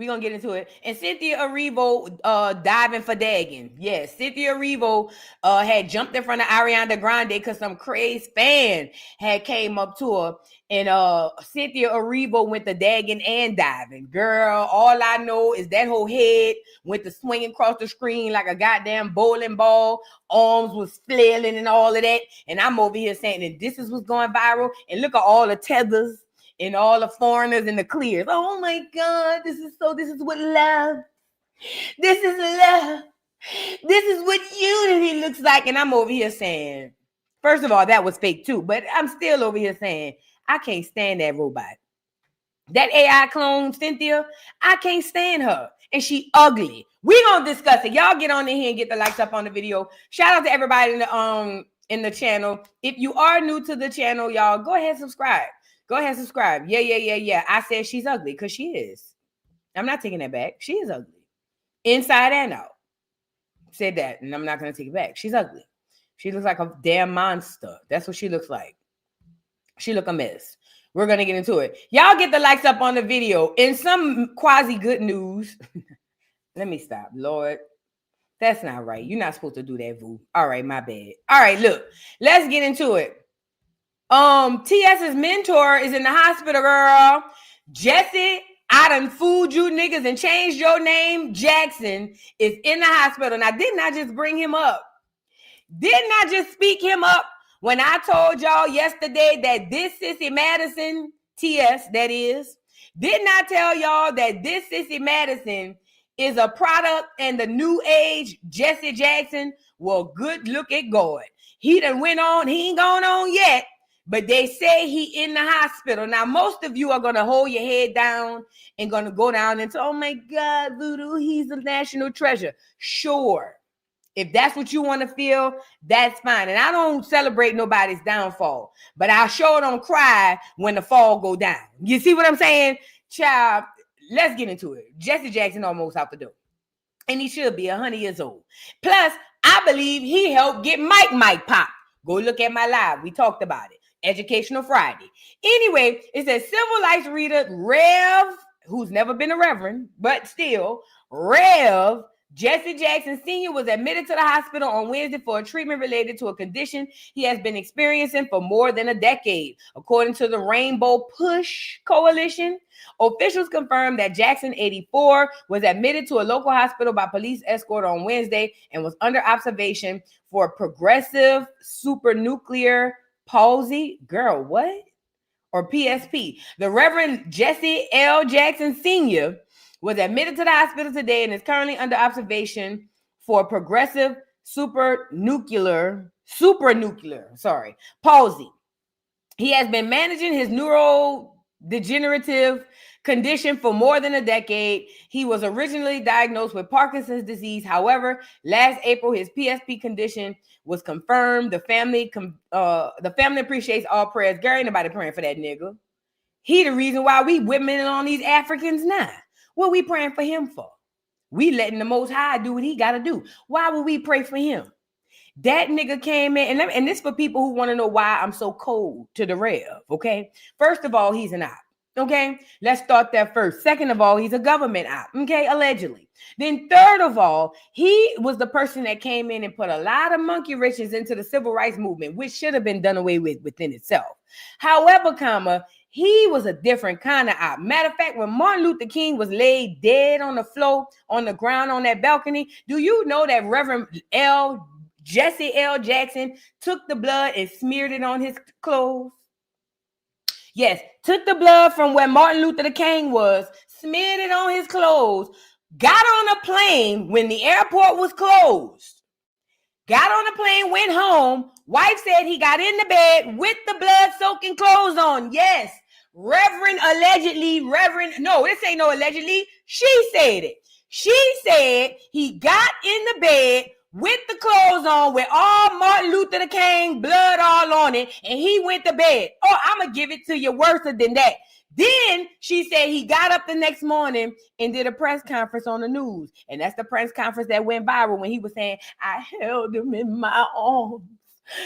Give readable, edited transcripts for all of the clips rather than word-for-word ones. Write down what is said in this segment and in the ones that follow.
We're going to get into it. And Cynthia Erivo diving for dagging. Yes, Cynthia Erivo had jumped in front of Ariana Grande because some crazy fan had came up to her. And Cynthia Erivo went to dagging and diving. Girl, all I know is that whole head went to swinging across the screen like a goddamn bowling ball. Arms was flailing and all of that. And I'm over here saying that this is what's going viral. And look at all the tethers and all the foreigners and the clears. Oh my God, this is what love. This is love. This is what unity looks like. And I'm over here saying, first of all, that was fake too. But I'm still over here saying, I can't stand that robot. That AI clone, Cynthia, I can't stand her. And she ugly. We're going to discuss it. Y'all get on in here and get the likes up on the video. Shout out to everybody in the channel. If you are new to the channel, y'all, go ahead and subscribe. Go ahead and subscribe. Yeah. I said she's ugly because she is. I'm not taking that back. She is ugly. Inside and out. Said that, and I'm not going to take it back. She's ugly. She looks like a damn monster. That's what she looks like. She look a mess. We're going to get into it. Y'all get the likes up on the video. In some quasi good news. Let me stop, Lord. That's not right. You're not supposed to do that, Vu. All right, my bad. All right, look. Let's get into it. TS's mentor is in the hospital, girl. Jesse, I done fooled you niggas and changed your name. Jackson is in the hospital. Now, didn't I just bring him up? Didn't I just speak him up when I told y'all yesterday that this Sissy Madison, TS, that is, didn't I tell y'all that this Sissy Madison is a product and the new age Jesse Jackson? Well, good look at God. He done went on. He ain't gone on yet. But they say he in the hospital. Now, most of you are going to hold your head down and going to go down into, oh, my God, Voodoo, he's a national treasure. Sure. If that's what you want to feel, that's fine. And I don't celebrate nobody's downfall. But I sure don't cry when the fall go down. You see what I'm saying? Child, let's get into it. Jesse Jackson almost out the door. And he should be 100 years old. Plus, I believe he helped get Mike Pop. Go look at my live. We talked about it. Educational Friday. Anyway, it says civil rights reader Rev, who's never been a reverend, but still, Rev Jesse Jackson Sr. was admitted to the hospital on Wednesday for a treatment related to a condition he has been experiencing for more than a decade. According to the Rainbow Push Coalition, officials confirmed that Jackson, 84, was admitted to a local hospital by police escort on Wednesday and was under observation for progressive supranuclear palsy, girl, what? Or PSP. The Reverend Jesse L. Jackson Sr. was admitted to the hospital today and is currently under observation for progressive supranuclear palsy. He has been managing his neurodegenerative condition for more than a decade. He was originally diagnosed with Parkinson's disease. However, last April, his PSP condition was confirmed. The family appreciates all prayers. Girl, ain't nobody praying for that nigga. He the reason why we women on these Africans now. What we praying for him for? We letting the Most High do what he got to do. Why would we pray for him? That nigga came in, and this for people who want to know why I'm so cold to the Rev, okay? First of all, he's an op, okay? Let's start there first. Second of all, he's a government op, okay? Allegedly. Then third of all, he was the person that came in and put a lot of monkey wrenches into the civil rights movement, which should have been done away with within itself. However, he was a different kind of op. Matter of fact, when Martin Luther King was laid dead on the floor, on the ground, on that balcony, do you know that Reverend Jesse L. Jackson took the blood and smeared it on his clothes? Yes, took the blood from where Martin Luther King was, smeared it on his clothes, got on a plane when the airport was closed, got on a plane, went home. Wife said he got in the bed with the blood-soaking clothes on. Yes, no, this ain't no allegedly. She said it. She said he got in the bed with the clothes on with all Martin Luther King blood all on it, and he went to bed. Oh, I'm going to give it to you worse than that. Then she said he got up the next morning and did a press conference on the news. And that's the press conference that went viral when he was saying, I held him in my arms.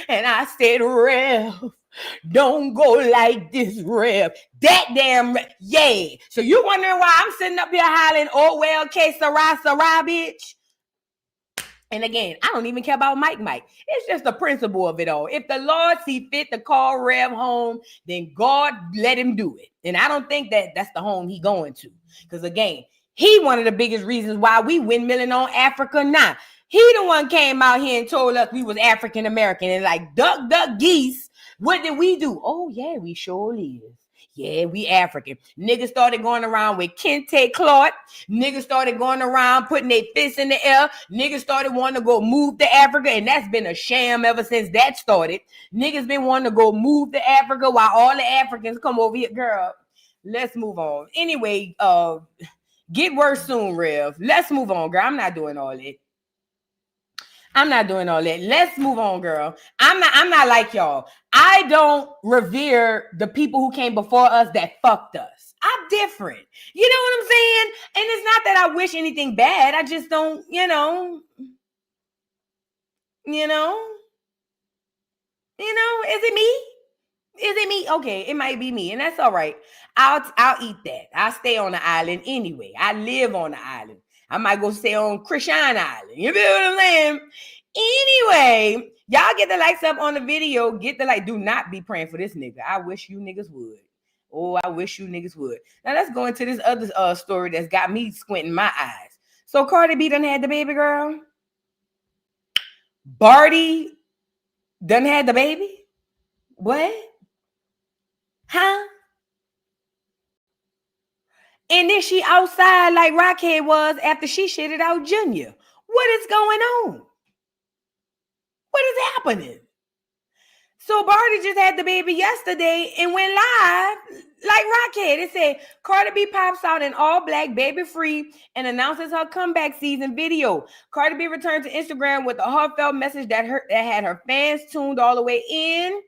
And I said, Rev, don't go like this, Rev. That damn Rev. Yeah. So you wondering why I'm sitting up here hollering, oh, well, okay, Sarai, bitch. And again, I don't even care about Mike. It's just the principle of it all. If the Lord see fit to call Rev home, then God let him do it. And I don't think that that's the home he going to. Because again, he one of the biggest reasons why we windmilling on Africa now. He the one came out here and told us we was African American and like duck geese. What did we do? Oh yeah, we sure is. Yeah, we African. Niggas started going around with kente cloth. Niggas started going around putting their fists in the air. Niggas started wanting to go move to Africa, and that's been a sham ever since that started. Niggas been wanting to go move to Africa while all the Africans come over here. Girl, let's move on. Anyway, get worse soon, Rev. Let's move on, girl. I'm not doing all that. Let's move on, girl. I'm not like y'all. I don't revere the people who came before us that fucked us. I'm different. You know what I'm saying? And it's not that I wish anything bad. I just don't, Is it me? Is it me? Okay, it might be me, and that's all right. I'll eat that. I'll stay on the island anyway. I live on the island. I might go stay on Christian Island. You feel what I'm saying? Anyway, y'all get the likes up on the video. Get the like. Do not be praying for this nigga. I wish you niggas would. Oh, I wish you niggas would. Now let's go into this other story that's got me squinting my eyes. So Cardi B done had the baby, girl. Barty done had the baby. What? Huh? And then she outside like Rockhead was after she shitted out Junior. What is going on? What is happening? So Barty just had the baby yesterday and went live like Rockhead. It said Cardi B pops out in all black, baby free, and announces her comeback season video. Cardi B returned to Instagram with a heartfelt message that had her fans tuned all the way in.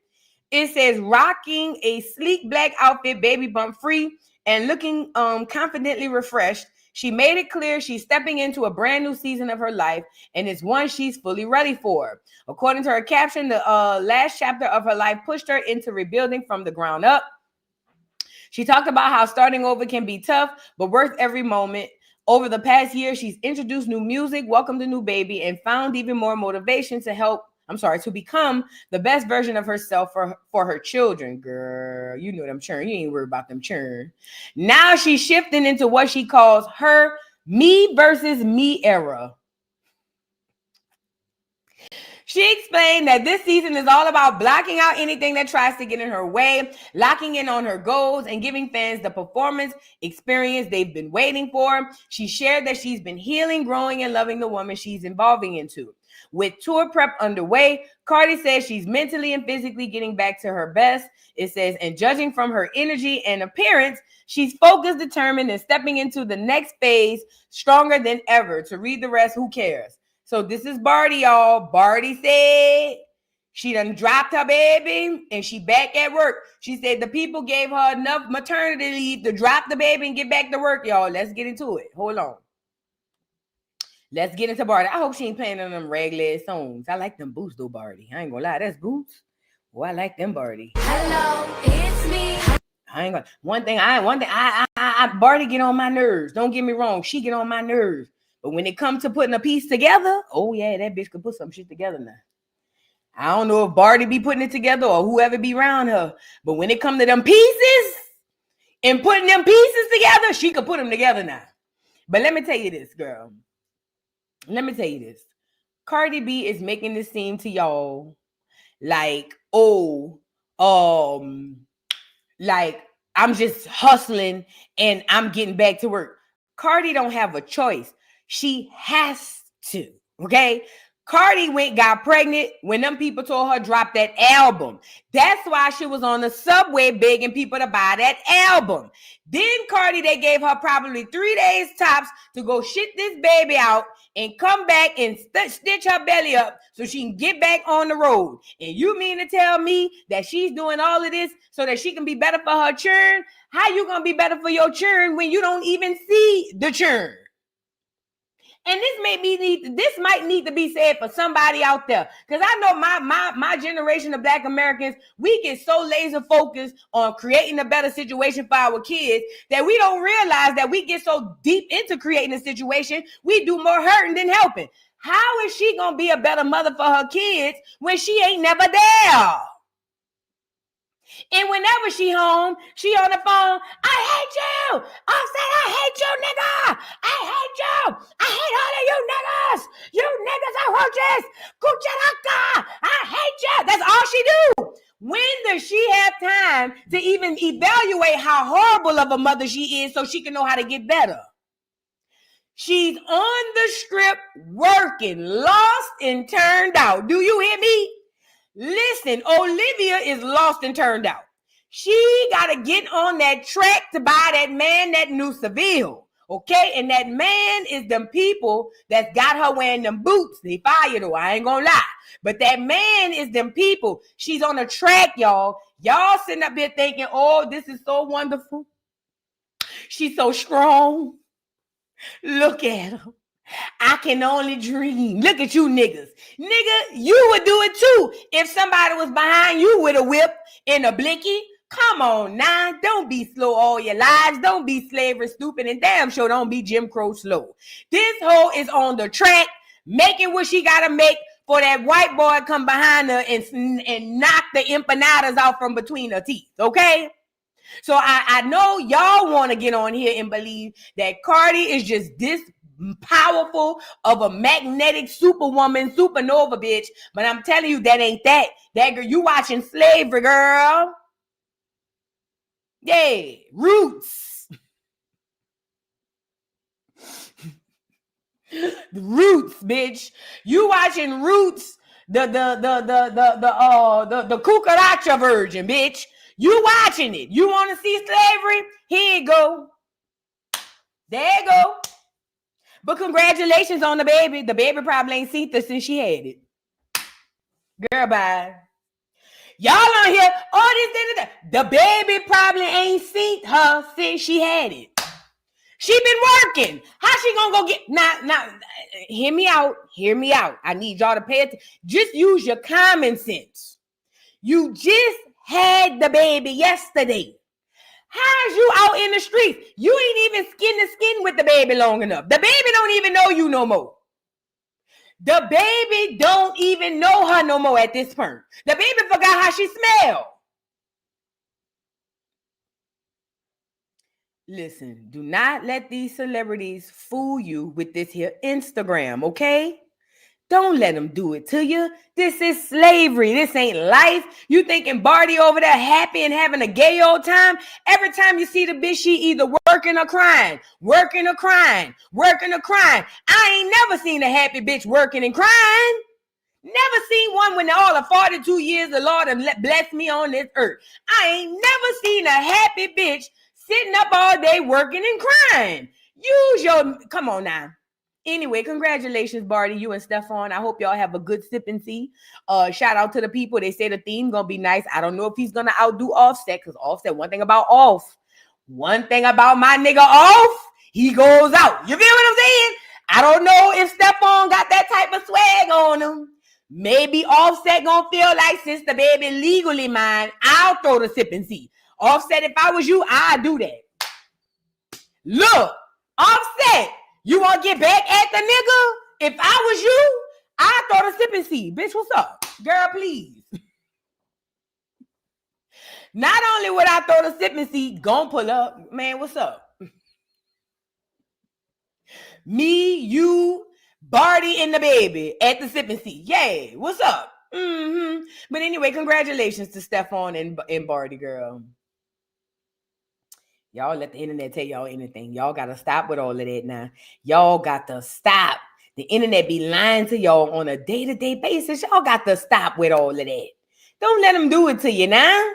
It says rocking a sleek black outfit, baby bump free, and looking confidently refreshed. She made it clear she's stepping into a brand new season of her life, and it's one she's fully ready for. According to her caption, the last chapter of her life pushed her into rebuilding from the ground up. She talked about how starting over can be tough, but worth every moment. Over the past year, she's introduced new music, welcomed a new baby, and found even more motivation to become the best version of herself for her children. Girl, you know them churn. You ain't worried about them churn. Now she's shifting into what she calls her me versus me era. She explained that this season is all about blocking out anything that tries to get in her way, locking in on her goals, and giving fans the performance experience they've been waiting for. She shared that she's been healing, growing, and loving the woman she's evolving into. With tour prep underway, Cardi says she's mentally and physically getting back to her best. It says, and judging from her energy and appearance, she's focused, determined, and stepping into the next phase stronger than ever. To read the rest, who cares? So this is Barty, y'all. Barty said she done dropped her baby and she back at work. She said the people gave her enough maternity leave to drop the baby and get back to work, y'all. Let's get into it. Hold on. Let's get into Barty. I hope she ain't playing on them regular songs. I like them boots though, Barty. I ain't gonna lie. That's boots. Oh, I like them, Barty. Hello, it's me. I ain't gonna. One thing I Barty get on my nerves. Don't get me wrong. She get on my nerves. But when it comes to putting a piece together, oh yeah, that bitch could put some shit together now. I don't know if Barty be putting it together or whoever be around her. But when it comes to them pieces and putting them pieces together, she could put them together now. But let me tell you this, girl. Let me tell you this. Cardi B is making this seem to y'all like, like I'm just hustling and I'm getting back to work. Cardi don't have a choice. She has to, okay? Cardi got pregnant when them people told her drop that album. That's why she was on the subway begging people to buy that album. Then Cardi, they gave her probably 3 days tops to go shit this baby out and come back and stitch her belly up so she can get back on the road. And you mean to tell me that she's doing all of this so that she can be better for her churn? How you gonna be better for your churn when you don't even see the churn? And this might need to be said for somebody out there. Because I know my generation of Black Americans, we get so laser focused on creating a better situation for our kids that we don't realize that we get so deep into creating a situation, we do more hurting than helping. How is she going to be a better mother for her kids when she ain't never there? And whenever she home, she on the phone, I hate you. Offset, I hate you, nigga. I hate you. I hate all of you niggas. You niggas are roaches. Cucharaca. I hate you. That's all she do. When does she have time to even evaluate how horrible of a mother she is so she can know how to get better? She's on the strip working, lost and turned out. Do you hear me? Listen, Olivia is lost and turned out. She got to get on that track to buy that man that new Seville, okay? And that man is them people that got her wearing them boots. They fired her, I ain't gonna lie. But that man is them people. She's on the track, y'all. Y'all sitting up here thinking, oh, this is so wonderful. She's so strong. Look at her. I can only dream. Look at you niggas. Nigga, you would do it too if somebody was behind you with a whip and a blicky. Come on now. Don't be slow all your lives. Don't be slavery stupid, and damn sure don't be Jim Crow slow. This hoe is on the track making what she got to make for that white boy come behind her and knock the empanadas out from between her teeth, okay? So I know y'all want to get on here and believe that Cardi is just this powerful of a magnetic superwoman, supernova bitch, but I'm telling you that ain't that. That girl, you watching slavery, girl. Yeah, Roots. Roots, bitch. You watching Roots, the cucaracha virgin, bitch. You watching it. You want to see slavery? Here you go. There you go. But congratulations on the baby. The baby probably ain't seen this since she had it. Girl, bye. Y'all on here, that. The baby probably ain't seen her since she had it. She been working. How she gonna go get... Now, hear me out. Hear me out. I need y'all to pay attention. Just use your common sense. You just had the baby yesterday. How's you out in the streets? You ain't even skin to skin with the baby long enough. The baby don't even know you no more. The baby don't even know her no more at this point. The baby forgot how she smelled. Listen, do not let these celebrities fool you with this here Instagram, okay? Don't let them do it to you. This is slavery. This ain't life. You thinking Barty over there happy and having a gay old time? Every time you see the bitch, she either working or crying, working or crying, working or crying. I ain't never seen a happy bitch working and crying. Never seen one when all of 42 years the Lord have blessed me on this earth. I ain't never seen a happy bitch sitting up all day working and crying. Use your... Come on now. Anyway, congratulations, Barty, you and Steffon. I hope y'all have a good sip and see. Shout out to the people. They say the theme gonna be nice. I don't know if he's gonna outdo Offset, because Offset, one thing about my nigga Off, he goes out. You feel what I'm saying? I don't know if Steffon got that type of swag on him. Maybe Offset gonna feel like since the baby legally mine, I'll throw the sip and see. Offset, if I was you, I'd do that. Look, Offset. You want to get back at the nigga? If I was you, I'd throw the sip and see. Bitch, what's up? Girl, please. Not only would I throw the sip and see, gon' pull up. Man, what's up? Me, you, Barty, and the baby at the sip and see. Yeah, what's up? Mm-hmm. But anyway, congratulations to Steffon and Barty, girl. Y'all let the internet tell y'all anything. Y'all got to stop with all of that now. Y'all got to stop. The internet be lying to y'all on a day-to-day basis. Y'all got to stop with all of that. Don't let them do it to you now.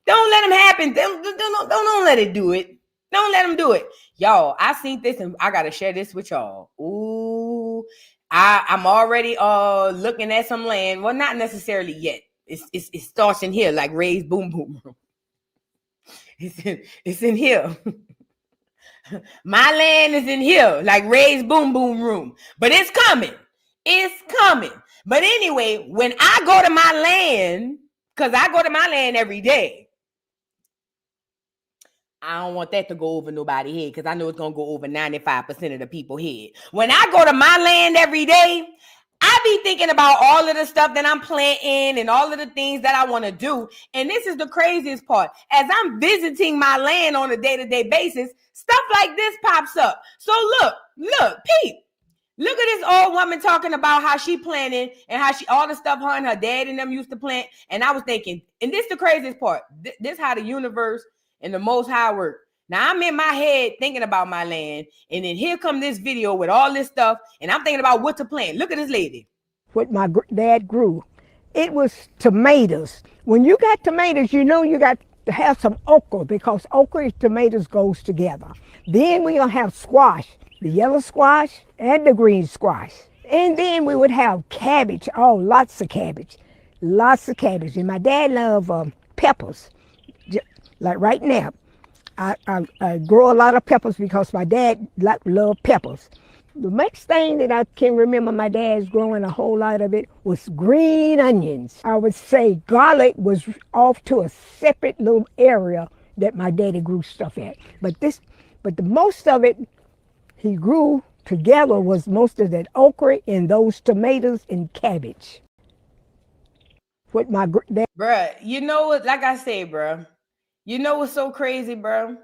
Don't let them happen. Don't let it do it. Don't let them do it. Y'all, I seen this and I got to share this with y'all. Ooh, I'm already looking at some land. Well, not necessarily yet. It starts in here like Ray's Boom Boom Room. It's in here. My land is in here, like Ray's boom boom room. But it's coming. It's coming. But anyway, when I go to my land, because I go to my land every day, I don't want that to go over nobody's head because I know it's going to go over 95% of the people's head. When I go to my land every day, I be thinking about all of the stuff that I'm planting and all of the things that I want to do. And this is the craziest part. As I'm visiting my land on a day-to-day basis, stuff like this pops up. So look, peep. Look at this old woman talking about how she planted and how she all the stuff her and her dad and them used to plant. And I was thinking, and this is the craziest part. This how the universe and the Most High work. Now I'm in my head thinking about my land, and then here come this video with all this stuff, and I'm thinking about what to plant. Look at this lady. What my dad grew, it was tomatoes. When you got tomatoes, you know you got to have some okra because okra and tomatoes goes together. Then we're gonna have squash, the yellow squash and the green squash. And then we would have cabbage, lots of cabbage. And my dad loved peppers, like right now. I grow a lot of peppers because my dad loved peppers. The next thing that I can remember my dad's growing a whole lot of it was green onions. I would say garlic was off to a separate little area that my daddy grew stuff at. But the most of it he grew together was most of that okra and those tomatoes and cabbage. What my dad... Bruh, you know what, like I said, bruh, you know what's so crazy, bruh?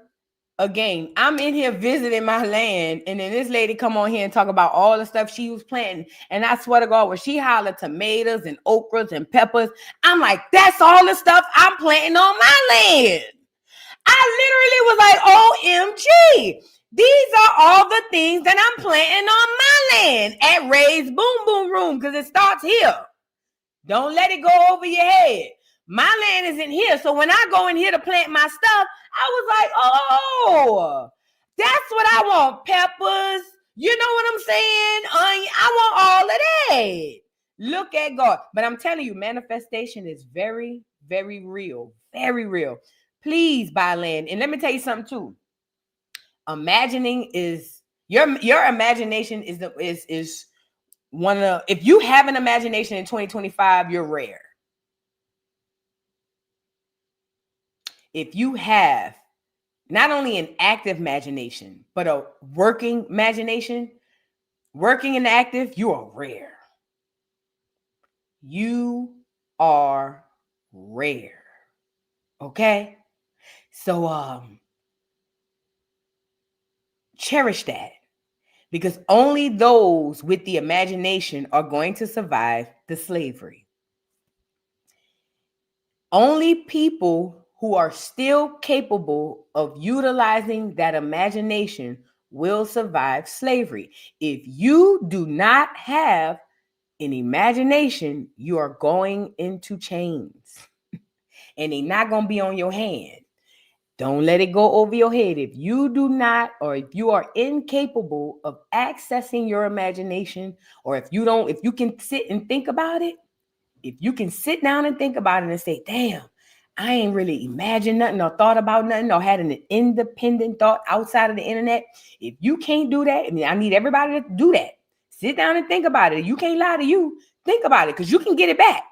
Again, I'm in here visiting my land, and then this lady come on here and talk about all the stuff she was planting. And I swear to God, when she hollered tomatoes and okras and peppers, I'm like, that's all the stuff I'm planting on my land. I literally was like, OMG. These are all the things that I'm planting on my land at Ray's Boom Boom Room, because it starts here. Don't let it go over your head. My land is in here. So when I go in here to plant my stuff, I was like, oh, that's what I want. Peppers. You know what I'm saying? I want all of that. Look at God. But I'm telling you, manifestation is very, very real. Very real. Please buy land. And let me tell you something too. Imagining is your imagination is one of the, if you have an imagination in 2025, you're rare. If you have not only an active imagination, but a working imagination, working and active, you are rare. You are rare. Okay? So cherish that, because only those with the imagination are going to survive the slavery. Only people who are still capable of utilizing that imagination will survive slavery. If you do not have an imagination, you are going into chains, and they're not going to be on your hand. Don't let it go over your head. If you do not, or if you are incapable of accessing your imagination, or if you can sit and think about it, if you can sit down and think about it and say, damn, I ain't really imagined nothing or thought about nothing or had an independent thought outside of the internet. If you can't do that, I need everybody to do that. Sit down and think about it. You can't lie to you. Think about it, because you can get it back.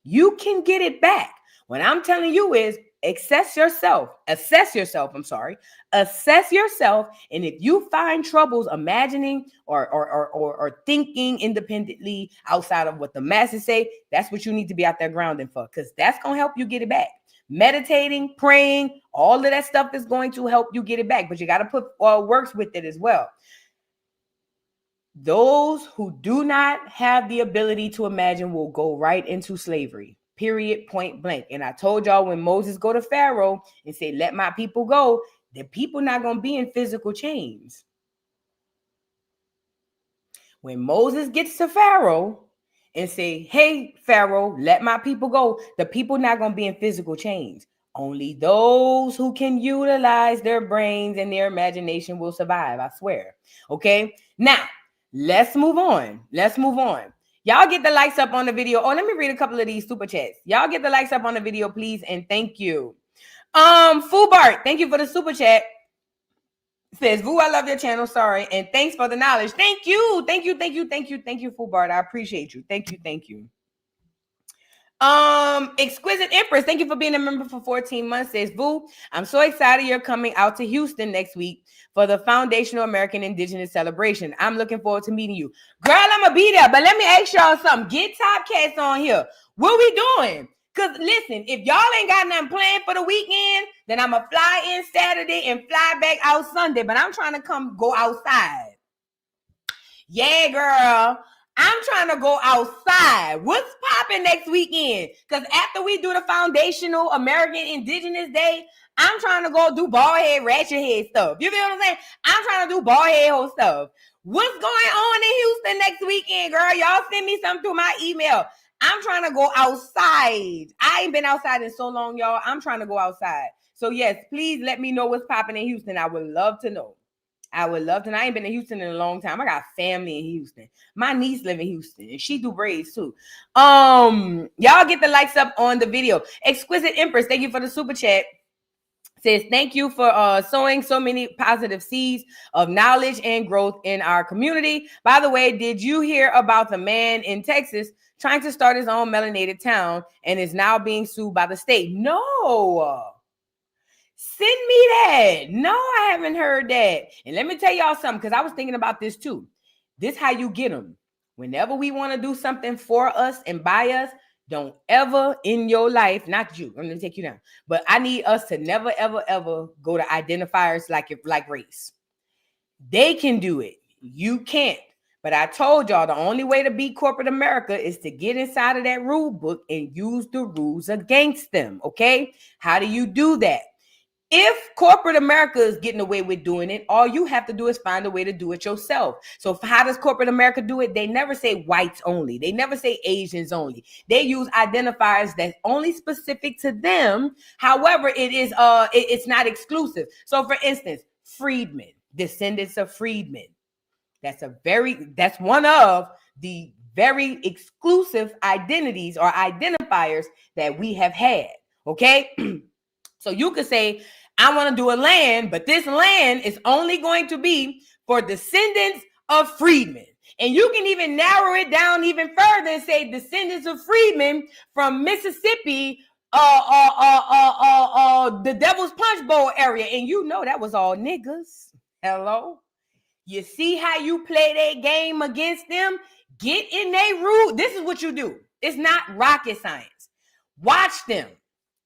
You can get it back. What I'm telling you is assess yourself. And if you find troubles imagining or thinking independently outside of what the masses say, that's what you need to be out there grounding for, because that's going to help you get it back. Meditating, praying, all of that stuff is going to help you get it back, but you got to put works with it as well. Those who do not have the ability to imagine will go right into slavery. Period, point blank. And I told y'all, when Moses go to Pharaoh and say, let my people go, the people not going to be in physical chains. When Moses gets to Pharaoh and say, hey, Pharaoh, let my people go, the people not going to be in physical chains. Only those who can utilize their brains and their imagination will survive, I swear. Okay, now let's move on. Y'all get the likes up on the video. Oh, let me read a couple of these super chats. Y'all get the likes up on the video, please, and thank you. Fubart, thank you for the super chat. Says, Vu, I love your channel. Sorry. And thanks for the knowledge. Thank you. Thank you. Thank you. Thank you. Thank you, Fubart. I appreciate you. Thank you. Thank you. Exquisite Empress, thank you for being a member for 14 months. Says, Vu, I'm so excited you're coming out to Houston next week for the Foundational American Indigenous Celebration. I'm looking forward to meeting you. Girl, I'm gonna be there, but let me ask y'all something. Get Top Cats on here. What we doing? Because listen, if y'all ain't got nothing planned for the weekend, then I'm gonna fly in Saturday and fly back out Sunday, but I'm trying to go outside. Yeah, girl. I'm trying to go outside. What's popping next weekend? Because after we do the Foundational American Indigenous Day, I'm trying to go do bald head, ratchet head stuff. You feel what I'm saying? I'm trying to do bald head whole stuff. What's going on in Houston next weekend, girl? Y'all send me something through my email. I'm trying to go outside. I ain't been outside in so long, y'all. I'm trying to go outside. So yes, please let me know what's popping in Houston. I would love to know. I would love to. I ain't been in Houston in a long time. I got family in Houston. My niece live in Houston, and she do braids too. Y'all get the likes up on the video. Exquisite Empress, thank you for the super chat. Says, thank you for sowing so many positive seeds of knowledge and growth in our community. By the way, did you hear about the man in Texas trying to start his own melanated town and is now being sued by the state? No. Send me that. No, I haven't heard that. And let me tell y'all something, because I was thinking about this too. This how you get them. Whenever we want to do something for us and by us, don't ever in your life, not you, I'm going to take you down, but I need us to never, ever, ever go to identifiers like race. They can do it. You can't. But I told y'all the only way to beat corporate America is to get inside of that rule book and use the rules against them, okay? How do you do that? If corporate America is getting away with doing it, all you have to do is find a way to do it yourself. So how does corporate America do it? They never say whites only. They never say Asians only. They use identifiers that's only specific to them. However, it's not exclusive. So for instance, freedmen, descendants of freedmen. That's one of the very exclusive identities or identifiers that we have had. Okay. So you could say, I want to do a land, but this land is only going to be for descendants of freedmen. And you can even narrow it down even further and say descendants of freedmen from Mississippi, the Devil's Punch Bowl area. And you know that was all niggas. Hello? You see how you play that game against them? Get in their root. This is what you do. It's not rocket science. Watch them.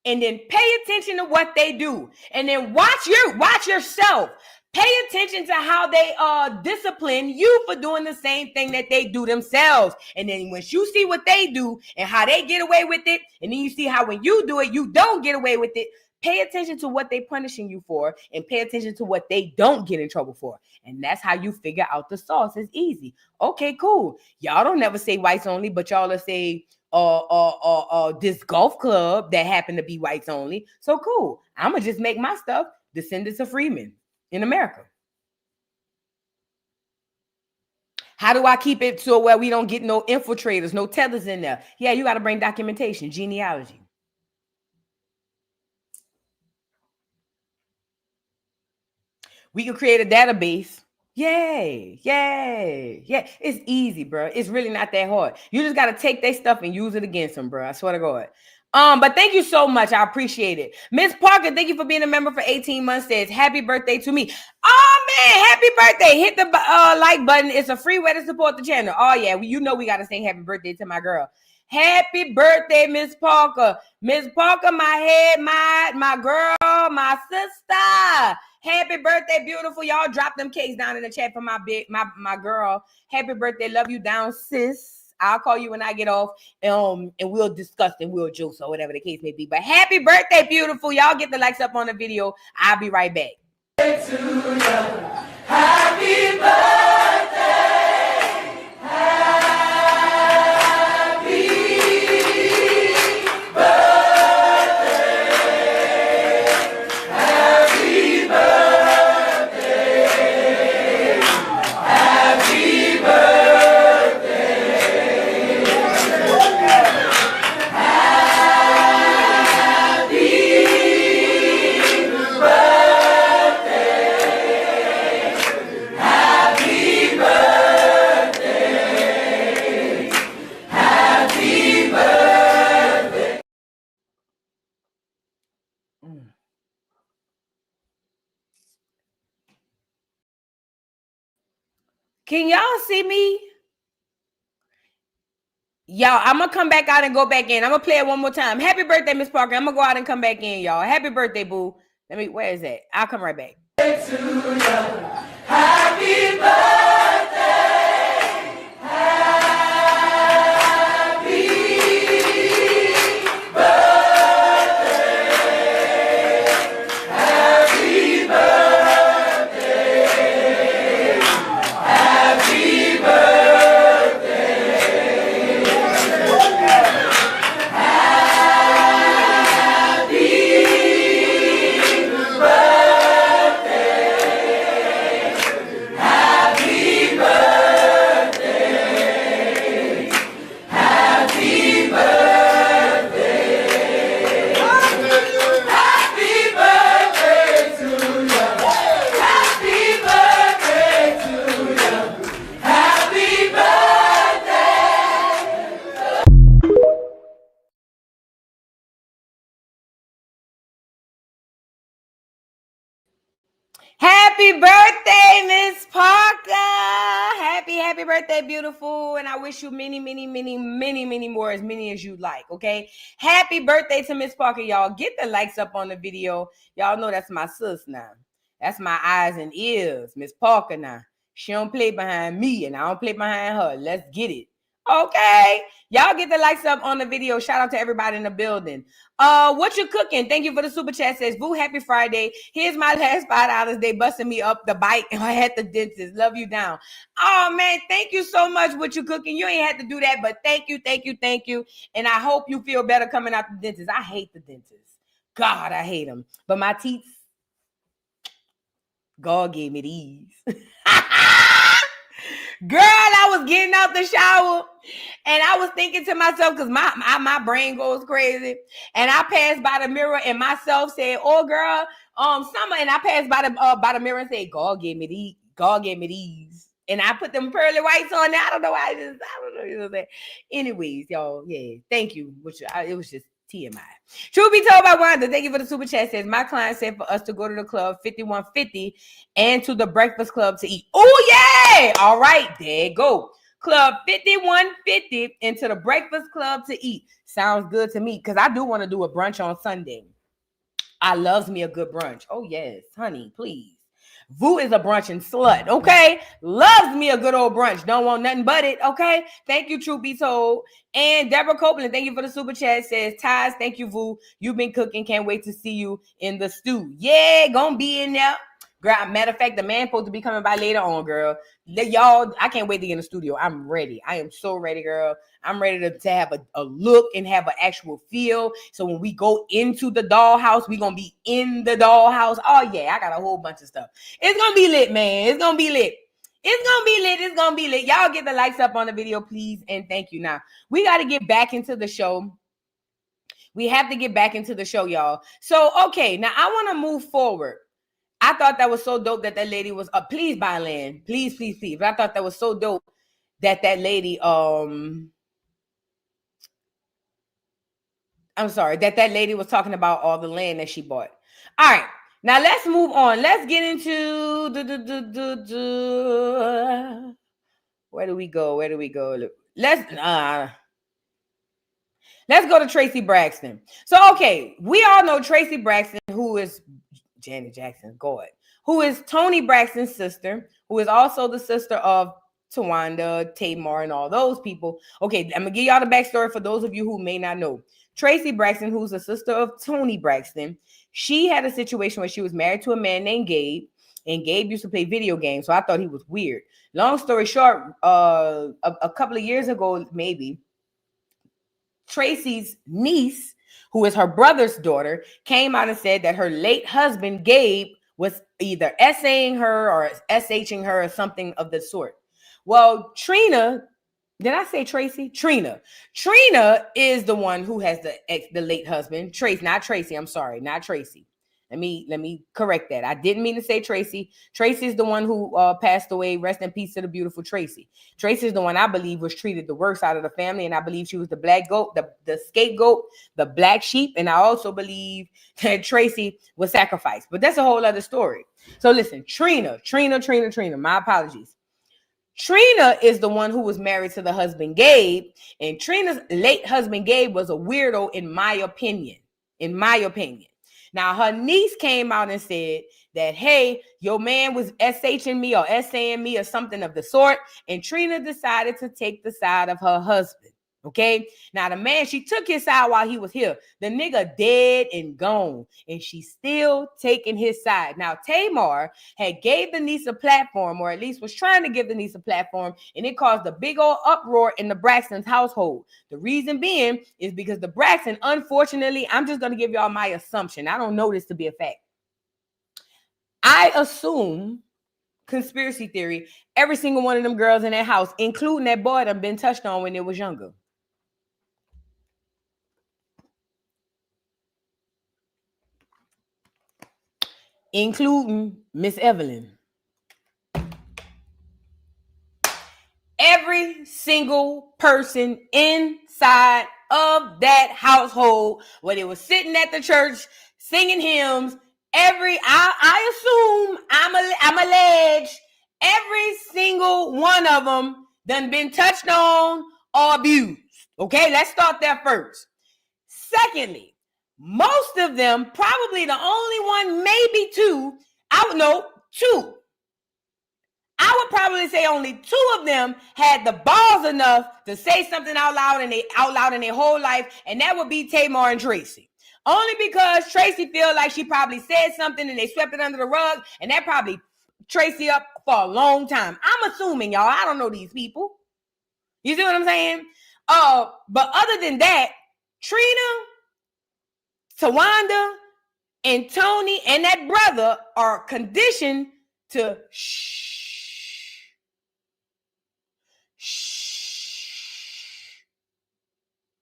And then pay attention to what they do. And then watch yourself. Pay attention to how they discipline you for doing the same thing that they do themselves. And then once you see what they do and how they get away with it, and then you see how when you do it, you don't get away with it, pay attention to what they're punishing you for and pay attention to what they don't get in trouble for. And that's how you figure out the sauce. It's easy. Okay, cool. Y'all don't never say whites only, but y'all will say this golf club that happened to be whites only. So cool. I'm going to just make my stuff descendants of freemen in America. How do I keep it so where we don't get no infiltrators, no tethers in there? Yeah, you got to bring documentation, genealogy. We can create a database. Yay. It's easy, bro. It's really not that hard. You just got to take their stuff and use it against them, bro. I swear to God. But thank you so much. I appreciate it. Miss Parker, thank you for being a member for 18 months. Says, happy birthday to me. Oh, man, happy birthday. Hit the like button. It's a free way to support the channel. Oh, yeah. You know we got to sing happy birthday to my girl. Happy birthday, Miss Parker. Miss Parker, my head, my girl, my sister. Happy birthday, beautiful. Y'all drop them cakes down in the chat for my girl. Happy birthday. Love you down, sis. I'll call you when I get off, and we'll discuss and we'll joke or whatever the case may be. But happy birthday, beautiful. Y'all get the likes up on the video. I'll be right back. Happy birthday. Can y'all see me? Y'all, I'm gonna come back out and go back in. I'm gonna play it one more time. Happy birthday, Miss Parker. I'm gonna go out and come back in, y'all. Happy birthday, boo. Where is that? I'll come right back. Happy birthday. Happy birthday, Miss Parker. Happy birthday, beautiful. And I wish you many more, as many as you like, okay? Happy birthday to Miss Parker, y'all. Get the likes up on the video. Y'all know that's my sis now. That's my eyes and ears, Miss Parker now. She don't play behind me, and I don't play behind her. Let's get it. Okay. Y'all get the likes up on the video. Shout out to everybody in the building. What you cooking? Thank you for the super chat. Says, boo, happy Friday. Here's my last $5. They busting me up the bike and I had the dentist. Love you down. Oh, man, thank you so much. What you cooking? You ain't had to do that, but thank you. And I hope you feel better coming out the dentist. I hate the dentist. God, I hate them. But my teeth, God gave me these. Girl, I was getting out the shower and I was thinking to myself, because my brain goes crazy, and I passed by the mirror and myself said, oh girl, summer, and I passed by the mirror and said, God gave me these. And I put them pearly whites on there. I don't know why. I don't know. You know what I'm saying? Anyways, y'all, yeah, thank you. It was just TMI. Truth be told by Wanda, thank you for the super chat. Says, my client said for us to go to the club 5150 and to the Breakfast Club to eat. Oh, yeah. All right. There you go. Club 5150 into the Breakfast Club to eat. Sounds good to me, because I do want to do a brunch on Sunday. I loves me a good brunch. Oh, yes, honey, please. Vu is a brunching slut, okay? Loves me a good old brunch. Don't want nothing but it, okay? Thank you, truth be told. And Deborah Copeland, thank you for the super chat. Says, Taz, thank you, Vu. You've been cooking. Can't wait to see you in the stew. Yeah, gonna be in there. Girl, matter of fact, the man supposed to be coming by later on, girl. Y'all, I can't wait to get in the studio. I'm ready. I am so ready, girl. I'm ready to have a look and have an actual feel. So when we go into the dollhouse, we're going to be in the dollhouse. Oh, yeah, I got a whole bunch of stuff. It's going to be lit, man. It's going to be lit. It's going to be lit. Y'all get the likes up on the video, please, and thank you. Now, we got to get back into the show. We have to get back into the show, y'all. So, okay, now I want to move forward. I thought that was so dope that lady was please buy land. Please. But I thought that was so dope that lady, that lady was talking about all the land that she bought. All right. Now let's move on. Let's get into where do we go? Let's go to Tracey Braxton. So, okay, we all know Tracey Braxton, who is Janet Jackson's God, who is Toni Braxton's sister, who is also the sister of Tawanda, Tamar, and all those people. Okay, I'm going to give y'all the backstory for those of you who may not know. Tracey Braxton, who's the sister of Toni Braxton, she had a situation where she was married to a man named Gabe, and Gabe used to play video games, so I thought he was weird. Long story short, a couple of years ago, maybe, Tracey's niece, who is her brother's daughter, came out and said that her late husband, Gabe, was either essaying her or SHing her or something of the sort. Well, Trina, did I say Tracey? Trina is the one who has the late husband. Not Tracey. I'm sorry, not Tracey. Let me correct that. I didn't mean to say Tracey. Tracey is the one who passed away. Rest in peace to the beautiful Tracey. Tracey is the one I believe was treated the worst out of the family, and I believe she was the black goat, the scapegoat, the black sheep, and I also believe that Tracey was sacrificed. But that's a whole other story. So listen, Trina. My apologies. Trina is the one who was married to the husband Gabe, and Trina's late husband Gabe was a weirdo in my opinion. Now her niece came out and said that, hey, your man was SHing me or SAing me or something of the sort, and Trina decided to take the side of her husband. Okay, now the man, she took his side while he was here. The nigga dead and gone, and she's still taking his side. Now Tamar had gave the niece a platform, or at least was trying to give the niece a platform, and it caused a big old uproar in the Braxton's household. The reason being is because the Braxton, unfortunately, I'm just gonna give y'all my assumption. I don't know this to be a fact. I assume, conspiracy theory, every single one of them girls in that house, including that boy that been touched on when they was younger. Including Miss Evelyn. Every single person inside of that household, where they were sitting at the church singing hymns, I assume, I'm alleged, every single one of them done been touched on or abused. Okay, let's start there first. Secondly, most of them, probably the only one, maybe two. Two. I would probably say only two of them had the balls enough to say something out loud in their whole life, and that would be Tamar and Tracey. Only because Tracey feel like she probably said something and they swept it under the rug, and that probably Tracey up for a long time. I'm assuming, y'all. I don't know these people. You see what I'm saying? But other than that, Trina, Tawanda, and Tony and that brother are conditioned to shh.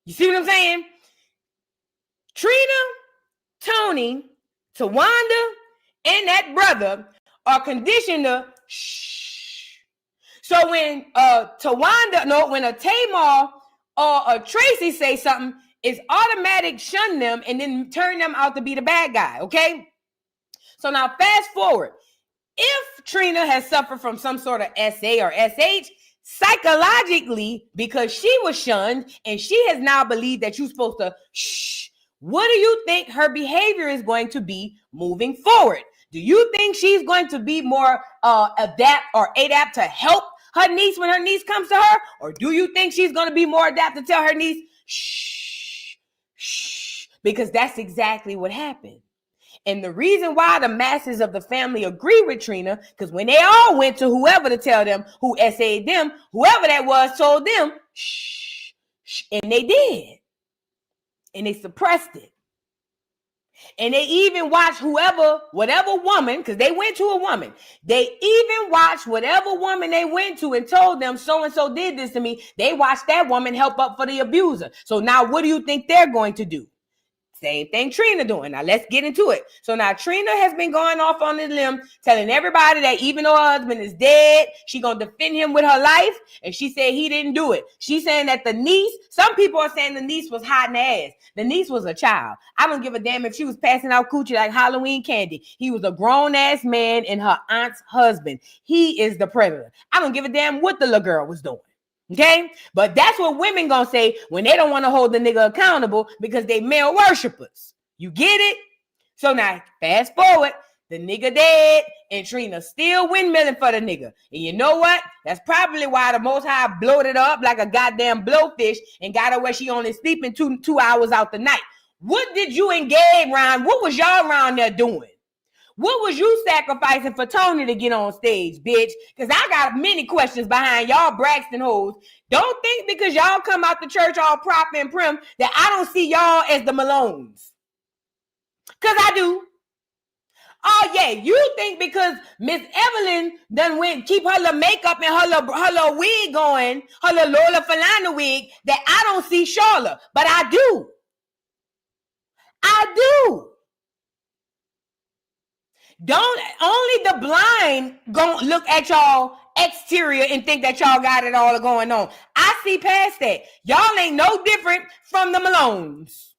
You see what I'm saying? Trina, Tony, Tawanda, and that brother are conditioned to shh. So when a Tamar or a Tracey say something, it's automatic shun them and then turn them out to be the bad guy, okay? So now fast forward. If Trina has suffered from some sort of SA or SH, psychologically, because she was shunned and she has now believed that you're supposed to shh, what do you think her behavior is going to be moving forward? Do you think she's going to be more adapt to help her niece when her niece comes to her? Or do you think she's going to be more adapt to tell her niece, shh, shh? Because that's exactly what happened. And the reason why the masses of the family agree with Trina, because when they all went to whoever to tell them who SA'd them, whoever that was told them, shh, shh, and they did. And they suppressed it. And they even watched whatever woman, because they went to a woman. They even watched whatever woman they went to and told them so-and-so did this to me. They watched that woman help up for the abuser. So now what do you think they're going to do? Same thing Trina doing. Now let's get into it. So now Trina has been going off on the limb, telling everybody that even though her husband is dead, she gonna defend him with her life. And she said he didn't do it. She's saying that the niece, some people are saying the niece was hot in the ass. The niece was a child. I don't give a damn if she was passing out coochie like Halloween candy. He was a grown ass man and her aunt's husband. He is the predator. I don't give a damn what the little girl was doing. Okay, but that's what women gonna say when they don't want to hold the nigga accountable because they male worshipers. You get it? So now fast forward, the nigga dead and Trina still windmilling for the nigga. And you know what? That's probably why the Most High blowed it up like a goddamn blowfish and got her where she only sleeping two hours out the night. What did you and Gabe round? What was y'all around there doing? What was you sacrificing for Tony to get on stage, bitch? Because I got many questions behind y'all Braxton hoes. Don't think because y'all come out the church all proper and prim that I don't see y'all as the Malones. Because I do. Oh, yeah, you think because Miss Evelyn done went keep her little makeup and her little wig going, her little Lola Falana wig, that I don't see Charlotte. But I do. I do. Don't only the blind go look at y'all exterior and think that y'all got it all going on. I see past that. Y'all ain't no different from the Malones.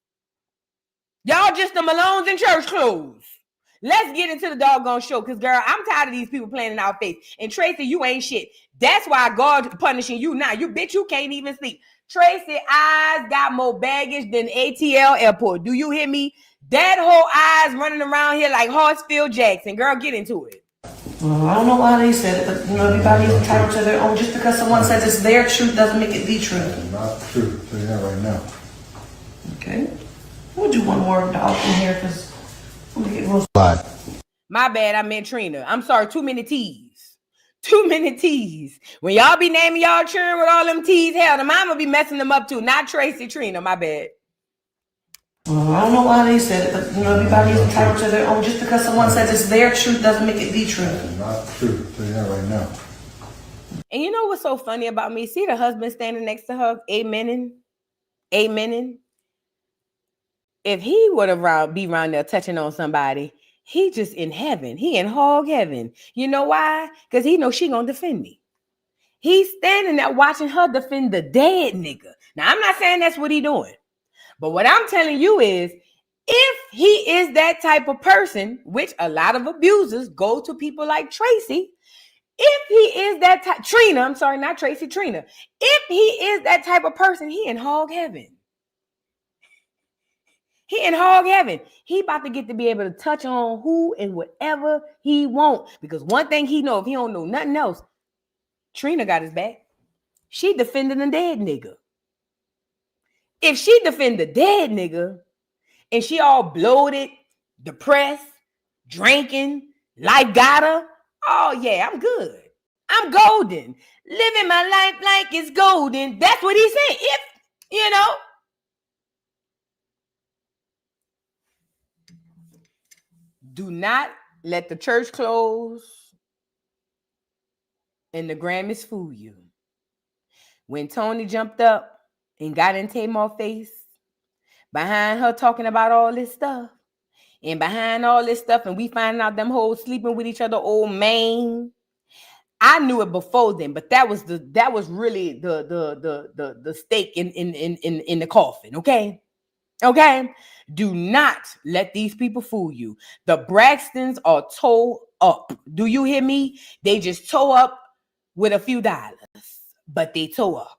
Y'all just the Malones in church clothes. Let's get into the doggone show, because, girl, I'm tired of these people playing in our face. And, Tracey, you ain't shit. That's why God punishing you now. You bitch, you can't even sleep. Tracey eyes got more baggage than ATL airport. Do you hear me? That whole eyes running around here like Horsfield Jackson. Girl, get into it. I don't know why they said it, but everybody's entitled to their own. Just because someone says it's their truth doesn't make it the truth. It's not the truth. I'll tell you that right now. Okay. We'll do one more dog in here because we'll get real. My bad, I meant Trina. I'm sorry, too many T's. Too many T's. When y'all be naming y'all children with all them T's, hell, the mama be messing them up too. Not Tracey, Trina, my bad. I don't know why they said it, but everybody's entitled to their own. Just because someone says it's their truth doesn't make it the truth. It's not the truth. I'll tell you that right now. And you know what's so funny about me? See the husband standing next to her, amening. If he would have be around there touching on somebody, he just in heaven. He in hog heaven. You know why? Because he knows she gonna defend me. He's standing there watching her defend the dead nigga. Now, I'm not saying that's what he doing. But what I'm telling you is, if he is that type of person, which a lot of abusers go to people like Tracey, if he is that type, Trina, I'm sorry, not Tracey, Trina. If he is that type of person, he in hog heaven. He in hog heaven. He about to get to be able to touch on who and whatever he want. Because one thing he know, if he don't know nothing else, Trina got his back. She defending a dead nigga. If she defend the dead nigga and she all bloated, depressed, drinking, life got her, oh yeah, I'm good. I'm golden. Living my life like it's golden. That's what he's saying. If, you know. Do not let the church close and the Grammys fool you. When Tony jumped up and got in Tamar's face, behind her talking about all this stuff, and behind all this stuff, and we finding out them hoes sleeping with each other, old man. I knew it before then, but that was really the stake in the coffin. Okay. Do not let these people fool you. The Braxtons are toe up. Do you hear me? They just toe up with a few dollars, but they toe up.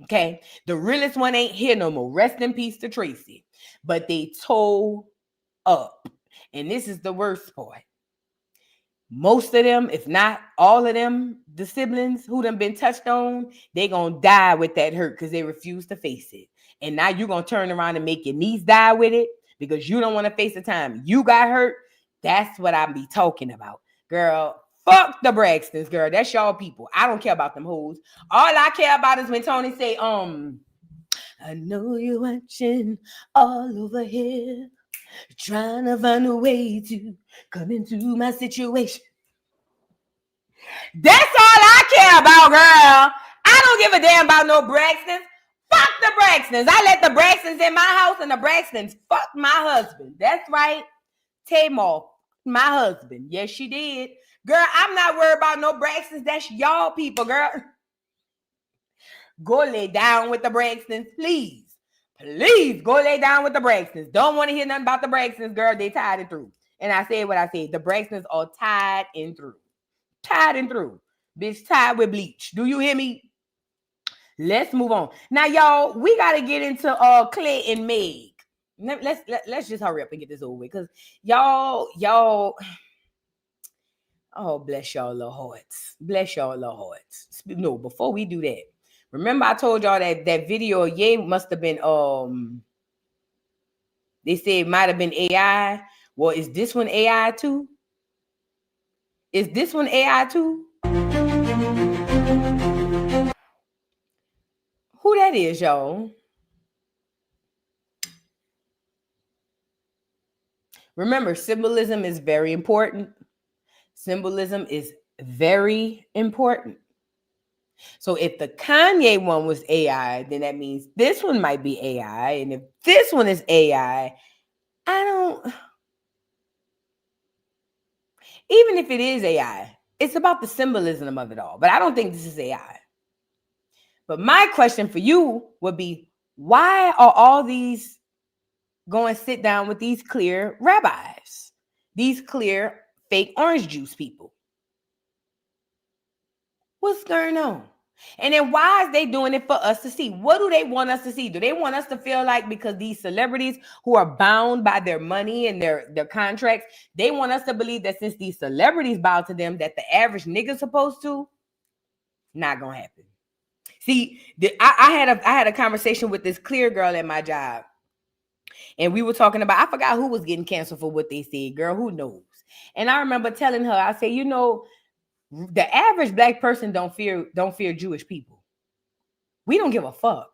Okay. The realest one ain't here no more. Rest in peace to Tracey. But they toe up. And this is the worst part. Most of them, if not all of them, the siblings who done been touched on, they gonna die with that hurt because they refuse to face it. And now you're going to turn around and make your niece die with it because you don't want to face the time you got hurt. That's what I be talking about. Girl, fuck the Braxtons, girl. That's y'all people. I don't care about them hoes. All I care about is when Tony say, I know you're watching all over here, trying to find a way to come into my situation. That's all I care about, girl. I don't give a damn about no Braxtons. Fuck the Braxtons. I let the Braxtons in my house and the Braxtons fuck my husband. That's right. Tamar, my husband. Yes, she did. Girl, I'm not worried about no Braxtons. That's y'all people, girl. Go lay down with the Braxtons, please. Please go lay down with the Braxtons. Don't want to hear nothing about the Braxtons, girl. They tied and through. And I said what I said. The Braxtons are tied and through. Tied and through. Bitch, tied with bleach. Do you hear me? Let's move on. Now, y'all, we got to get into Clay and Meg. Let's just hurry up and get this over with. Because y'all, oh, bless y'all little hearts. Bless y'all little hearts. No, before we do that, remember I told y'all that video of Ye must have been, they said it might have been AI. Well, is this one AI too? Is this one AI too? Who that is, y'all? Remember, symbolism is very important. Symbolism is very important. So if the Kanye one was AI, then that means this one might be AI. And if this one is AI, even if it is AI, it's about the symbolism of it all. But I don't think this is AI. But my question for you would be, why are all these going to sit down with these clear rabbis? these clear fake orange juice people. What's going on? And then why is they doing it for us to see? What do they want us to see? Do they want us to feel like because these celebrities who are bound by their money and their contracts, they want us to believe that since these celebrities bow to them, that the average nigga's supposed to? Not gonna happen. See, I had a conversation with this clear girl at my job. And we were talking about, I forgot who was getting canceled for what they said. Girl, who knows? And I remember telling her, I said, you know, the average black person don't fear Jewish people. We don't give a fuck.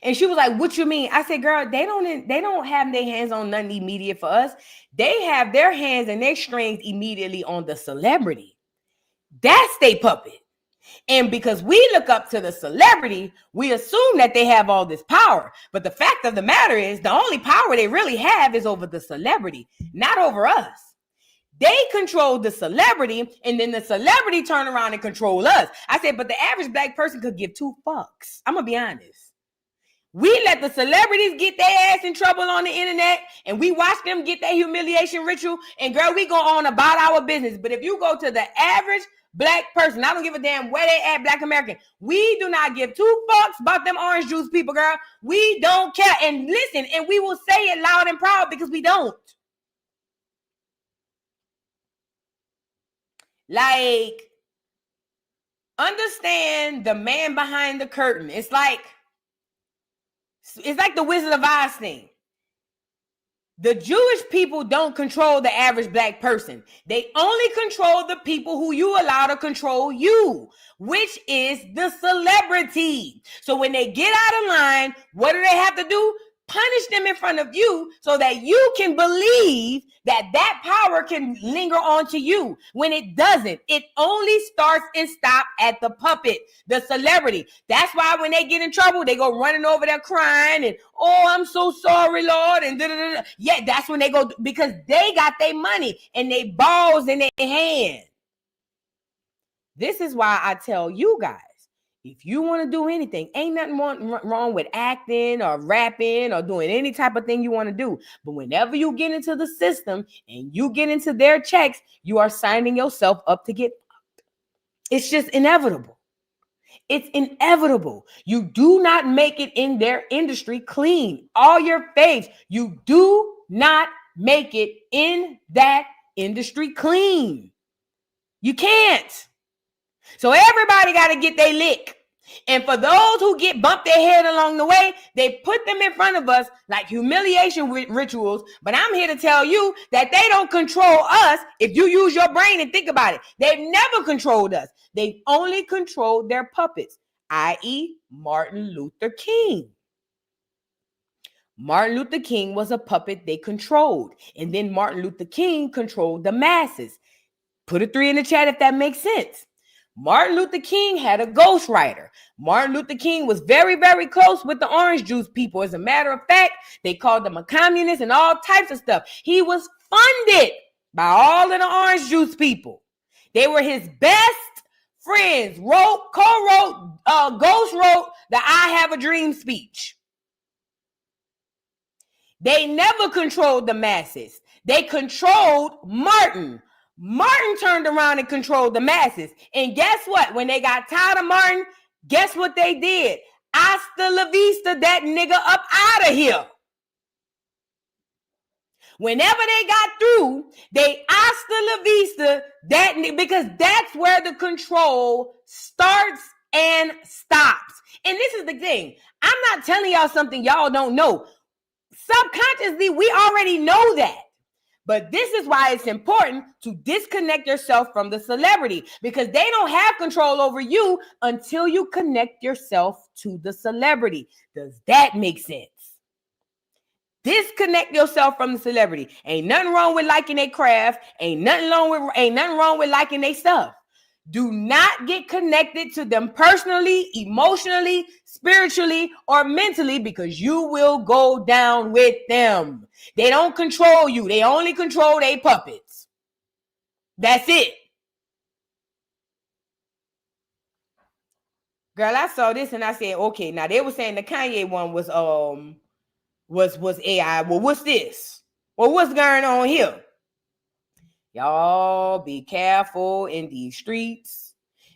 And she was like, what you mean? I said, girl, they don't have their hands on nothing immediate for us. They have their hands and their strings immediately on the celebrity. That's their puppet. And because we look up to the celebrity, we assume that they have all this power. But the fact of the matter is, the only power they really have is over the celebrity, not over us. They control the celebrity, and then the celebrity turn around and control us. I said, but the average black person could give two fucks. I'm going to be honest. We let the celebrities get their ass in trouble on the internet, and we watch them get that humiliation ritual, and girl, we go on about our business. But if you go to the average black person, I don't give a damn where they at, black American, we do not give two fucks about them orange juice people, girl. We don't care. And listen, and we will say it loud and proud because we don't. Like, understand the man behind the curtain. It's like the Wizard of Oz thing. The Jewish people don't control the average black person. They only control the people who you allow to control you, which is the celebrity. So when they get out of line, what do they have to do? Punish them in front of you so that you can believe that that power can linger on to you. When it doesn't, it only starts and stops at the puppet, the celebrity. That's why when they get in trouble, they go running over there crying and, oh, I'm so sorry, Lord. And da-da-da-da. Yeah, that's when they go, because they got their money and they balls in their hand. This is why I tell you guys, if you want to do anything, ain't nothing wrong with acting or rapping or doing any type of thing you want to do. But whenever you get into the system and you get into their checks, you are signing yourself up to get fucked. It's just inevitable. It's inevitable. You do not make it in their industry clean. All your faves, you do not make it in that industry clean. You can't. So everybody got to get their lick. And for those who get bumped their head along the way, they put them in front of us like humiliation rituals. But I'm here to tell you that they don't control us. If you use your brain and think about it, they've never controlled us. They've only controlled their puppets, i.e. Martin Luther King. Martin Luther King was a puppet they controlled. And then Martin Luther King controlled the masses. Put a 3 in the chat if that makes sense. Martin Luther King had a ghostwriter. Martin Luther King was very, very close with the orange juice people. As a matter of fact, they called him a communist and all types of stuff. He was funded by all of the orange juice people. They were his best friends. Co-wrote, ghost-wrote the I Have a Dream speech. They never controlled the masses. They controlled Martin. Martin turned around and controlled the masses. And guess what? When they got tired of Martin, guess what they did? Hasta la vista, that nigga up out of here. Whenever they got through, they hasta la vista, because that's where the control starts and stops. And this is the thing. I'm not telling y'all something y'all don't know. Subconsciously, we already know that. But this is why it's important to disconnect yourself from the celebrity, because they don't have control over you until you connect yourself to the celebrity. Does that make sense? Disconnect yourself from the celebrity. Ain't nothing wrong with liking their craft. Ain't nothing wrong with liking their stuff. Do not get connected to them personally, emotionally, spiritually, or mentally, because you will go down with them. They don't control you. They only control their puppets. That's it. Girl, I saw this and I said, okay, now they were saying the Kanye one was AI. Well, what's this? Well, what's going on here? Y'all be careful in these streets.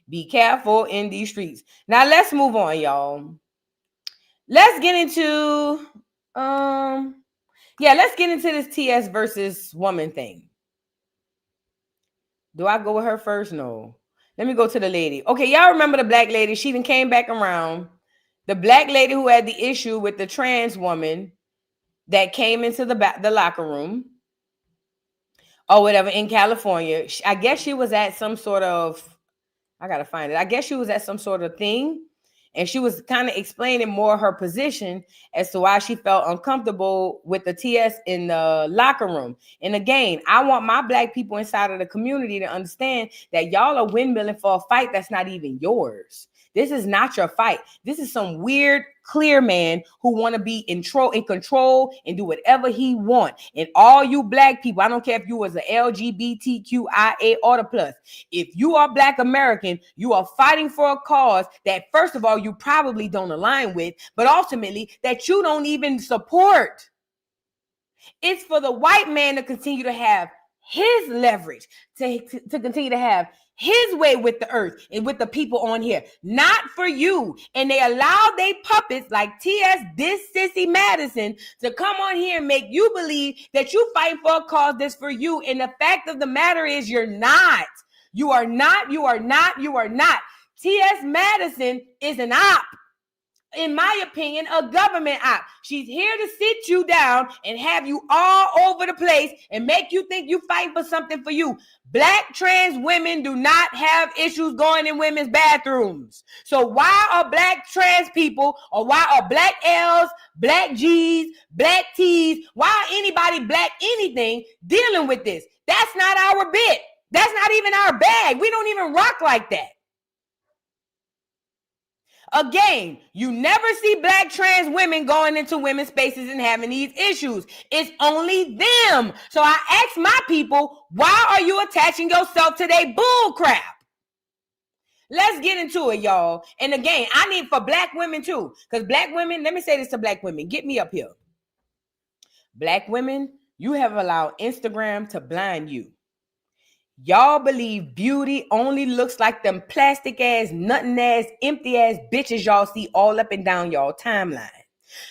Be careful in these streets. Now let's move on, y'all. Let's get into let's get into this TS versus woman thing. Do I go with her first? No. Let me go to the lady. Okay, y'all remember the black lady? She even came back around. The black lady who had the issue with the trans woman that came into the locker room or whatever in California. I guess she was at some sort of, I gotta find it. I guess she was at some sort of thing, and she was kind of explaining more her position as to why she felt uncomfortable with the TS in the locker room. And again, I want my black people inside of the community to understand that y'all are windmilling for a fight that's not even yours. This is not your fight. This is some weird, clear man who want to be in control and do whatever he want. And all you black people, I don't care if you was an LGBTQIA or the plus. If you are black American, you are fighting for a cause that, first of all, you probably don't align with, but ultimately that you don't even support. It's for the white man to continue to have his leverage, to continue to have his way with the earth and with the people on here, not for you. And they allow they puppets like T.S. this Sissy Madison to come on here and make you believe that you fight for a cause that's for you. And the fact of the matter is you're not. You are not. You are not. You are not. T.S. Madison is an op. In my opinion, a government op. She's here to sit you down and have you all over the place and make you think you fight for something for you. Black trans women do not have issues going in women's bathrooms. So why are black trans people, or why are black L's, black G's, black T's, why are anybody black anything dealing with this? That's not our bit. That's not even our bag. We don't even rock like that. Again, you never see black trans women going into women's spaces and having these issues. It's only them. So I ask my people, why are you attaching yourself to their bull crap? Let's get into it, y'all. And again, I need for black women too. Because black women, let me say this to black women. Get me up here. Black women, you have allowed Instagram to blind you. Y'all believe beauty only looks like them plastic ass, nothing ass, empty ass bitches y'all see all up and down y'all timeline.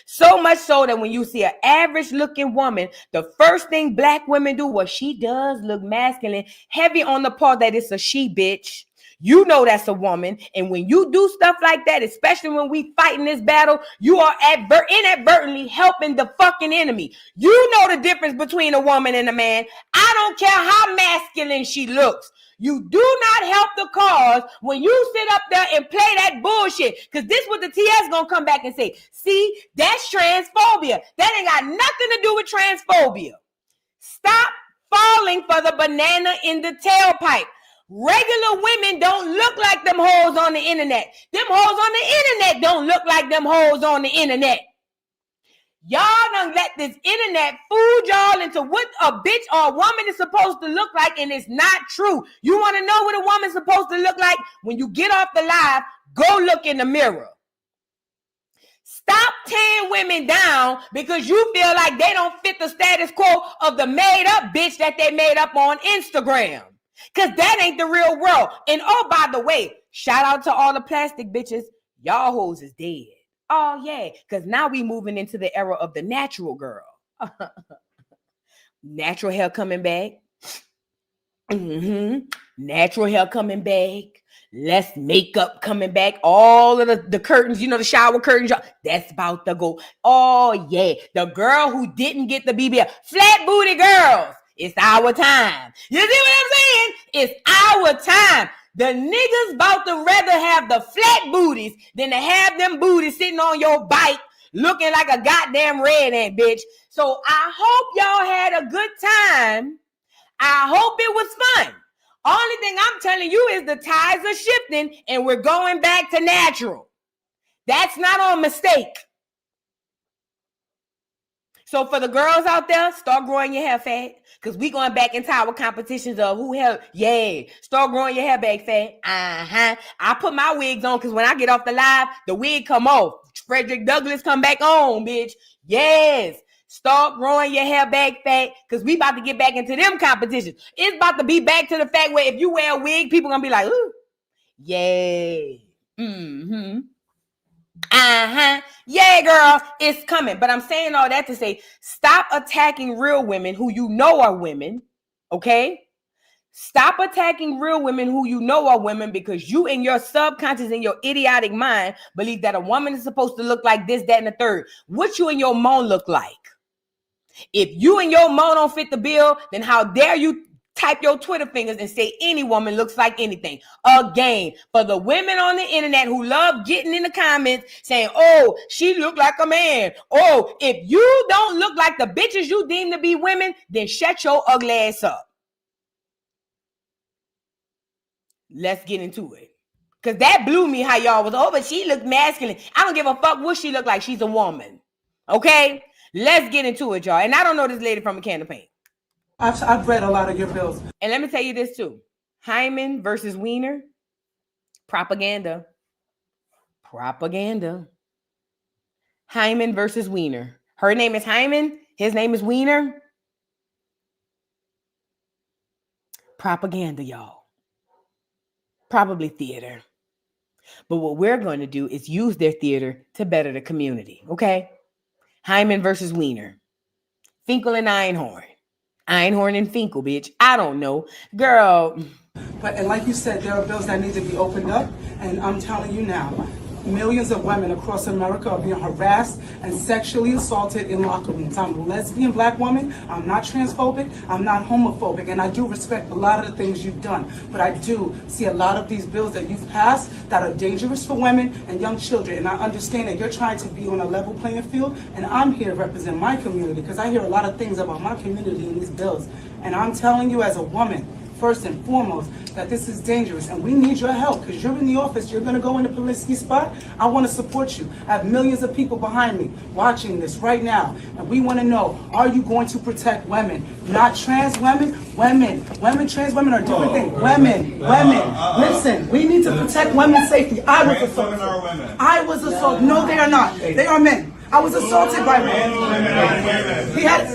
So much so that when you see an average looking woman, the first thing black women do, well, she does look masculine, heavy on the part that it's a she bitch. You know that's a woman. And when you do stuff like that, especially when we fight in this battle, you are inadvertently helping the fucking enemy. You know the difference between a woman and a man. I don't care how masculine she looks. You do not help the cause when you sit up there and play that bullshit. Because this is what the TS gonna come back and say. See, that's transphobia. That ain't got nothing to do with transphobia. Stop falling for the banana in the tailpipe. Regular women don't look like them hoes on the internet. Them hoes on the internet don't look like them hoes on the internet. Y'all done let this internet fool y'all into what a bitch or a woman is supposed to look like, and it's not true. You want to know what a woman's supposed to look like? When you get off the live, go look in the mirror. Stop tearing women down because you feel like they don't fit the status quo of the made up bitch that they made up on Instagram. Because that ain't the real world. And oh, by the way, shout out to all the plastic bitches. Y'all hoes is dead. Oh, yeah. Because now we moving into the era of the natural girl. Natural hair coming back. Natural hair coming back. Less makeup coming back. All of the curtains, you know, the shower curtains. That's about to go. Oh, yeah. The girl who didn't get the BBL. Flat booty girls. It's our time. You see what I'm saying? It's our time. The niggas about to rather have the flat booties than to have them booties sitting on your bike looking like a goddamn redneck bitch. So I hope y'all had a good time. I hope it was fun. Only thing I'm telling you is the tides are shifting and we're going back to natural. That's not on mistake. So for the girls out there, start growing your hair fat. Because we going back into our competitions of who hell. Yeah. Start growing your hair back fat. I put my wigs on because when I get off the live, the wig come off. Frederick Douglass come back on, bitch. Yes. Start growing your hair back fat because we about to get back into them competitions. It's about to be back to the fact where if you wear a wig, people going to be like, ooh, yeah. Mm-hmm. Uh-huh. Yeah, girl, it's coming. But I'm saying all that to say, stop attacking real women who you know are women, okay? Stop attacking real women who you know are women because you in your subconscious, in your idiotic mind, believe that a woman is supposed to look like this, that, and the third. What you and your mom look like? If you and your mom don't fit the bill, then how dare you type your Twitter fingers and say any woman looks like anything. Again, for the women on the internet who love getting in the comments saying, oh, she look like a man. Oh, if you don't look like the bitches you deem to be women, then shut your ugly ass up. Let's get into it. Because that blew me how y'all was, oh, but she looked masculine. I don't give a fuck what she look like. She's a woman. Okay? Let's get into it, y'all. And I don't know this lady from a can of paint. I've read a lot of your bills. And let me tell you this too. Hyman versus Wiener. Propaganda. Propaganda. Hyman versus Wiener. Her name is Hyman. His name is Wiener. Propaganda, y'all. Probably theater. But what we're going to do is use their theater to better the community. Okay? Hyman versus Wiener. Finkel and Einhorn. Einhorn and Finkel, bitch. I don't know. Girl. And like you said, there are bills that need to be opened up. And I'm telling you now, millions of women across America are being harassed and sexually assaulted in locker rooms. I'm a lesbian black woman. I'm not transphobic. I'm not homophobic. And I do respect a lot of the things you've done. But I do see a lot of these bills that you've passed that are dangerous for women and young children. And I understand that you're trying to be on a level playing field. And I'm here to represent my community because I hear a lot of things about my community in these bills. And I'm telling you as a woman, first and foremost, that this is dangerous and we need your help because you're in the office, you're going to go in the Polisky spot. I want to support you. I have millions of people behind me watching this right now and we want to know, are you going to protect women? Not trans women, women, trans women are different things. Women, listen, we need to protect women's safety. I was assaulted. No, they are not. They are men. I was assaulted by one.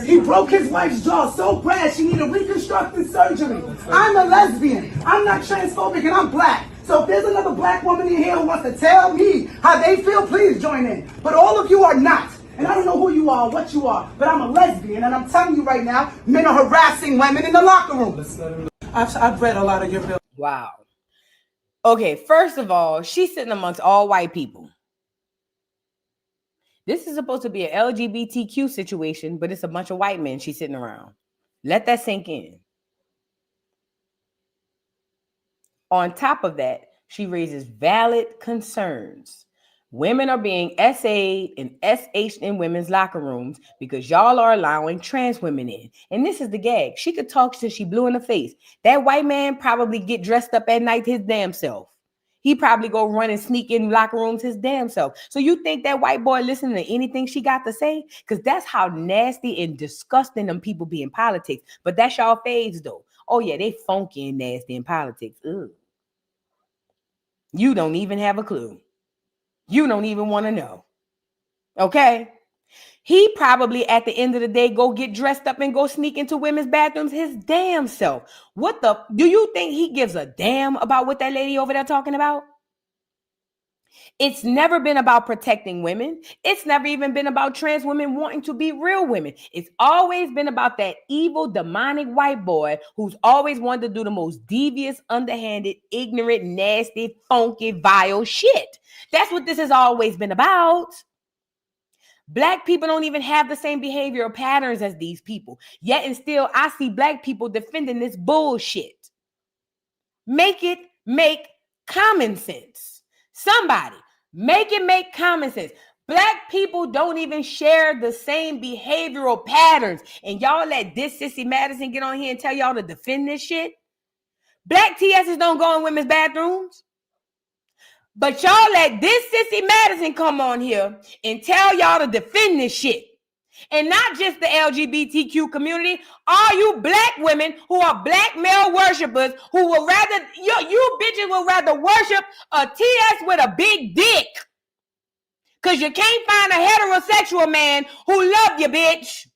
He broke his wife's jaw so bad she needed reconstructive surgery. I'm a lesbian. I'm not transphobic and I'm black. So if there's another black woman in here who wants to tell me how they feel, please join in. But all of you are not. And I don't know who you are or what you are, but I'm a lesbian and I'm telling you right now, men are harassing women in the locker room. I've read a lot of your bills. Wow. Okay, first of all, she's sitting amongst all white people. This is supposed to be an LGBTQ situation, but it's a bunch of white men she's sitting around. Let that sink in. On top of that, she raises valid concerns. Women are being SA'd and SH'd in women's locker rooms because y'all are allowing trans women in. And this is the gag. She could talk till she blue in the face. That white man probably get dressed up at night his damn self. He probably go run and sneak in locker rooms his damn self. So you think that white boy listening to anything she got to say? Because that's how nasty and disgusting them people be in politics. But that's y'all fades though. Oh yeah, they funky and nasty in politics. Ugh. You don't even have a clue. You don't even want to know. Okay? He probably at the end of the day go get dressed up and go sneak into women's bathrooms his damn self. What the? Do you think he gives a damn about what that lady over there talking about? It's never been about protecting women. It's never even been about trans women wanting to be real women. It's always been about that evil, demonic white boy who's always wanted to do the most devious, underhanded, ignorant, nasty, funky, vile shit. That's what this has always been about. Black people don't even have the same behavioral patterns as these people. Yet and still, I see black people defending this bullshit. Make it make common sense. Somebody, make it make common sense. Black people don't even share the same behavioral patterns. And y'all let this Sissy Madison get on here and tell y'all to defend this shit. Black TSs don't go in women's bathrooms. But y'all let this Sissy Madison come on here and tell y'all to defend this shit. And not just the LGBTQ community. All you black women who are black male worshipers who will rather, you bitches will rather worship a TS with a big dick Because you can't find a heterosexual man who love you, bitch.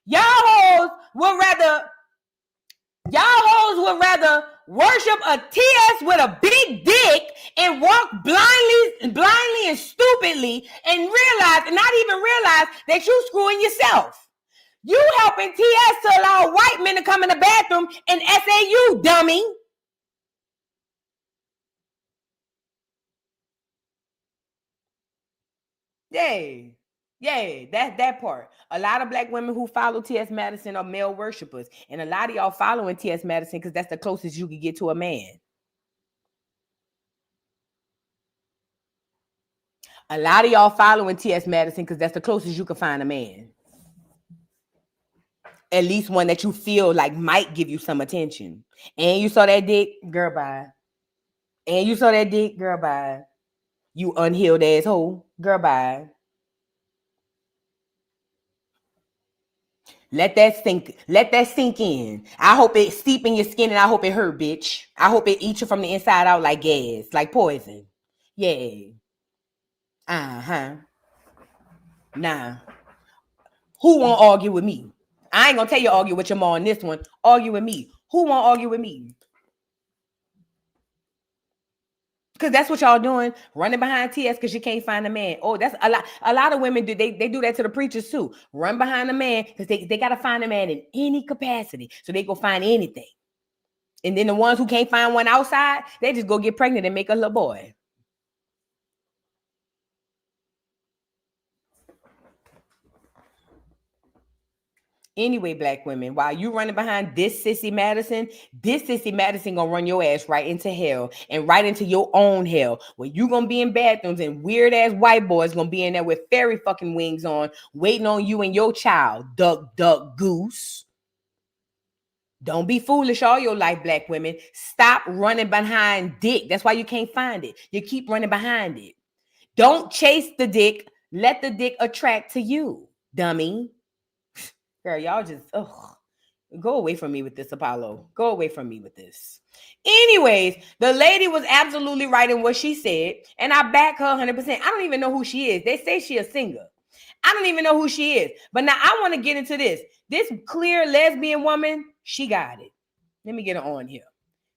Y'all hoes would rather worship a TS with a big dick and walk blindly and stupidly and not even realize that you screwing yourself. You helping TS to allow white men to come in the bathroom and SAU, dummy. Yay, that part. A lot of black women who follow T.S. Madison are male worshipers. And a lot of y'all following T.S. Madison because that's the closest you can get to a man. A lot of y'all following T.S. Madison because that's the closest you can find a man. At least one that you feel like might give you some attention. And you saw that dick, girl, bye. And you saw that dick, girl, bye. You unhealed asshole, girl, bye. Let that sink in. I hope it seep in your skin and I hope it hurt, bitch. I hope it eats you from the inside out like gas, like poison. Yeah. Nah. Who won't argue with me? I ain't gonna tell you argue with your mom on this one. Argue with me. Who won't argue with me? Because that's what y'all doing, running behind TS because you can't find a man. Oh, that's a lot. A lot of women do. They do that to the preachers too. Run behind a man because they got to find a man in any capacity. So they go find anything. And then the ones who can't find one outside, they just go get pregnant and make a little boy. Anyway, black women, while you running behind this sissy Madison gonna run your ass right into hell and right into your own hell where you gonna be in bathrooms and weird ass white boys gonna be in there with fairy fucking wings on, waiting on you and your child. Duck, duck, goose. Don't be foolish all your life, black women. Stop running behind dick. That's why you can't find it. You keep running behind it. Don't chase the dick. Let the dick attract to you, dummy. Girl, y'all just, go away from me with this, Apollo. Go away from me with this. Anyways, the lady was absolutely right in what she said, and I back her 100%. I don't even know who she is. They say she a singer. I don't even know who she is. But now I want to get into this. This clear lesbian woman, she got it. Let me get her on here.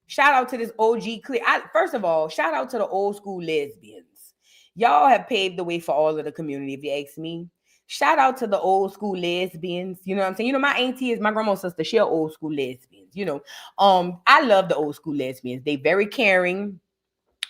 Shout out to this OG clear. First of all, shout out to the old school lesbians. Y'all have paved the way for all of the community, if you ask me. Shout out to the old school lesbians. You know what I'm saying? You know, my auntie is my grandma's sister. She's old school lesbians. You know, I love the old school lesbians. They very caring,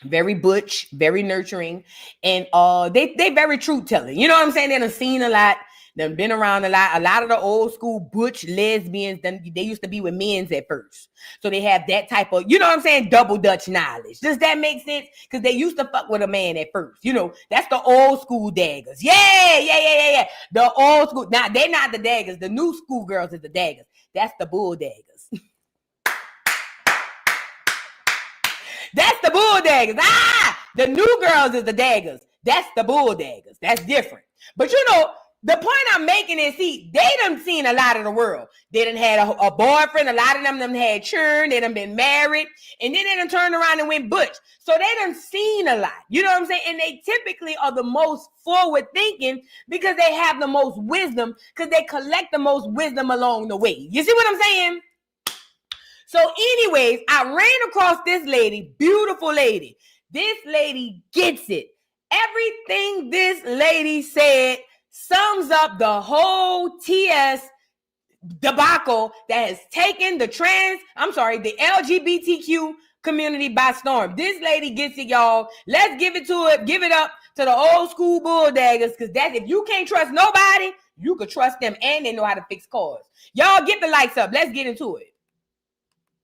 very butch, very nurturing, and they very truth telling. You know what I'm saying? They done seen a lot. They've been around a lot. A lot of the old school butch lesbians, they used to be with men's at first. So they have that type of, you know what I'm saying, double Dutch knowledge. Does that make sense? Because they used to fuck with a man at first. You know, that's the old school daggers. Yeah. The old school. Now, they're not the daggers. The new school girls is the daggers. That's the bull daggers. That's the bull daggers. The new girls is the daggers. That's the bull daggers. That's different. But you know, the point I'm making is, see, they done seen a lot of the world. They done had a boyfriend. A lot of them done had churn. They done been married. And then they done turned around and went butch. So they done seen a lot. You know what I'm saying? And they typically are the most forward thinking because they have the most wisdom, because they collect the most wisdom along the way. You see what I'm saying? So anyways, I ran across this lady, beautiful lady. This lady gets it. Everything this lady said sums up the whole TS debacle that has taken the LGBTQ community by storm. This lady gets it, y'all. Let's give it up to the old school bulldaggers, because that, if you can't trust nobody, you could trust them, and they know how to fix cars. Y'all get the lights up. Let's get into it.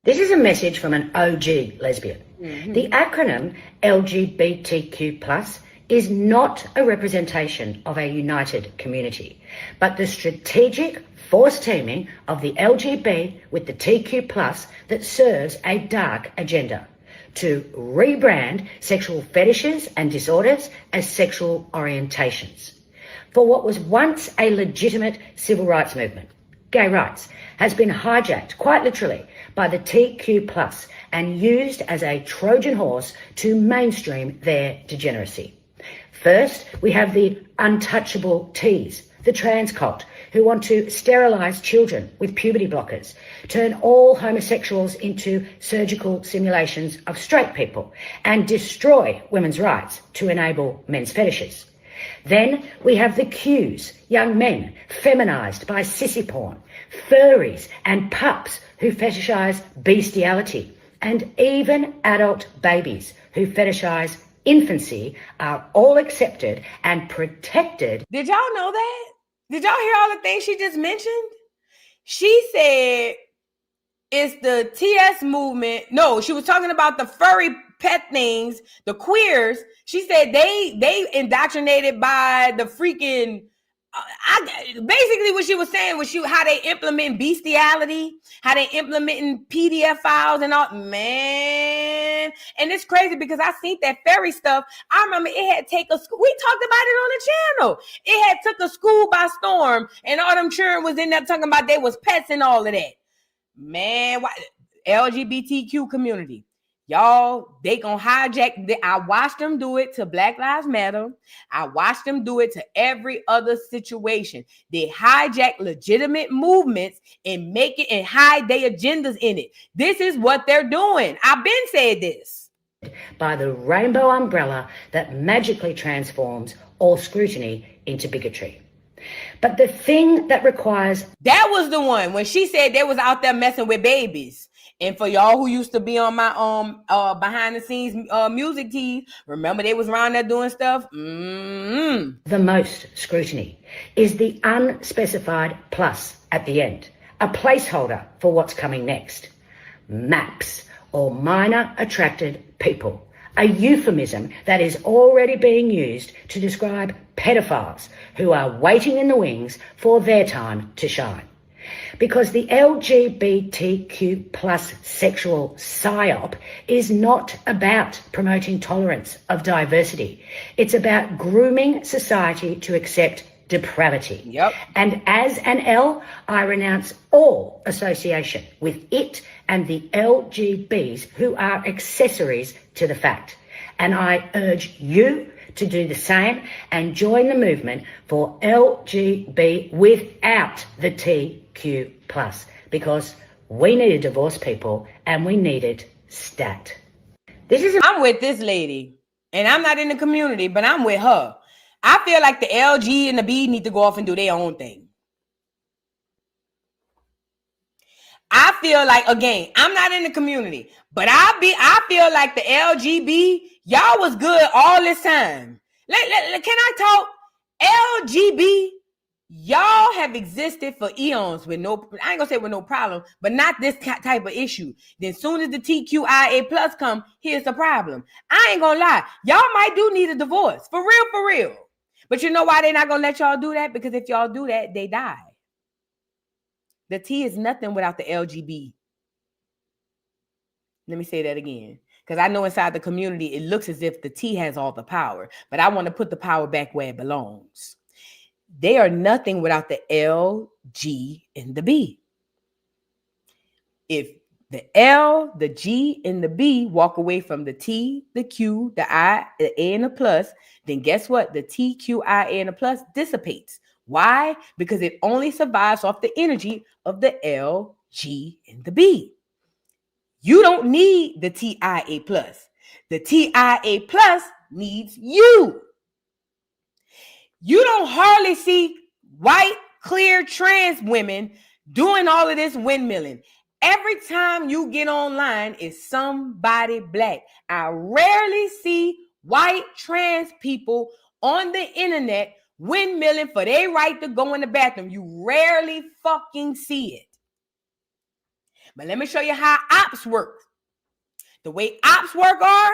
This is a message from an OG lesbian. Mm-hmm. The acronym LGBTQ+ is not a representation of a united community, but the strategic force teaming of the LGB with the TQ+ that serves a dark agenda to rebrand sexual fetishes and disorders as sexual orientations. For what was once a legitimate civil rights movement, gay rights, has been hijacked quite literally by the TQ+ and used as a Trojan horse to mainstream their degeneracy. First, we have the untouchable T's, the trans cult, who want to sterilise children with puberty blockers, turn all homosexuals into surgical simulations of straight people, and destroy women's rights to enable men's fetishes. Then we have the Qs, young men feminised by sissy porn, furries and pups who fetishise bestiality, and even adult babies who fetishise infancy are all accepted and protected. Did y'all know that? Did y'all hear all the things she just mentioned? She said it's the TS movement. No, she was talking about the furry pet things, the queers. She said they indoctrinated by the freaking basically what she was saying was how they implement bestiality, how they implementing PDF files and all. Man, and it's crazy because I seen that fairy stuff. I remember it had take a school. We talked about it on the channel. It had took a school by storm, and all them children was in there talking about they was pets and all of that. Man, why, LGBTQ community. Y'all, they gonna hijack. I watched them do it to Black Lives Matter. I watched them do it to every other situation. They hijack legitimate movements and make it and hide their agendas in it. This is what they're doing. I've been said this. By the rainbow umbrella that magically transforms all scrutiny into bigotry. But the thing that requires... That was the one when she said they was out there messing with babies. And for y'all who used to be on my behind the scenes music team, remember they was around there doing stuff? The most scrutiny is the unspecified plus at the end, a placeholder for what's coming next. MAPS, or minor attracted people, a euphemism that is already being used to describe pedophiles who are waiting in the wings for their time to shine. Because the LGBTQ plus sexual psyop is not about promoting tolerance of diversity. It's about grooming society to accept depravity. Yep. And as an L, I renounce all association with it and the LGBs who are accessories to the fact. And I urge you to do the same and join the movement for LGB without the TQ plus, because we need to divorce people and we need it stat. I'm with this lady, and I'm not in the community, but I'm with her. I feel like the LG and the B need to go off and do their own thing. I feel like, again, I'm not in the community, but I feel like the LGB, y'all was good all this time. Can I talk? LGB, y'all have existed for eons with no, I ain't gonna say with no problem, but not this type of issue. Then soon as the TQIA plus come, here's the problem. I ain't gonna lie. Y'all might do need a divorce. For real. But you know why they're not gonna let y'all do that? Because if y'all do that, they die. The T is nothing without the LGB. Let me say that again. Because I know inside the community, it looks as if the T has all the power. But I want to put the power back where it belongs. They are nothing without the L, G, and the B. If the L, the G, and the B walk away from the T, the Q, the I, the A, and the plus, then guess what? The T, Q, I, A, and the plus dissipates. Why? Because it only survives off the energy of the L, G, and the B. You don't need the TIA plus. The TIA plus needs you. You don't hardly see white, clear, trans women doing all of this windmilling. Every time you get online, it's somebody black. I rarely see white trans people on the internet windmilling for their right to go in the bathroom. You rarely fucking see it. But let me show you how ops work. The way ops work are,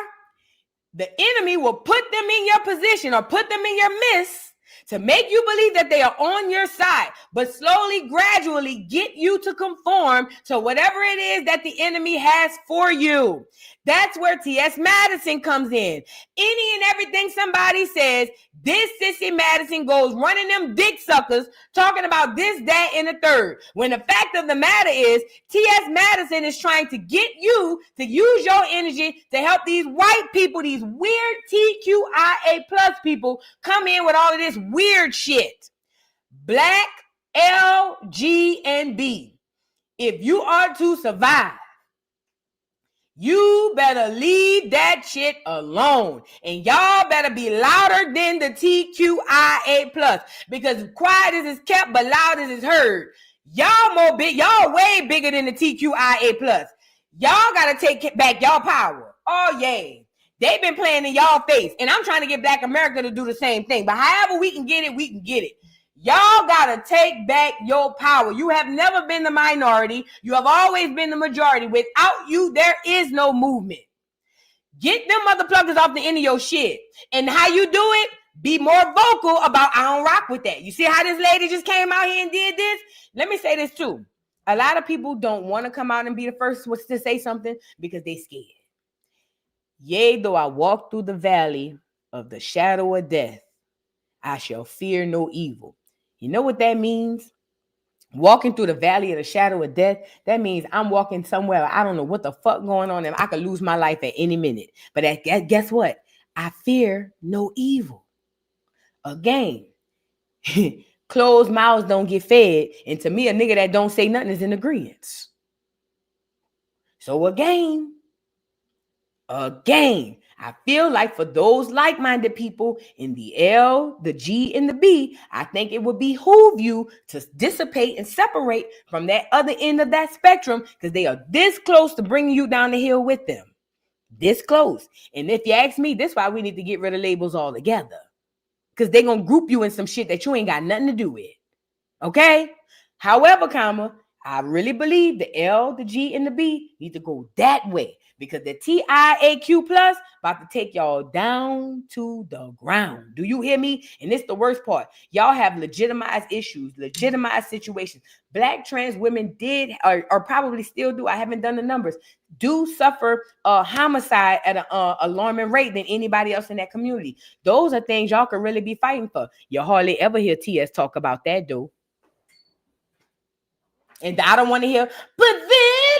the enemy will put them in your position or put them in your midst to make you believe that they are on your side, but slowly, gradually get you to conform to whatever it is that the enemy has for you. That's where T.S. Madison comes in. Any and everything somebody says, this Sissy Madison goes running them dick suckers, talking about this, that, and the third. When the fact of the matter is, T.S. Madison is trying to get you to use your energy to help these white people, these weird TQIA plus people, come in with all of this weird shit. Black, L, G, and B. If you are to survive, you better leave that shit alone. And y'all better be louder than the TQIA plus. Because quiet as is kept, but loud as is heard. Y'all more big, y'all way bigger than the TQIA plus. Y'all gotta take back y'all power. Oh yeah. They've been playing in y'all face. And I'm trying to get Black America to do the same thing. But however we can get it, we can get it. Y'all gotta take back your power. You have never been the minority. You have always been the majority. Without you, there is no movement. Get them motherfuckers off the end of your shit. And how you do it? Be more vocal about I don't rock with that. You see how this lady just came out here and did this? Let me say this too. A lot of people don't want to come out and be the first to say something because they scared. Yea, though I walk through the valley of the shadow of death, I shall fear no evil. You know what that means? Walking through the valley of the shadow of death, that means I'm walking somewhere. I don't know what the fuck going on, and I could lose my life at any minute. But guess what? I fear no evil. Again, closed mouths don't get fed. And to me, a nigga that don't say nothing is in agreement. So again, I feel like for those like-minded people in the L, the G, and the B, I think it would behoove you to dissipate and separate from that other end of that spectrum because they are this close to bringing you down the hill with them. This close. And if you ask me, this is why we need to get rid of labels altogether. Because they're going to group you in some shit that you ain't got nothing to do with. Okay? However, I really believe the L, the G, and the B need to go that way. Because the TIAQ plus about to take y'all down to the ground. Do you hear me? And it's the worst part. Y'all have legitimized issues, legitimized situations. Black trans women did or probably still do. I haven't done the numbers. Do suffer homicide at an alarming rate than anybody else in that community. Those are things y'all could really be fighting for. You hardly ever hear TS talk about that, though. And I don't want to hear, but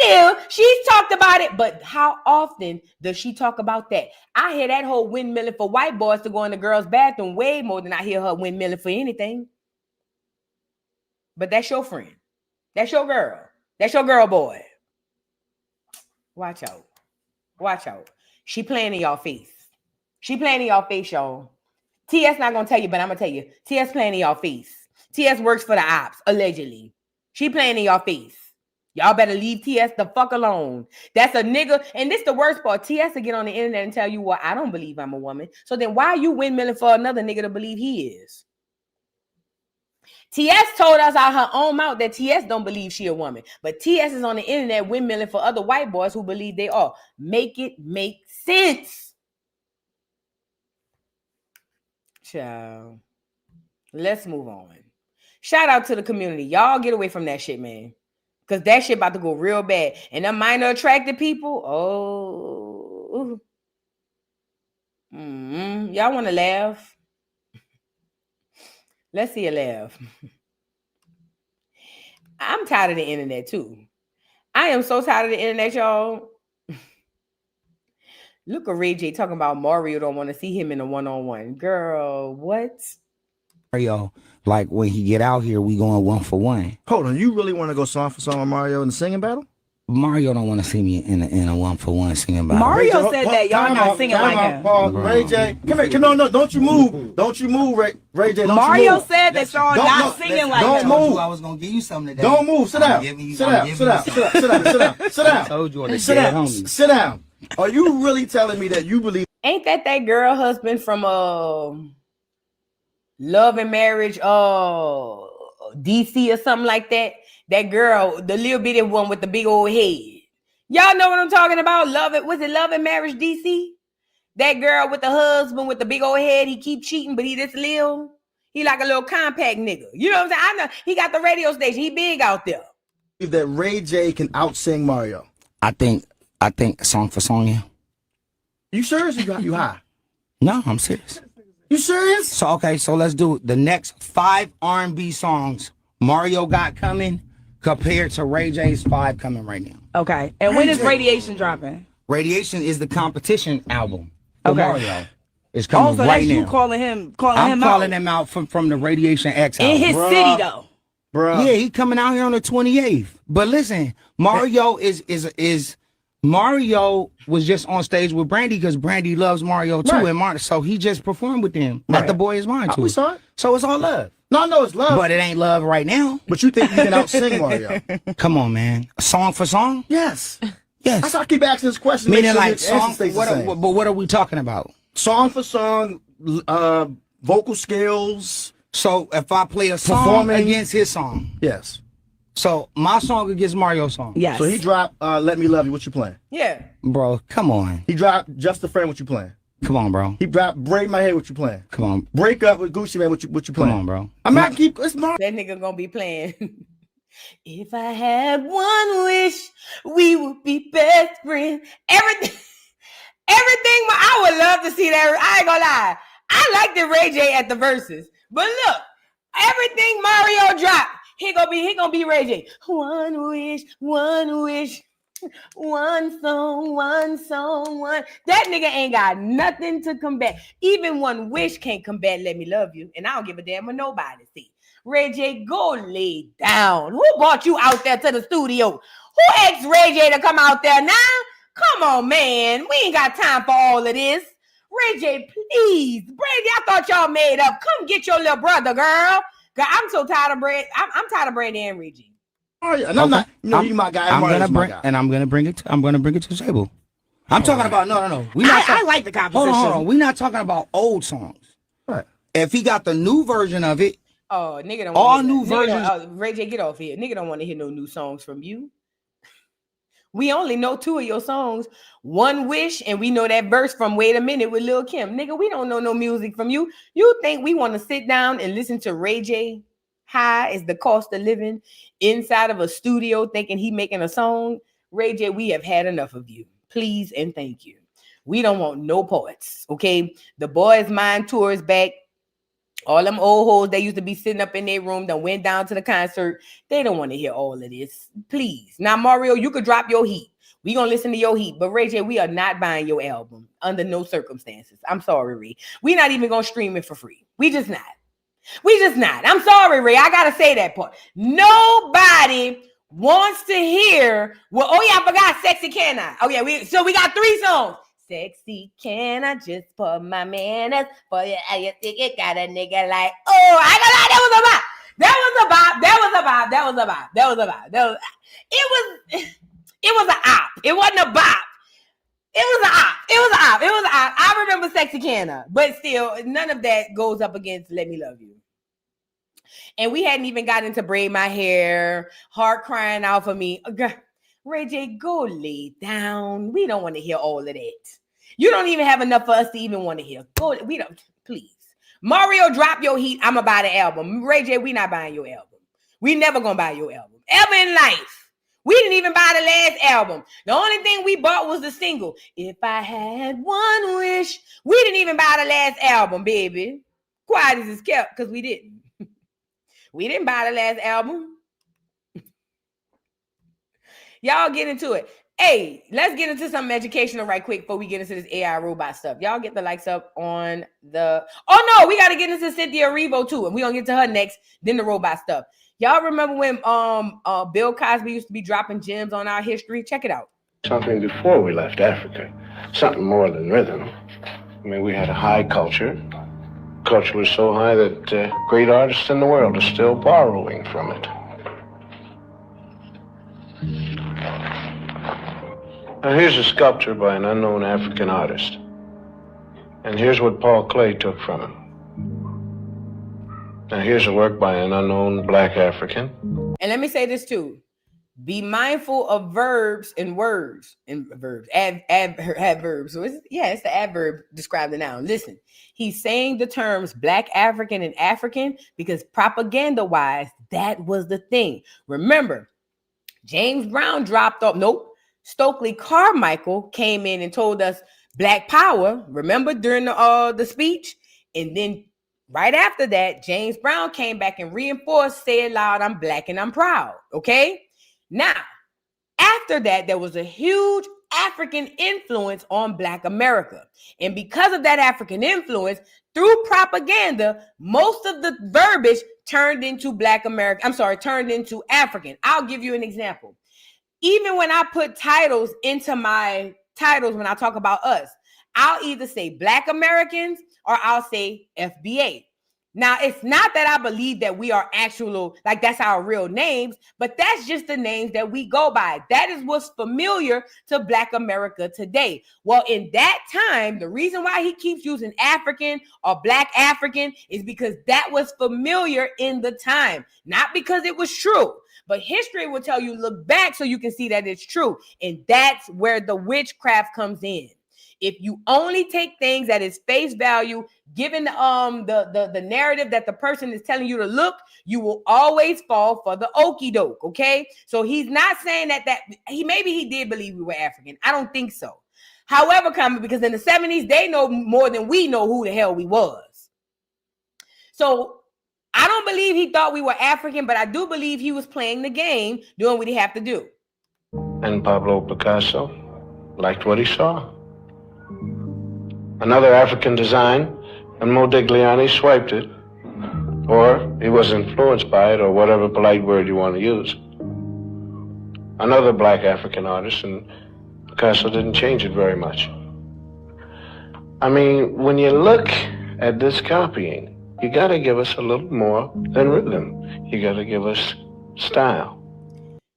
video, she's talked about it. But how often does she talk about that? I hear that whole windmilling for white boys to go in the girls' bathroom way more than I hear her windmilling for anything. But that's your friend. That's your girl. That's your girl boy. Watch out. Watch out. She playing in y'all face. She playing in y'all face, y'all. TS not going to tell you, but I'm going to tell you. TS playing in y'all face. TS works for the ops, allegedly. She playing in y'all face. Y'all better leave TS the fuck alone. That's a nigga. And this the worst part. TS will get on the internet and tell you, well, I don't believe I'm a woman. So then why are you windmilling for another nigga to believe he is? TS told us out her own mouth that TS don't believe she a woman. But TS is on the internet windmilling for other white boys who believe they are. Make it make sense. Ciao. Let's move on. Shout out to the community. Y'all get away from that shit, man. Because that shit about to go real bad. And them minor attracted people, y'all want to laugh? Let's see a laugh. I'm tired of the internet, too. I am so tired of the internet, y'all. Look at Ray J talking about Mario don't want to see him in a one-on-one. Girl, what? Mario, like when he get out here, we going 1-for-1. Hold on, you really want to go song for song with Mario in the singing battle? Mario don't want to see me in a 1-for-1 singing battle. Mario said that y'all not singing like him. Ray J, come here. No, don't you move. Don't you move, Ray J. Don't Mario you move. said that y'all not singing like him. Don't move. I was going to give you something today. Don't move. Sit down. Sit down. I told you on the Sit down. Are you really telling me that you believe? Ain't that girl husband from Love and Marriage, DC or something like that? That girl, the little bitty one with the big old head. Y'all know what I'm talking about? Was it Love and Marriage DC? That girl with the husband with the big old head, he keep cheating, but he this little. He like a little compact nigga. You know what I'm saying? I know he got the radio station. He big out there. That Ray J can outsing Mario. I think song for song, yeah. You serious? You high? No, I'm serious. You serious? So okay, so let's do the next 5 R&B songs Mario got coming compared to Ray J's 5 coming right now. Okay. And when is Radiation dropping? Radiation is the competition album. Okay. Mario is coming so right that's now. you calling him I'm calling him out from the Radiation X album. in his city though. Bruh. Yeah, he coming out here on the 28th. But listen, Mario is Mario was just on stage with Brandy because Brandy loves Mario too, and so he just performed with them. Let the boy is mine too. We saw it. So it's all love. No, it's love. But it ain't love right now. But you think you can outsing Mario? Come on, man. Song for song? Yes. Yes. That's why I keep asking this question. Meaning like song. But what are we talking about? Song for song, vocal skills. So if I play a song against his song, yes. So my song against Mario's song, yes. So he dropped "Let Me Love You." What you playing? Yeah, bro. Come on. He dropped "Just a Friend." What you playing? Come on, bro. He dropped "Braid My Hair." What you playing? Come on. Break Up with Gucci Man. What you playing? Come on, bro. I'm not keep. It's Mario. That nigga gonna be playing. If I had one wish, we would be best friends. Everything. I would love to see that. I ain't gonna lie. I like the Ray J at the verses, but look. Everything Mario dropped, he gonna be Ray J. One wish, one song, one. That nigga ain't got nothing to combat. Even one wish can't combat "Let Me Love You," and I don't give a damn what nobody see. Ray J, go lay down. Who brought you out there to the studio? Who asked Ray J to come out there now? Come on, man. We ain't got time for all of this. Ray J, please. Brady, I thought y'all made up. Come get your little brother, girl. Girl, I'm so tired of Brady. I'm tired of Brady and Reggie. Oh yeah, and I'm not. You know, you my guy. I'm gonna bring it to the table. I'm talking about no. I like the composition. Hold on. We're not talking about old songs. Right. If he got the new version of it, oh nigga don't. All new versions. Ray J, get off here. Nigga don't want to hear no new songs from you. We only know 2 of your songs. One Wish, and we know that verse from Wait a Minute with Lil' Kim. Nigga, we don't know no music from you. You think we want to sit down and listen to Ray J? High is the cost of living inside of a studio thinking he making a song? Ray J, we have had enough of you. Please and thank you. We don't want no parts, okay? The Boys Mind tour is back. All them old hoes that used to be sitting up in their room that went down to the concert. They don't want to hear all of this. Please. Now, Mario, you could drop your heat. We gonna listen to your heat. But Ray J, we are not buying your album under no circumstances. I'm sorry, Ray. We not even gonna stream it for free. We just not. I'm sorry, Ray. I gotta say that part. Nobody wants to hear. Well, oh yeah, I forgot Sexy Can I? Oh yeah, we got 3 songs. Sexy, can I just put my manners for you? You think it got a nigga like, oh, I ain't gonna lie, that was a bop. It was an op. It wasn't a bop. It was an op. I remember Sexy Can I, but still, none of that goes up against Let Me Love You. And we hadn't even gotten into Braid My Hair, Heart Crying Out for Me. Ray J, go lay down. We don't want to hear all of that. You don't even have enough for us to even want to hear. We don't, please. Mario, drop your heat. I'ma buy the album. Ray J, we not buying your album. We never gonna buy your album. Ever in life. We didn't even buy the last album. The only thing we bought was the single. If I had one wish. We didn't even buy the last album, baby. Quiet as it's kept, because we didn't. We didn't buy the last album. Y'all get into it. Hey, let's get into something educational right quick before we get into this AI robot stuff. Y'all get the likes up on the... Oh, no, we got to get into Cynthia Erivo, too. And we're going to get to her next, then the robot stuff. Y'all remember when Bill Cosby used to be dropping gems on our history? Check it out. Something before we left Africa. Something more than rhythm. I mean, we had a high culture. Culture was so high that great artists in the world are still borrowing from it. Now, here's a sculpture by an unknown African artist. And here's what Paul Klee took from him. Now, here's a work by an unknown black African. And let me say this, too. Be mindful of verbs and words and verbs. Have verbs. So it's the adverb describe the noun. Listen, he's saying the terms Black African and African because propaganda-wise, that was the thing. Remember, James Brown dropped off. Nope. Stokely Carmichael came in and told us Black Power. Remember during the speech, and then right after that, James Brown came back and reinforced, say it loud, I'm Black and I'm proud. Okay. Now, after that, there was a huge African influence on Black America. And because of that African influence, through propaganda, most of the verbiage turned into turned into African. I'll give you an example. Even when I put titles into my titles, when I talk about us, I'll either say Black Americans or I'll say FBA. Now, it's not that I believe that we are actual, like that's our real names, but that's just the names that we go by. That is what's familiar to Black America today. Well, in that time, the reason why he keeps using African or Black African is because that was familiar in the time, not because it was true. But history will tell you, look back so you can see that it's true. And that's where the witchcraft comes in. If you only take things at its face value, given the narrative that the person is telling you to look, you will always fall for the okie doke. Okay, so he's not saying that maybe he did believe we were African. I don't think so. However, because in the 70s they know more than we know who the hell we was. So I don't believe he thought we were African, but I do believe he was playing the game, doing what he had to do. And Pablo Picasso liked what he saw. Another African design, and Modigliani swiped it, or he was influenced by it, or whatever polite word you want to use. Another Black African artist, and Picasso didn't change it very much. I mean, when you look at this copying, you got to give us a little more than rhythm. You got to give us style.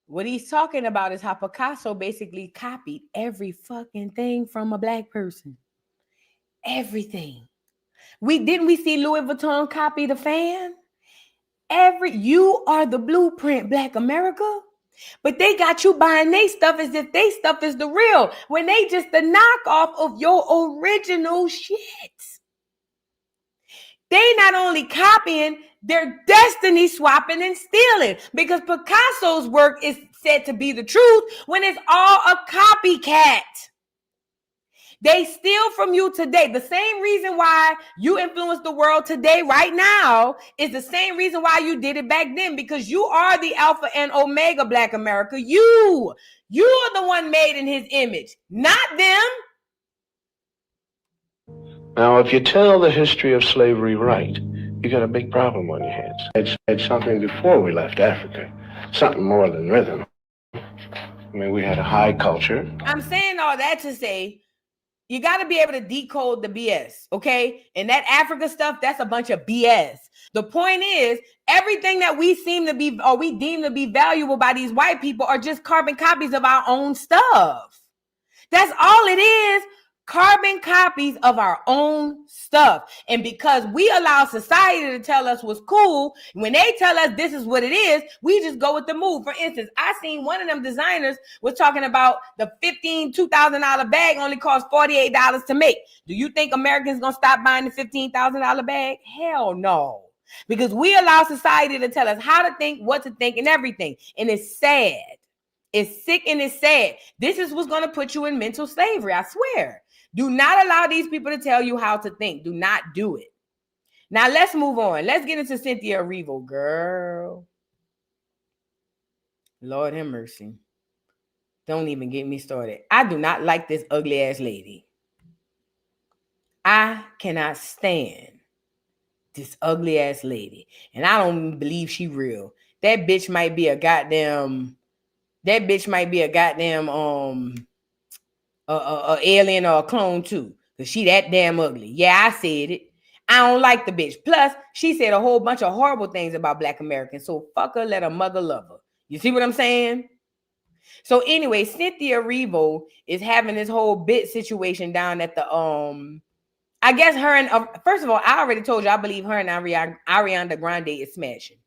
What he's talking about is how Picasso basically copied every fucking thing from a Black person. Everything. Didn't we see Louis Vuitton copy the fan? You are the blueprint, Black America. But they got you buying their stuff as if their stuff is the real, when they just the knockoff of your original shit. They not only copying, they're destiny swapping and stealing, because Picasso's work is said to be the truth when it's all a copycat. They steal from you today. The same reason why you influence the world today, right now, is the same reason why you did it back then, because you are the alpha and omega, Black America. You are the one made in his image, not them. Now, if you tell the history of slavery right, you got a big problem on your hands. It's something before we left Africa, something more than rhythm. I mean, we had a high culture. I'm saying all that to say, you got to be able to decode the BS, okay? And that Africa stuff, that's a bunch of BS. The point is, everything that we seem to be, or we deem to be valuable by these white people, are just carbon copies of our own stuff. That's all it is. Carbon copies of our own stuff. And because we allow society to tell us what's cool, when they tell us this is what it is, we just go with the move. For instance, I seen one of them designers was talking about the $2,000 bag only costs $48 to make. Do you think Americans gonna stop buying the $15,000 bag? Hell no. Because we allow society to tell us how to think, what to think, and everything. And it's sad. It's sick and it's sad. This is what's gonna put you in mental slavery, I swear. Do not allow these people to tell you how to think. Do not do it. Now let's move on. Let's get into Cynthia Erivo, girl. Lord have mercy. Don't even get me started. I do not like this ugly ass lady. I cannot stand this ugly ass lady. And I don't believe she real. That bitch might be a goddamn alien or a clone too, because she that damn ugly. Yeah, I said it. I don't like the bitch. Plus, she said a whole bunch of horrible things about Black Americans. So fuck her, let her mother love her. You see what I'm saying? So anyway, Cynthia Erivo is having this whole bit situation down at the I guess her and first of all, I already told you I believe her and Ariana Grande is smashing.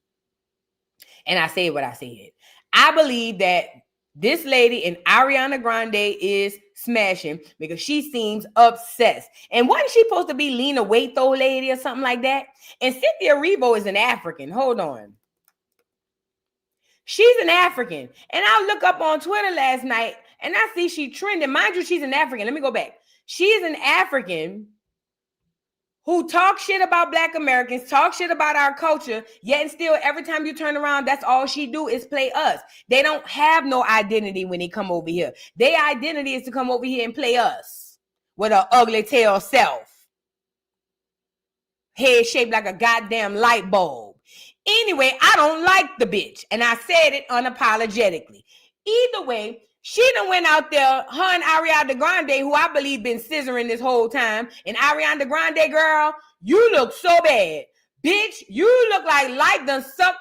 And I said what I said. I believe that this lady and Ariana Grande is smashing because she seems obsessed. And wasn't she supposed to be Lena Waithe lady or something like that? And Cynthia Erivo is an African. Hold on. She's an African. And I look up on Twitter last night and I see she trending. Mind you, she's an African. Let me go back. She's an African who talk shit about Black Americans, talk shit about our culture, yet and still every time you turn around, that's all she do is play us. They don't have no identity when they come over here. Their identity is to come over here and play us with an ugly tail self. Head shaped like a goddamn light bulb. Anyway, I don't like the bitch, and I said it unapologetically. Either way, she done went out there, her and Ariana Grande, who I believe been scissoring this whole time. And Ariana Grande, girl, you look so bad. Bitch, you look like life done sucked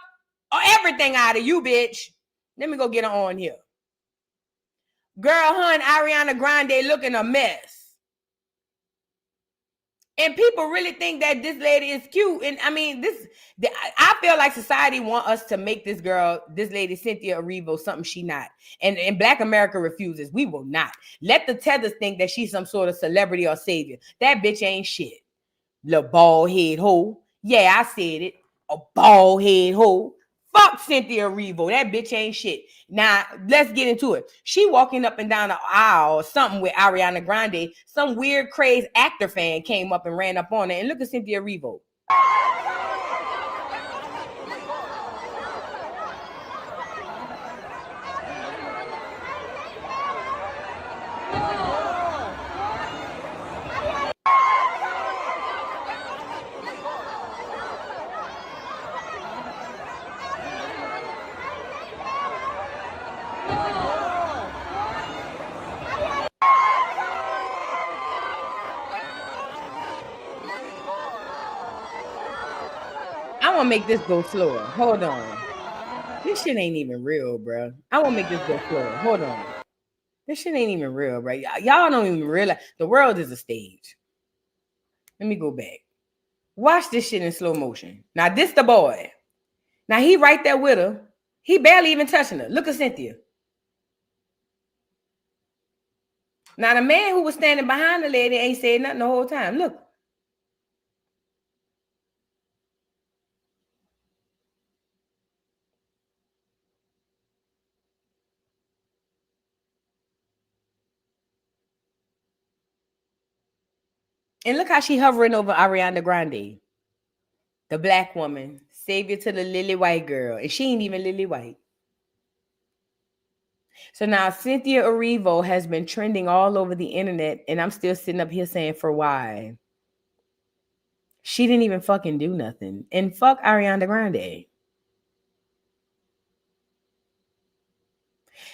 everything out of you, bitch. Let me go get her on here. Girl, her and Ariana Grande looking a mess. And people really think that this lady is cute. And I mean, I feel like society want us to make this girl, this lady, Cynthia Erivo, something she not. And Black America refuses. We will not. Let the tethers think that she's some sort of celebrity or savior. That bitch ain't shit. Little bald head hoe. Yeah, I said it. A bald head hoe. Fuck Cynthia Erivo. That bitch ain't shit. Now, let's get into it. She walking up and down the aisle or something with Ariana Grande. Some weird, crazy actor fan came up and ran up on her. And look at Cynthia Erivo. I want to make this go slower. Hold on. This shit ain't even real, bro. I want to make this go slower. Hold on. This shit ain't even real, bro. Y'all don't even realize the world is a stage. Let me go back. Watch this shit in slow motion. Now, this the boy. Now, he right there with her. He barely even touching her. Look at Cynthia. Now, the man who was standing behind the lady ain't said nothing the whole time. Look. And look how she hovering over Ariana Grande, the Black woman, savior to the lily white girl. And she ain't even lily white. So now Cynthia Erivo has been trending all over the internet, and I'm still sitting up here saying, for why? She didn't even fucking do nothing. And fuck Ariana Grande.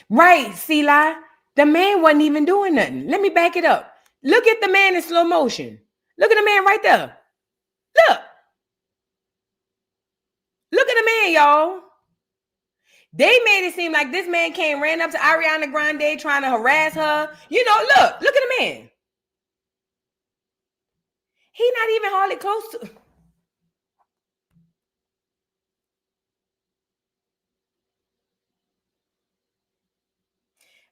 Right, Sela. The man wasn't even doing nothing. Let me back it up. Look at the man in slow motion. Look at the man right there. Look. Look at the man, y'all. They made it seem like this man came, ran up to Ariana Grande trying to harass her. You know, look at the man. He not even hardly close to.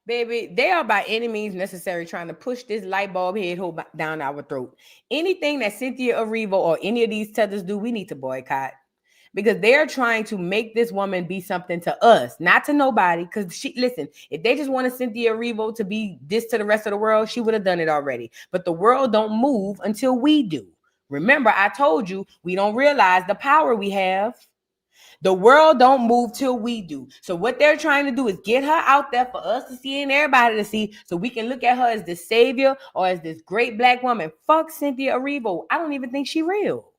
Baby, they are by any means necessary trying to push this light bulb head hole down our throat. Anything that Cynthia Erivo or any of these tethers do, we need to boycott. Because they're trying to make this woman be something to us, not to nobody. Because listen, if they just wanted Cynthia Erivo to be this to the rest of the world, she would have done it already. But the world don't move until we do. Remember, I told you, we don't realize the power we have. The world don't move till we do. So what they're trying to do is get her out there for us to see and everybody to see, so we can look at her as the savior or as this great Black woman. Fuck Cynthia Erivo. I don't even think she real.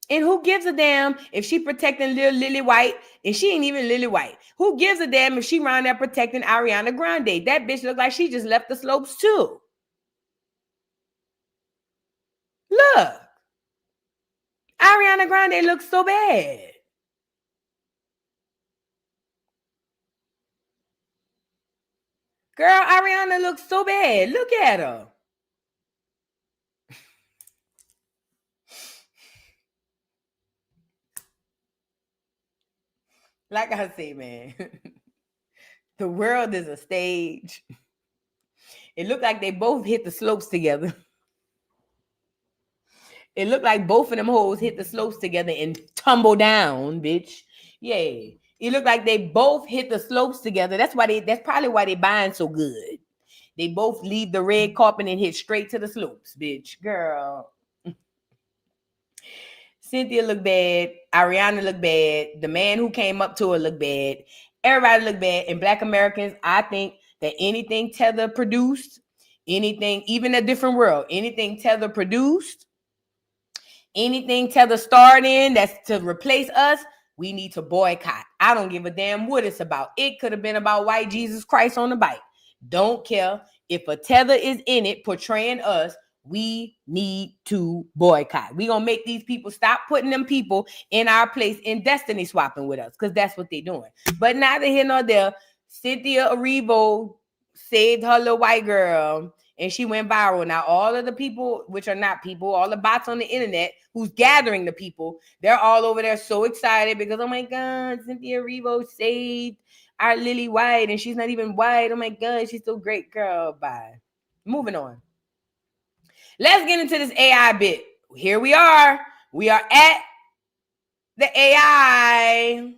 And who gives a damn if she protecting little Lily White and she ain't even Lily White? Who gives a damn if she around there protecting Ariana Grande? That bitch look like she just left the slopes too. Look. Ariana Grande looks so bad. Girl, Ariana looks so bad. Look at her. Like I say, man, the world is a stage. It looked like they both hit the slopes together. It looked like both of them hoes hit the slopes together and tumble down, bitch. Yeah. It looked like they both hit the slopes together. That's probably why they buying so good. They both leave the red carpet and hit straight to the slopes, bitch. Girl. Cynthia looked bad. Ariana looked bad. The man who came up to her looked bad. Everybody looked bad. And Black Americans, I think that anything Tether produced, anything, even A Different World, anything Tether produced, anything Tether starred in that's to replace us, we need to boycott. I don't give a damn what it's about. It could have been about white Jesus Christ on the bike. Don't care. If a Tether is in it portraying us, we need to boycott. We're going to make these people stop putting them people in our place in destiny swapping with us, because that's what they're doing. But neither here nor there. Cynthia Erivo saved her little white girl, and she went viral. Now, all of the people, which are not people, all the bots on the internet who's gathering the people, they're all over there so excited because, oh my God, Cynthia Erivo saved our Lily White, and she's not even white. Oh my God, she's so great, girl. Bye. Moving on. Let's get into this AI bit. Here we are. We are at the AI.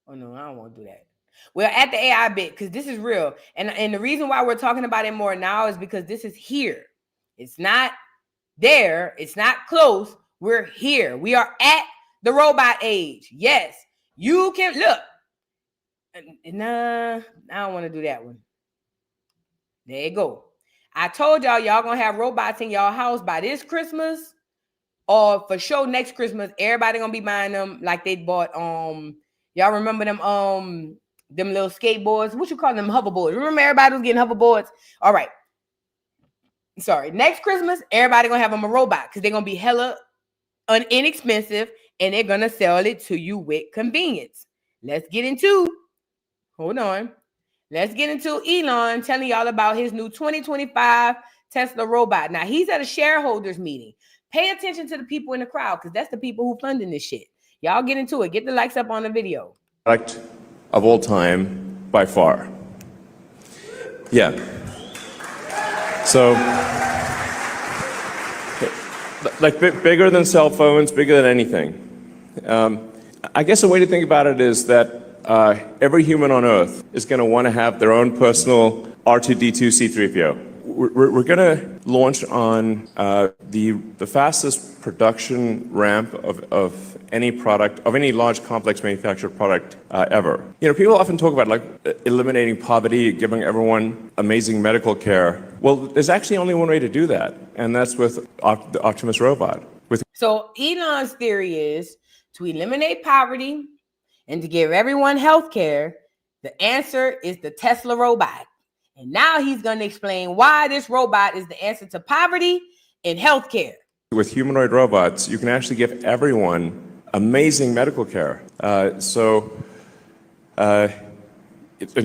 Oh no, I don't want to do that. We're at the AI bit because this is real. And the reason why we're talking about it more now is because this is here. It's not there. It's not close. We're here. We are at the robot age. Yes, you can look. Nah, I don't want to do that one. There you go. I told y'all gonna have robots in y'all house by this Christmas, or for sure next Christmas. Everybody gonna be buying them like they bought. Y'all remember them little skateboards? What you call them? Hoverboards. Remember everybody was getting hoverboards? All right. Sorry. Next Christmas, everybody gonna have them a robot because they're gonna be hella inexpensive and they're gonna sell it to you with convenience. Let's get into. Hold on. Let's get into Elon telling y'all about his new 2025 Tesla robot. Now, he's at a shareholders meeting. Pay attention to the people in the crowd because that's the people who funding this shit. Y'all get into it. Get the likes up on the video. Product of all time by far. Yeah. So, like bigger than cell phones, bigger than anything. I guess a way to think about it is that every human on Earth is going to want to have their own personal R2D2 C3PO. We're going to launch on the fastest production ramp of any product, of any large complex manufactured product ever. You know, people often talk about like eliminating poverty, giving everyone amazing medical care. Well, there's actually only one way to do that, and that's with the Optimus robot. So Elon's theory is to eliminate poverty and to give everyone health care. The answer is the Tesla robot. And now he's going to explain why this robot is the answer to poverty and health care. With humanoid robots, you can actually give everyone amazing medical care. In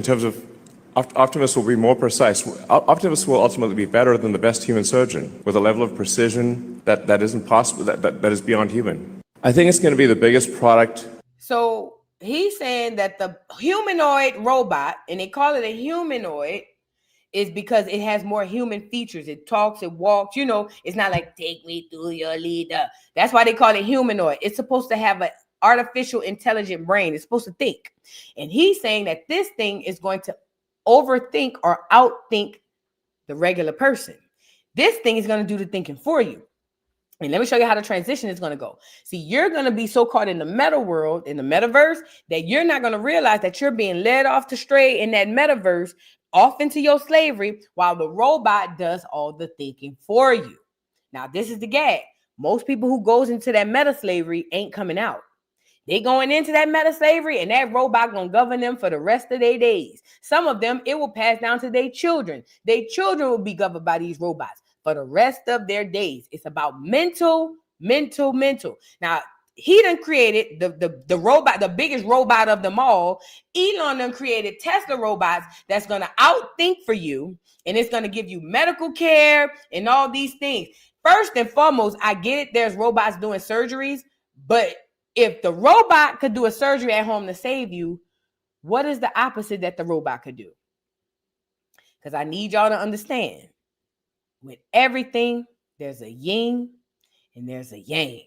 terms of Optimus will be more precise. Optimus will ultimately be better than the best human surgeon with a level of precision that isn't possible, that is beyond human. I think it's going to be the biggest product. So he's saying that the humanoid robot, and they call it a humanoid, is because it has more human features. It talks, it walks, you know, it's not like take me through your leader. That's why they call it humanoid. It's supposed to have an artificial intelligent brain. It's supposed to think. And he's saying that this thing is going to overthink or outthink the regular person. This thing is going to do the thinking for you. And let me show you how the transition is going to go. See, you're going to be so caught in the meta world, in the metaverse, that you're not going to realize that you're being led off to stray in that metaverse, off into your slavery, while the robot does all the thinking for you. Now, this is the gag. Most people who goes into that meta slavery ain't coming out. They going into that meta slavery, and that robot gonna govern them for the rest of their days. Some of them, it will pass down to their children. Their children will be governed by these robots for the rest of their days. It's about mental. Now, he done created the robot, the biggest robot of them all. Elon done created Tesla robots that's going to outthink for you, and it's going to give you medical care and all these things. First and foremost, I get it. There's robots doing surgeries, but if the robot could do a surgery at home to save you, what is the opposite that the robot could do? Because I need y'all to understand, with everything, there's a yin and there's a yang.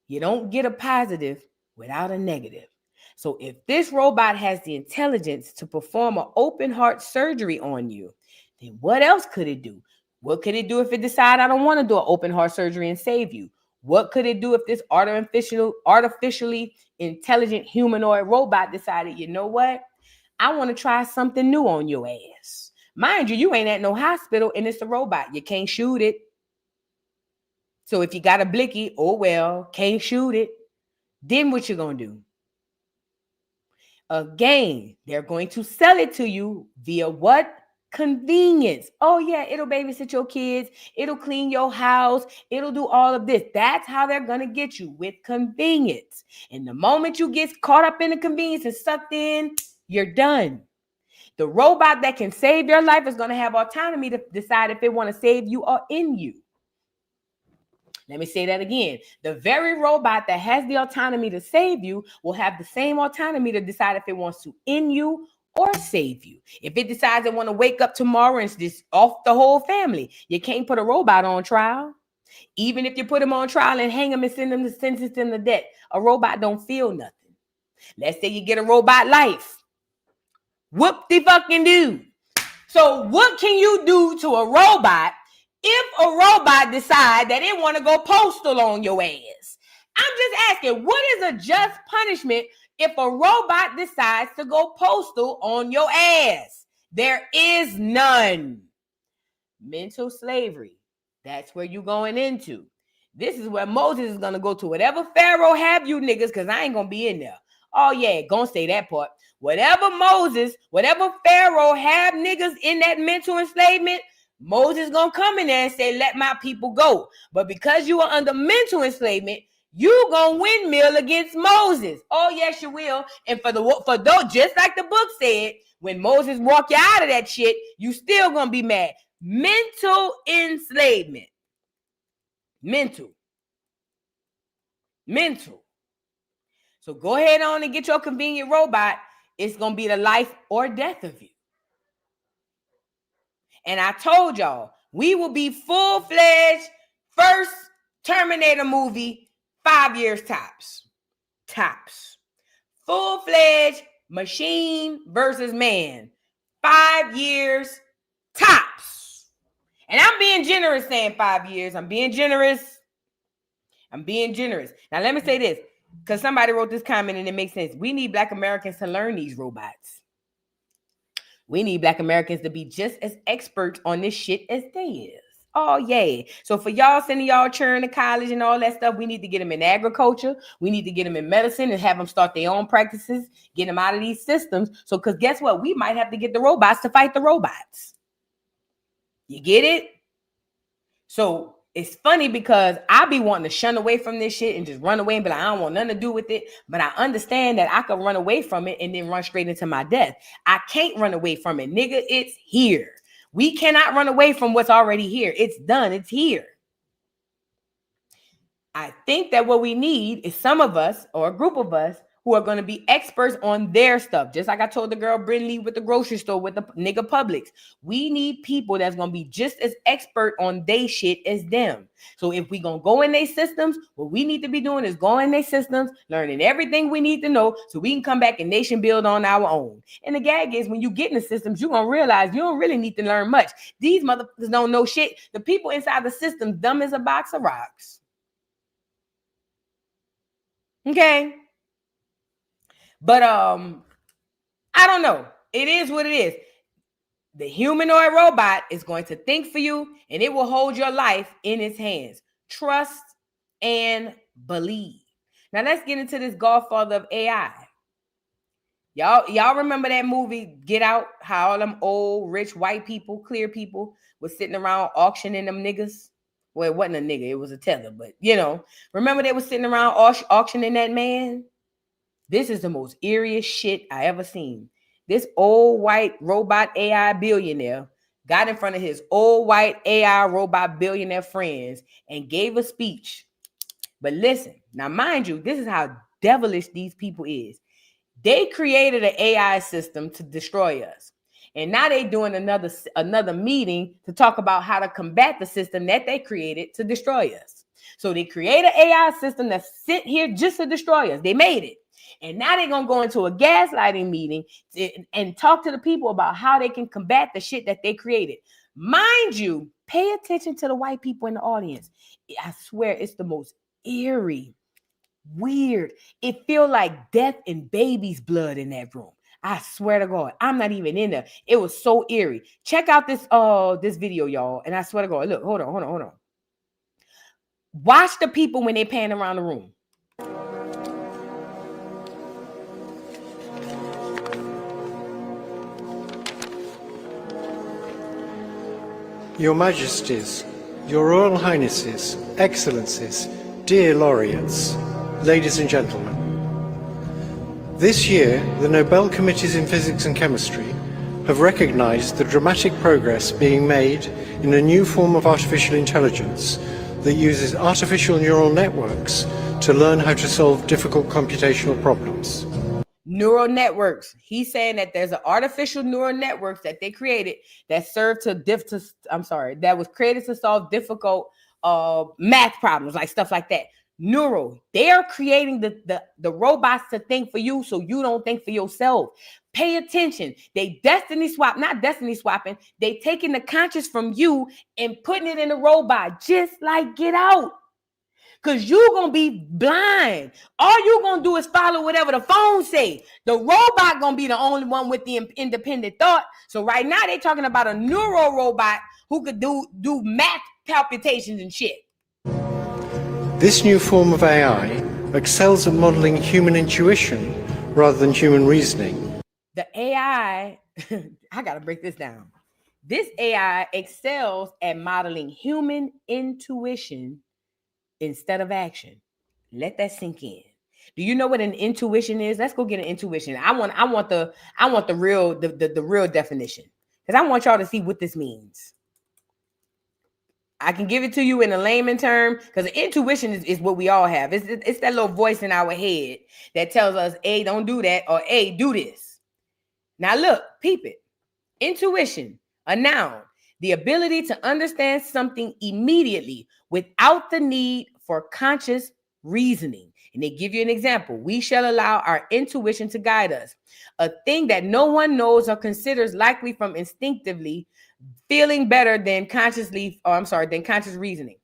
You don't get a positive without a negative. So if this robot has the intelligence to perform an open heart surgery on you, then what else could it do? What could it do if it decides I don't want to do an open heart surgery and save you? What could it do if this artificially intelligent humanoid robot decided, you know what? I want to try something new on your ass. Mind you, you ain't at no hospital and it's a robot. You can't shoot it. So if you got a blicky, oh well, can't shoot it. Then what you gonna do? Again, they're going to sell it to you via what? Convenience. Oh yeah, it'll babysit your kids. It'll clean your house. It'll do all of this. That's how they're going to get you, with convenience. And the moment you get caught up in the convenience and sucked in, you're done. The robot that can save your life is going to have autonomy to decide if it want to save you or end you. Let me say that again. The very robot that has the autonomy to save you will have the same autonomy to decide if it wants to end you or save you. If it decides it want to wake up tomorrow and just off the whole family, you can't put a robot on trial. Even if you put him on trial and hang him and send him to sentence him to death, a robot don't feel nothing. Let's say you get a robot life. Whoop-de-fucking-do. So what can you do to a robot if a robot decide that it want to go postal on your ass? I'm just asking, what is a just punishment if a robot decides to go postal on your ass? There is none. Mental slavery. That's where you're going into. This is where Moses is going to go to. Whatever Pharaoh have you niggas, because I ain't going to be in there. Oh yeah, gonna say that part. Whatever Pharaoh have niggas in that mental enslavement, Moses gonna come in there and say, let my people go. But because you are under mental enslavement, you gonna windmill against Moses. Oh yes, you will. And for those, just like the book said, when Moses walk you out of that shit, you still gonna be mad. Mental enslavement. Mental. So go ahead on and get your convenient robot. It's gonna be the life or death of you. And I told y'all, we will be full-fledged first Terminator movie 5 years tops. Full-fledged machine versus man 5 years tops. And I'm being generous saying 5 years. I'm being generous. Now let me say this, because somebody wrote this comment and it makes sense. We need Black Americans to learn these robots. We need Black Americans to be just as experts on this shit as they is. Oh, yeah. So for y'all sending y'all children to college and all that stuff, we need to get them in agriculture. We need to get them in medicine and have them start their own practices, get them out of these systems. So, because guess what? We might have to get the robots to fight the robots. You get it? So it's funny because I be wanting to shun away from this shit and just run away and be like, I don't want nothing to do with it. But I understand that I could run away from it and then run straight into my death. I can't run away from it. Nigga, it's here. We cannot run away from what's already here. It's done. It's here. I think that what we need is some of us or a group of us who are going to be experts on their stuff. Just like I told the girl Brindley with the grocery store with the nigga Publix. We need people that's going to be just as expert on they shit as them. So if we going to go in their systems, what we need to be doing is going in their systems, learning everything we need to know so we can come back and nation build on our own. And the gag is when you get in the systems, you're going to realize you don't really need to learn much. These motherfuckers don't know shit. The people inside the system, dumb as a box of rocks. Okay. But I don't know. It is what it is. The humanoid robot is going to think for you and it will hold your life in its hands. Trust and believe. Now let's get into this godfather of AI. Y'all remember that movie Get Out? How all them old, rich, white people, clear people was sitting around auctioning them niggas? Well, it wasn't a nigga. It was a tether. But, you know, remember they was sitting around auctioning that man? This is the most eeriest shit I ever seen. This old white robot AI billionaire got in front of his old white AI robot billionaire friends and gave a speech. But listen, now mind you, this is how devilish these people is. They created an AI system to destroy us. And now they're doing another meeting to talk about how to combat the system that they created to destroy us. So they create an AI system that's sent here just to destroy us. They made it. And now they're going to go into a gaslighting meeting and talk to the people about how they can combat the shit that they created. Mind you, pay attention to the white people in the audience. I swear it's the most eerie, weird. It feels like death and baby's blood in that room. I swear to God, I'm not even in there. It was so eerie. Check out this video, y'all. And I swear to God, look, hold on. Watch the people when they pan around the room. Your Majesties, Your Royal Highnesses, Excellencies, dear laureates, ladies and gentlemen. This year, the Nobel Committees in Physics and Chemistry have recognized the dramatic progress being made in a new form of artificial intelligence that uses artificial neural networks to learn how to solve difficult computational problems. Neural networks. He's saying that there's an artificial neural networks that they created that serve that was created to solve difficult math problems, like stuff like that. Neural. They are creating the robots to think for you so you don't think for yourself. Pay attention. They not destiny swapping. They taking the conscious from you and putting it in a robot, just like Get Out. Because you're going to be blind. All you're going to do is follow whatever the phone say. The robot going to be the only one with the independent thought. So right now they're talking about a neural robot who could do math palpitations and shit. This new form of AI excels at modeling human intuition rather than human reasoning. The AI, I got to break this down. This AI excels at modeling human intuition instead of action. Let that sink in. Do you know what an intuition is? Let's go get an intuition. I want the real definition, because I want y'all to see what this means. I can give it to you in a layman term, because intuition is what we all have. It's that little voice in our head that tells us, hey, don't do that, or hey, do this. Now look, peep it. Intuition, a noun, the ability to understand something immediately without the need for conscious reasoning. And they give you an example. We shall allow our intuition to guide us. A thing that no one knows or considers likely from instinctively feeling better than conscious reasoning.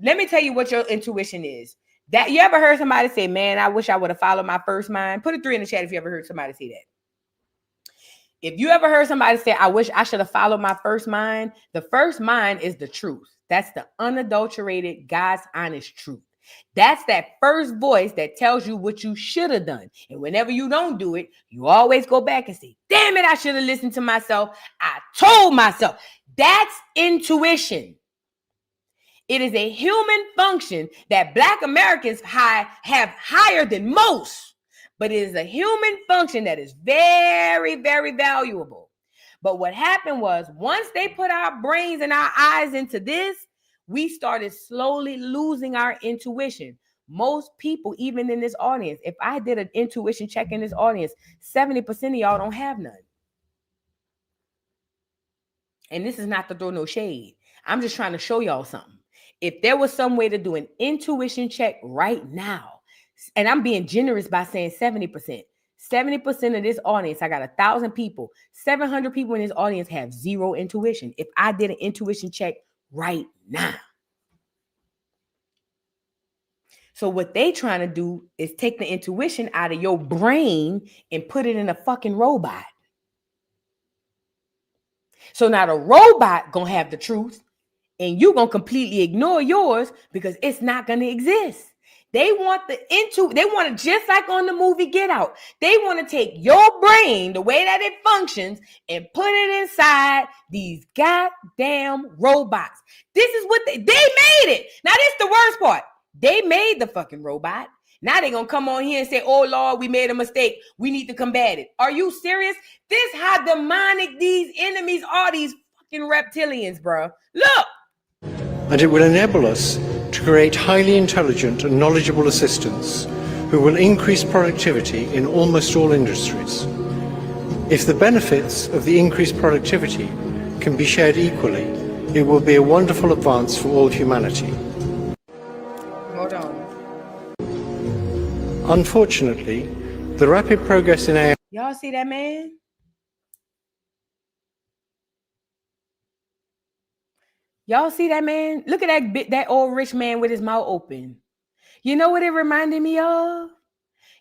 Let me tell you what your intuition is. That you ever heard somebody say, man, I wish I would have followed my first mind? Put a 3 in the chat if you ever heard somebody say that. If you ever heard somebody say, I wish I should have followed my first mind, the first mind is the truth. That's the unadulterated, God's honest truth. That's that first voice that tells you what you should have done. And whenever you don't do it, you always go back and say, damn it, I should have listened to myself. I told myself. That's intuition. It is a human function that Black Americans have higher than most. But it is a human function that is very, very valuable. But what happened was, once they put our brains and our eyes into this, we started slowly losing our intuition. Most people, even in this audience, if I did an intuition check in this audience, 70% of y'all don't have none. And this is not to throw no shade. I'm just trying to show y'all something. If there was some way to do an intuition check right now, and I'm being generous by saying 70%. 70% of this audience, I got 1,000 people. 700 people in this audience have zero intuition. If I did an intuition check right now. So what they trying to do is take the intuition out of your brain and put it in a fucking robot. So now the robot gonna have the truth, and you gonna completely ignore yours because it's not gonna exist. They want they want it just like on the movie Get Out. They want to take your brain, the way that it functions, and put it inside these goddamn robots. This is what they made it. Now, this is the worst part. They made the fucking robot. Now they're going to come on here and say, oh, Lord, we made a mistake. We need to combat it. Are you serious? This is how demonic these enemies are, these fucking reptilians, bro. Look. And it will enable us to create highly intelligent and knowledgeable assistants who will increase productivity in almost all industries. If the benefits of the increased productivity can be shared equally, it will be a wonderful advance for all humanity. Hold on. Unfortunately, the rapid progress in AI... Y'all see that man? Y'all see that man? Look at that old rich man with his mouth open. You know what it reminded me of?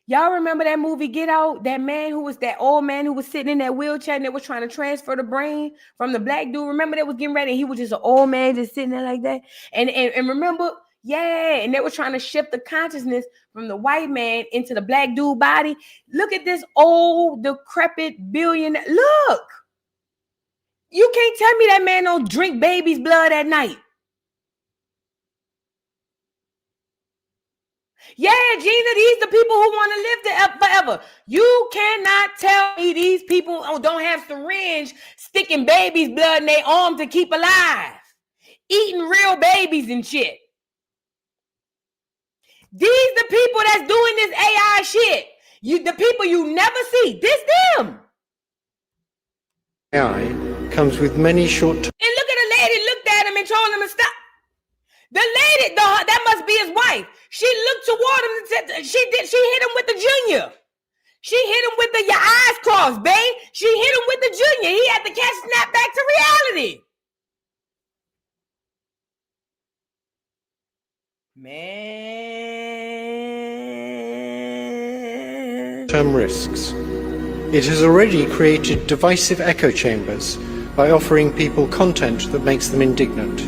Y'all remember that movie Get Out? That man who was that old man who was sitting in that wheelchair and they was trying to transfer the brain from the black dude. Remember they was getting ready and he was just an old man just sitting there like that. And remember, yeah, and they were trying to shift the consciousness from the white man into the black dude body. Look at this old, decrepit billionaire. Look. You can't tell me that man don't drink baby's blood at night. Yeah, Gina, these the people who want to live forever. You cannot tell me these people don't have syringe sticking baby's blood in their arm to keep alive. Eating real babies and shit. These the people that's doing this AI shit. The people you never see. This them. AI comes with many short-term... And look at the lady looked at him and told him to stop. The lady, that must be his wife. She looked toward him and said, she hit him with the junior. She hit him with the your eyes crossed, babe. She hit him with the junior. He had to snap back to reality. Man. Term risks. It has already created divisive echo chambers by offering people content that makes them indignant.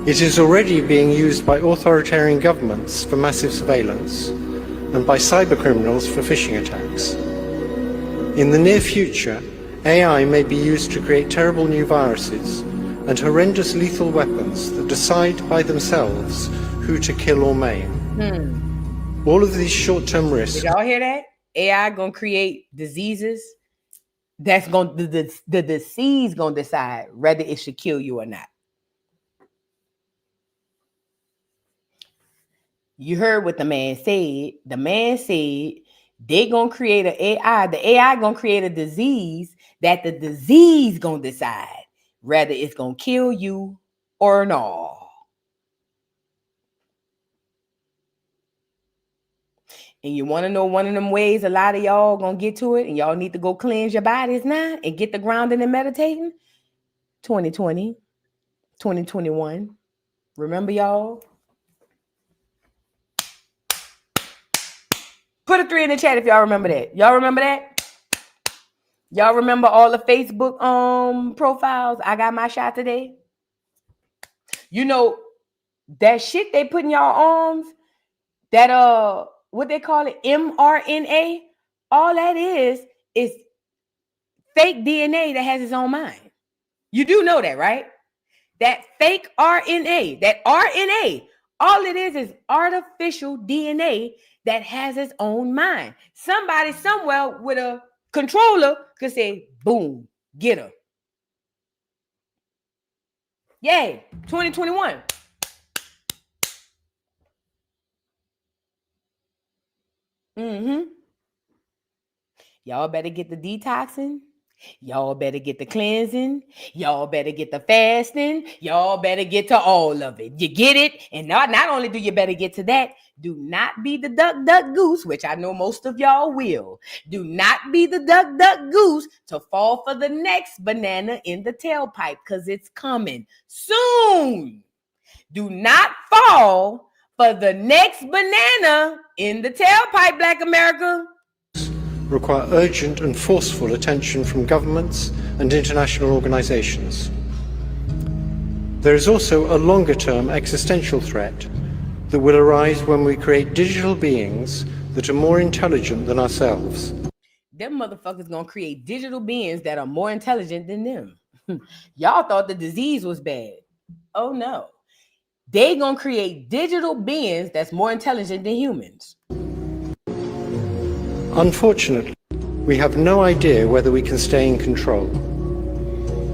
It is already being used by authoritarian governments for massive surveillance and by cybercriminals for phishing attacks. In the near future, AI may be used to create terrible new viruses and horrendous lethal weapons that decide by themselves who to kill or maim. All of these short-term risks... Did y'all hear that? AI gonna create diseases that's gonna the disease gonna decide whether it should kill you or not. You heard what the man said. The man said they gonna create an AI. The AI gonna create a disease that the disease gonna decide whether it's gonna kill you or not. And you want to know one of them ways a lot of y'all gonna get to it, and y'all need to go cleanse your bodies now and get the grounding and meditating. 2020, 2021. Remember, y'all? Put a 3 in the chat if y'all remember that. Y'all remember that? Y'all remember all the Facebook profiles? I got my shot today. You know that shit they put in y'all arms, that what they call it, mRNA, all that is fake DNA that has its own mind. You do know that, right? That fake RNA, that RNA, all it is artificial DNA that has its own mind. Somebody somewhere with a controller could say, boom, get her. Yay, 2021. Y'all better get the detoxing. Y'all better get the cleansing. Y'all better get the fasting. Y'all better get to all of it. You get it? And not only do you better get to that, do not be the duck goose, which I know most of y'all will. Do not be the duck goose to fall for the next banana in the tailpipe, because it's coming soon. Do not fall for the next banana in the tailpipe, Black America. Require urgent and forceful attention from governments and international organizations. There is also a longer-term existential threat that will arise when we create digital beings that are more intelligent than ourselves. Them motherfuckers gonna create digital beings that are more intelligent than them. Y'all thought the disease was bad. Oh no. They gonna create digital beings that's more intelligent than humans. Unfortunately, we have no idea whether we can stay in control.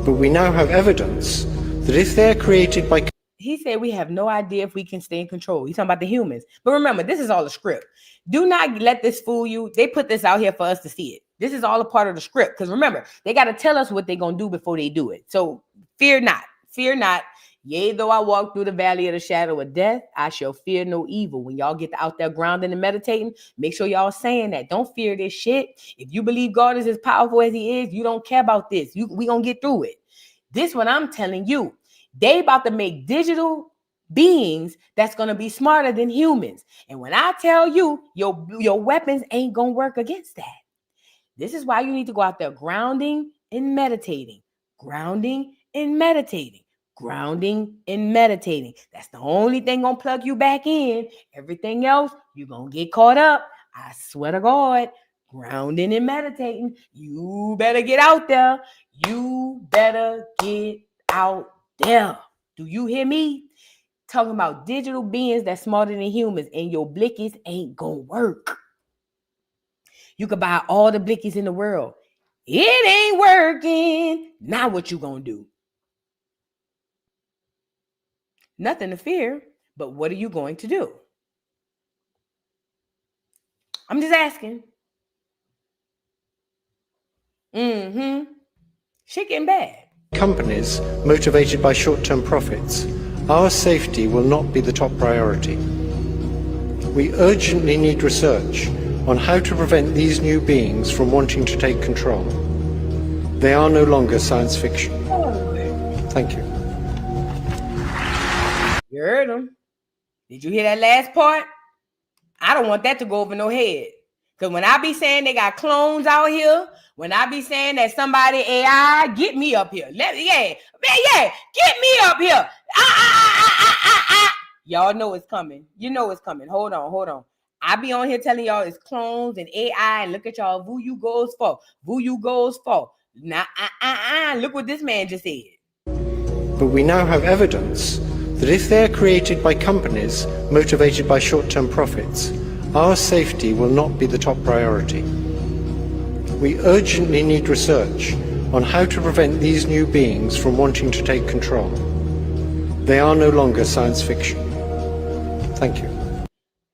But we now have evidence that if they are created by... He said we have no idea if we can stay in control. He's talking about the humans. But remember, this is all a script. Do not let this fool you. They put this out here for us to see it. This is all a part of the script. Because remember, they got to tell us what they're going to do before they do it. So fear not. Fear not. Yea, though I walk through the valley of the shadow of death, I shall fear no evil. When y'all get out there grounding and meditating, make sure y'all saying that. Don't fear this shit. If you believe God is as powerful as he is, you don't care about this. We going to get through it. This one I'm telling you. They about to make digital beings that's going to be smarter than humans. And when I tell you, your weapons ain't going to work against that. This is why you need to go out there grounding and meditating. Grounding and meditating. Grounding and meditating. That's the only thing going to plug you back in. Everything else, you're going to get caught up. I swear to God. Grounding and meditating. You better get out there. You better get out there. Do you hear me? Talking about digital beings that's smarter than humans, and your blickies ain't gonna work. You could buy all the blickies in the world. It ain't working. Now what you gonna do? Nothing to fear, but what are you going to do? I'm just asking. Shit getting bad. Companies motivated by short-term profits, our safety will not be the top priority. We urgently need research on how to prevent these new beings from wanting to take control. They are no longer science fiction. Thank you. You heard them. Did you hear that last part? I don't want that to go over no head. Because when I be saying they got clones out here, when I be saying that somebody AI, get me up here. Get me up here. Y'all know it's coming. You know it's coming. Hold on. I be on here telling y'all it's clones and AI, and look at y'all. Voodoo goes for. Now, look what this man just said. But we now have evidence that if they are created by companies motivated by short-term profits, our safety will not be the top priority. We urgently need research on how to prevent these new beings from wanting to take control. They are no longer science fiction. Thank you.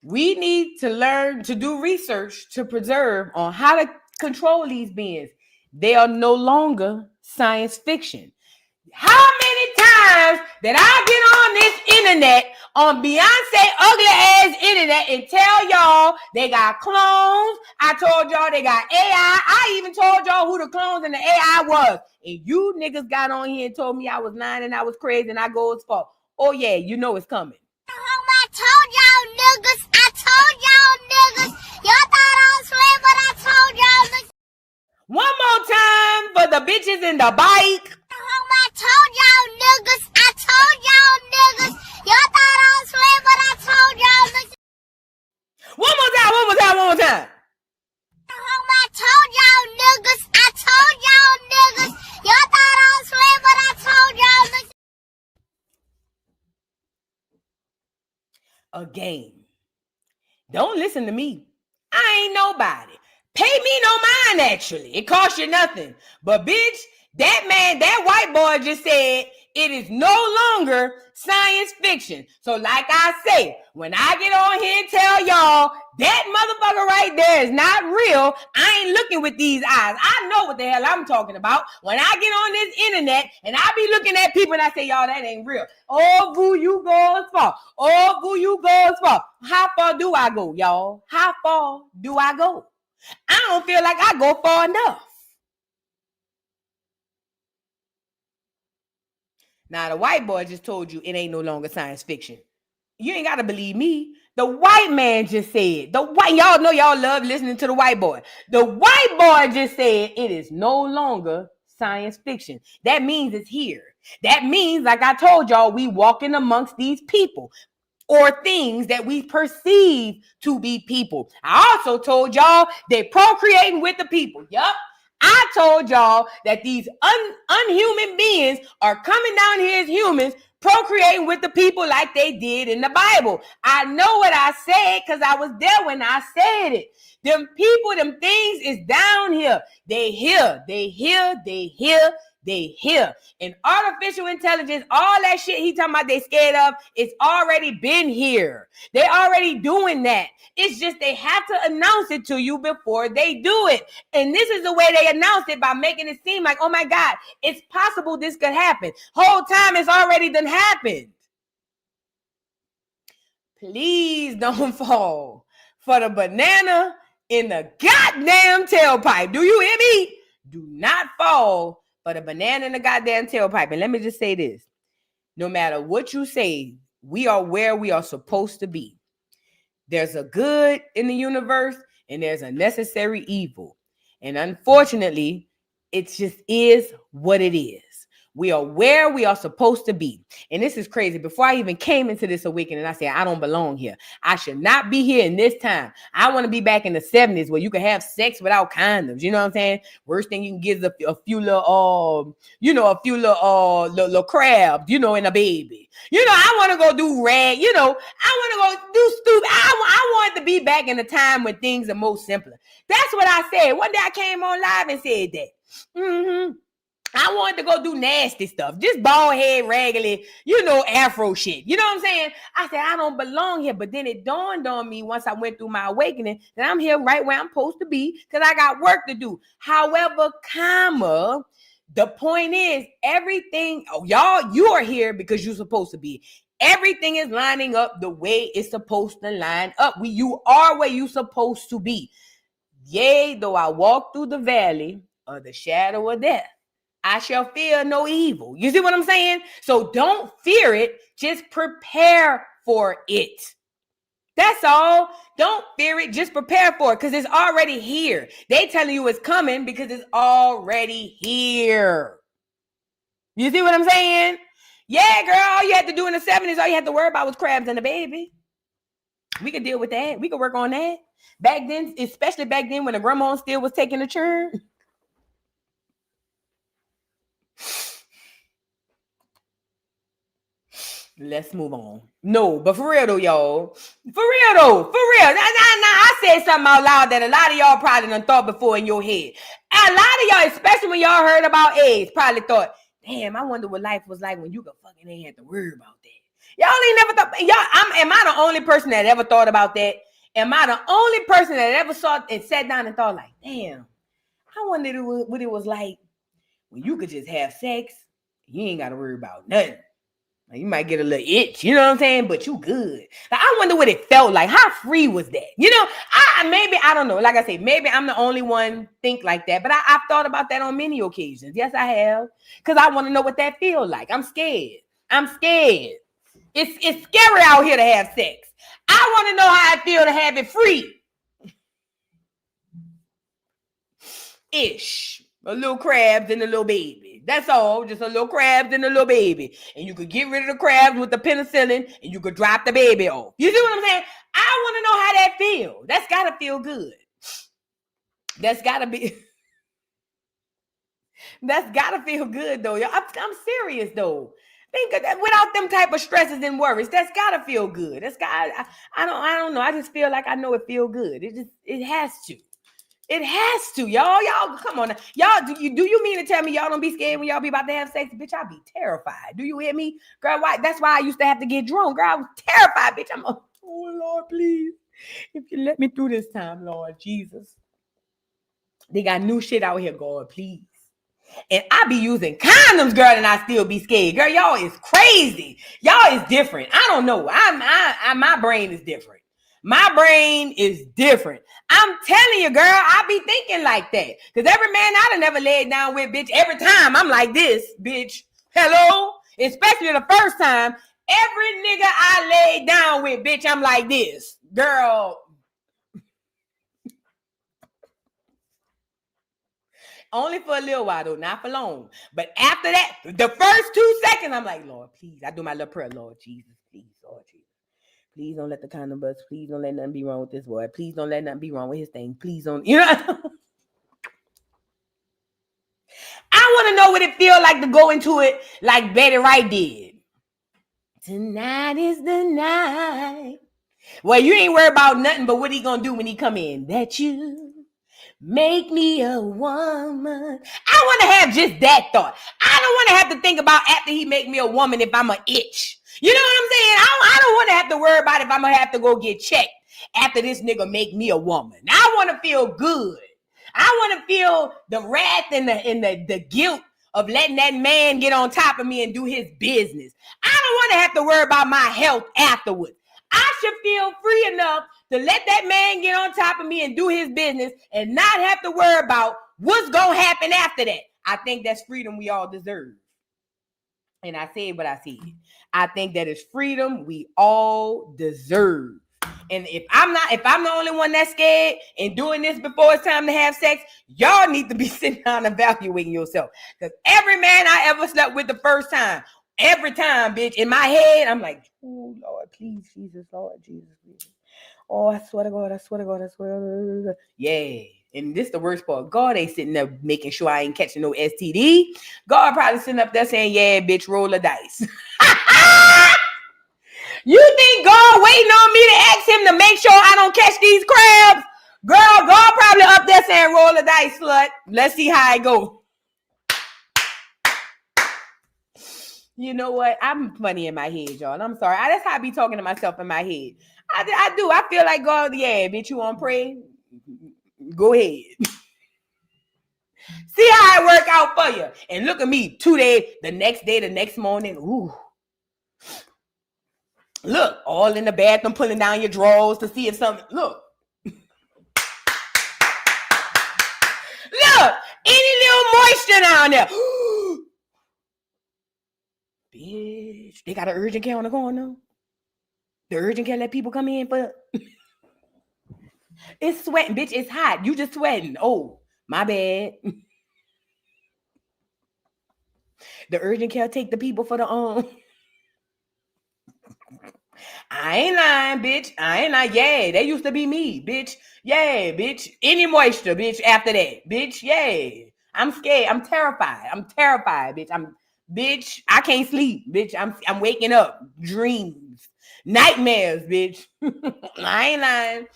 We need to learn to do research to preserve on how to control these beings. They are no longer science fiction. How many times did I get on this internet, on Beyonce ugly ass internet, and tell y'all they got clones? I told y'all they got AI. I even told y'all who the clones and the AI was. And you niggas got on here and told me I was lying and I was crazy and I go as far. Oh yeah, you know it's coming. I told y'all niggas. Y'all thought I was swear, but I told y'all niggas. One more time for the bitches in the bike. I told y'all niggas. Y'all thought I was swear, but I told y'all niggas. One more time. I told y'all niggas. Y'all thought I was swear, but I told y'all niggas. Again. Don't listen to me. I ain't nobody. Pay me no mind, actually. It costs you nothing. But bitch, that white boy just said it is no longer science fiction. So like I say, when I get on here and tell y'all that motherfucker right there is not real, I ain't looking with these eyes. I know what the hell I'm talking about. When I get on this internet and I be looking at people and I say, y'all, that ain't real. Oh, boo, you goes far. How far do I go, y'all? How far do I go? I don't feel like I go far enough. Now, the white boy just told you it ain't no longer science fiction. You ain't got to believe me. The white man just said, y'all know y'all love listening to the white boy. The white boy just said it is no longer science fiction. That means it's here. That means, like I told y'all, we walking amongst these people or things that we perceive to be people. I also told y'all they procreating with the people. Yup. I told y'all that these unhuman beings are coming down here as humans, procreating with the people like they did in the Bible. I know what I said because I was there when I said it. Them people, them things is down here. They here. They here. And artificial intelligence, all that shit he talking about they scared of, it's already been here. They already doing that. It's just they have to announce it to you before they do it. And this is the way they announce it, by making it seem like, oh my God, it's possible this could happen. Whole time it's already done happened. Please don't fall for the banana in the goddamn tailpipe. Do you hear me? Do not fall for the banana in the goddamn tailpipe. And let me just say this. No matter what you say, we are where we are supposed to be. There's a good in the universe and there's a necessary evil. And unfortunately, it just is what it is. We are where we are supposed to be. And this is crazy. Before I even came into this awakening, I said, I don't belong here. I should not be here in this time. I want to be back in the 70s where you can have sex without condoms. You know what I'm saying? Worst thing you can get is a few little, little crabs, in a baby. I want to go do rag. I want to go do stupid. I want to be back in the time when things are most simpler. That's what I said. One day I came on live and said that. I wanted to go do nasty stuff, just bald head, raggedy, afro shit. You know what I'm saying? I said, I don't belong here. But then it dawned on me once I went through my awakening that I'm here right where I'm supposed to be because I got work to do. However, the point is everything, you are here because you're supposed to be. Everything is lining up the way it's supposed to line up. You are where you're supposed to be. Yea, though I walk through the valley of the shadow of death, I shall fear no evil. You see what I'm saying? So don't fear it. Just prepare for it. That's all. Don't fear it. Just prepare for it because it's already here. They telling you it's coming because it's already here. You see what I'm saying? Yeah, girl. All you had to do in the 70s, all you had to worry about was crabs and a baby. We could deal with that. We could work on that. Back then, especially back then when the grandma still was taking the churn. Let's move on. No, but for real though, y'all. For real. Now, I said something out loud that a lot of y'all probably done thought before in your head. A lot of y'all, especially when y'all heard about AIDS, probably thought, damn, I wonder what life was like when you could fucking ain't had to worry about that. Y'all ain't never thought, am I the only person that ever thought about that? Am I the only person that ever saw and sat down and thought like, damn, I wondered what it was like when you could just have sex. You ain't got to worry about nothing. You might get a little itch, you know what I'm saying? But you good. Like, I wonder what it felt like. How free was that? I don't know. Like I say, maybe I'm the only one think like that. But I've thought about that on many occasions. Yes, I have. Because I want to know what that feels like. I'm scared. It's scary out here to have sex. I want to know how I feel to have it free. Ish. A little crabs and a little baby. That's all. Just a little crabs and a little baby. And you could get rid of the crabs with the penicillin and you could drop the baby off. You see what I'm saying? I want to know how that feels. That's got to feel good. That's got to feel good, though. I'm serious, though. Think of that. Without them type of stresses and worries, that's got to feel good. I don't know. I just feel like I know it feel good. It has to. It has to, y'all. Y'all, come on. Y'all, do you mean to tell me y'all don't be scared when y'all be about to have sex? Bitch, I be terrified. Do you hear me? Girl, why? That's why I used to have to get drunk. Girl, I was terrified, bitch. Oh, Lord, please. If you let me through this time, Lord Jesus. They got new shit out here, God, please. And I be using condoms, girl, and I still be scared. Girl, y'all is crazy. Y'all is different. I don't know. My brain is different. My brain is different. I'm telling you, girl, I be thinking like that. Because every man I done never laid down with, bitch, every time I'm like this, bitch. Hello? Especially the first time. Every nigga I laid down with, bitch, I'm like this. Girl. Only for a little while, though. Not for long. But after that, the first 2 seconds, I'm like, Lord, please. I do my little prayer. Lord Jesus, please. Lord Jesus. Please don't let the condom bust. Please don't let nothing be wrong with this boy. Please don't let nothing be wrong with his thing. Please don't, I want to know what it feels like to go into it like Betty Wright did. Tonight is the night. Well, you ain't worried about nothing but what he gonna do when he come in. That you Make me a woman. I want to have just that thought. I don't want to have to think about after he make me a woman if I'm an itch. You know what I'm saying? I don't want to have to worry about if I'm going to have to go get checked after this nigga make me a woman. I want to feel good. I want to feel the wrath and the guilt of letting that man get on top of me and do his business. I don't want to have to worry about my health afterwards. I should feel free enough to let that man get on top of me and do his business and not have to worry about what's going to happen after that. I think that's freedom we all deserve. And I said what I said. I think that is freedom we all deserve. And if I'm the only one that's scared and doing this before it's time to have sex, y'all need to be sitting down evaluating yourself. Because every man I ever slept with the first time, every time, bitch, in my head, I'm like, oh, Lord, please, Jesus, Lord, Jesus, please. Oh, I swear to God, I swear to God, I swear to God. Yeah. And this the worst part. God ain't sitting there making sure I ain't catching no STD. God probably sitting up there saying, yeah, bitch, roll the dice. You think God waiting on me to ask him to make sure I don't catch these crabs? Girl, God probably up there saying, roll the dice, slut. Let's see how it go. You know what? I'm funny in my head, y'all. I'm sorry. That's how I be talking to myself in my head. I do. I feel like God, yeah, bitch, you want to pray? Go ahead. See how it work out for you. And look at me, 2 days, the next morning, ooh. Look, all in the bathroom, pulling down your drawers to see if something, look. Look, any little moisture down there. Bitch, they got an urgent care on the corner. The urgent care let people come in for. It's sweating, bitch. It's hot. You just sweating. Oh, my bad. The urgent care take the people for the I ain't lying, bitch. I ain't lying. Yeah, they used to be me, bitch. Yeah, bitch. Any moisture, bitch, after that. Bitch, yeah. I'm scared. I'm terrified. Bitch. Bitch, I can't sleep. Bitch, I'm waking up. Dreams. Nightmares, bitch. I ain't lying.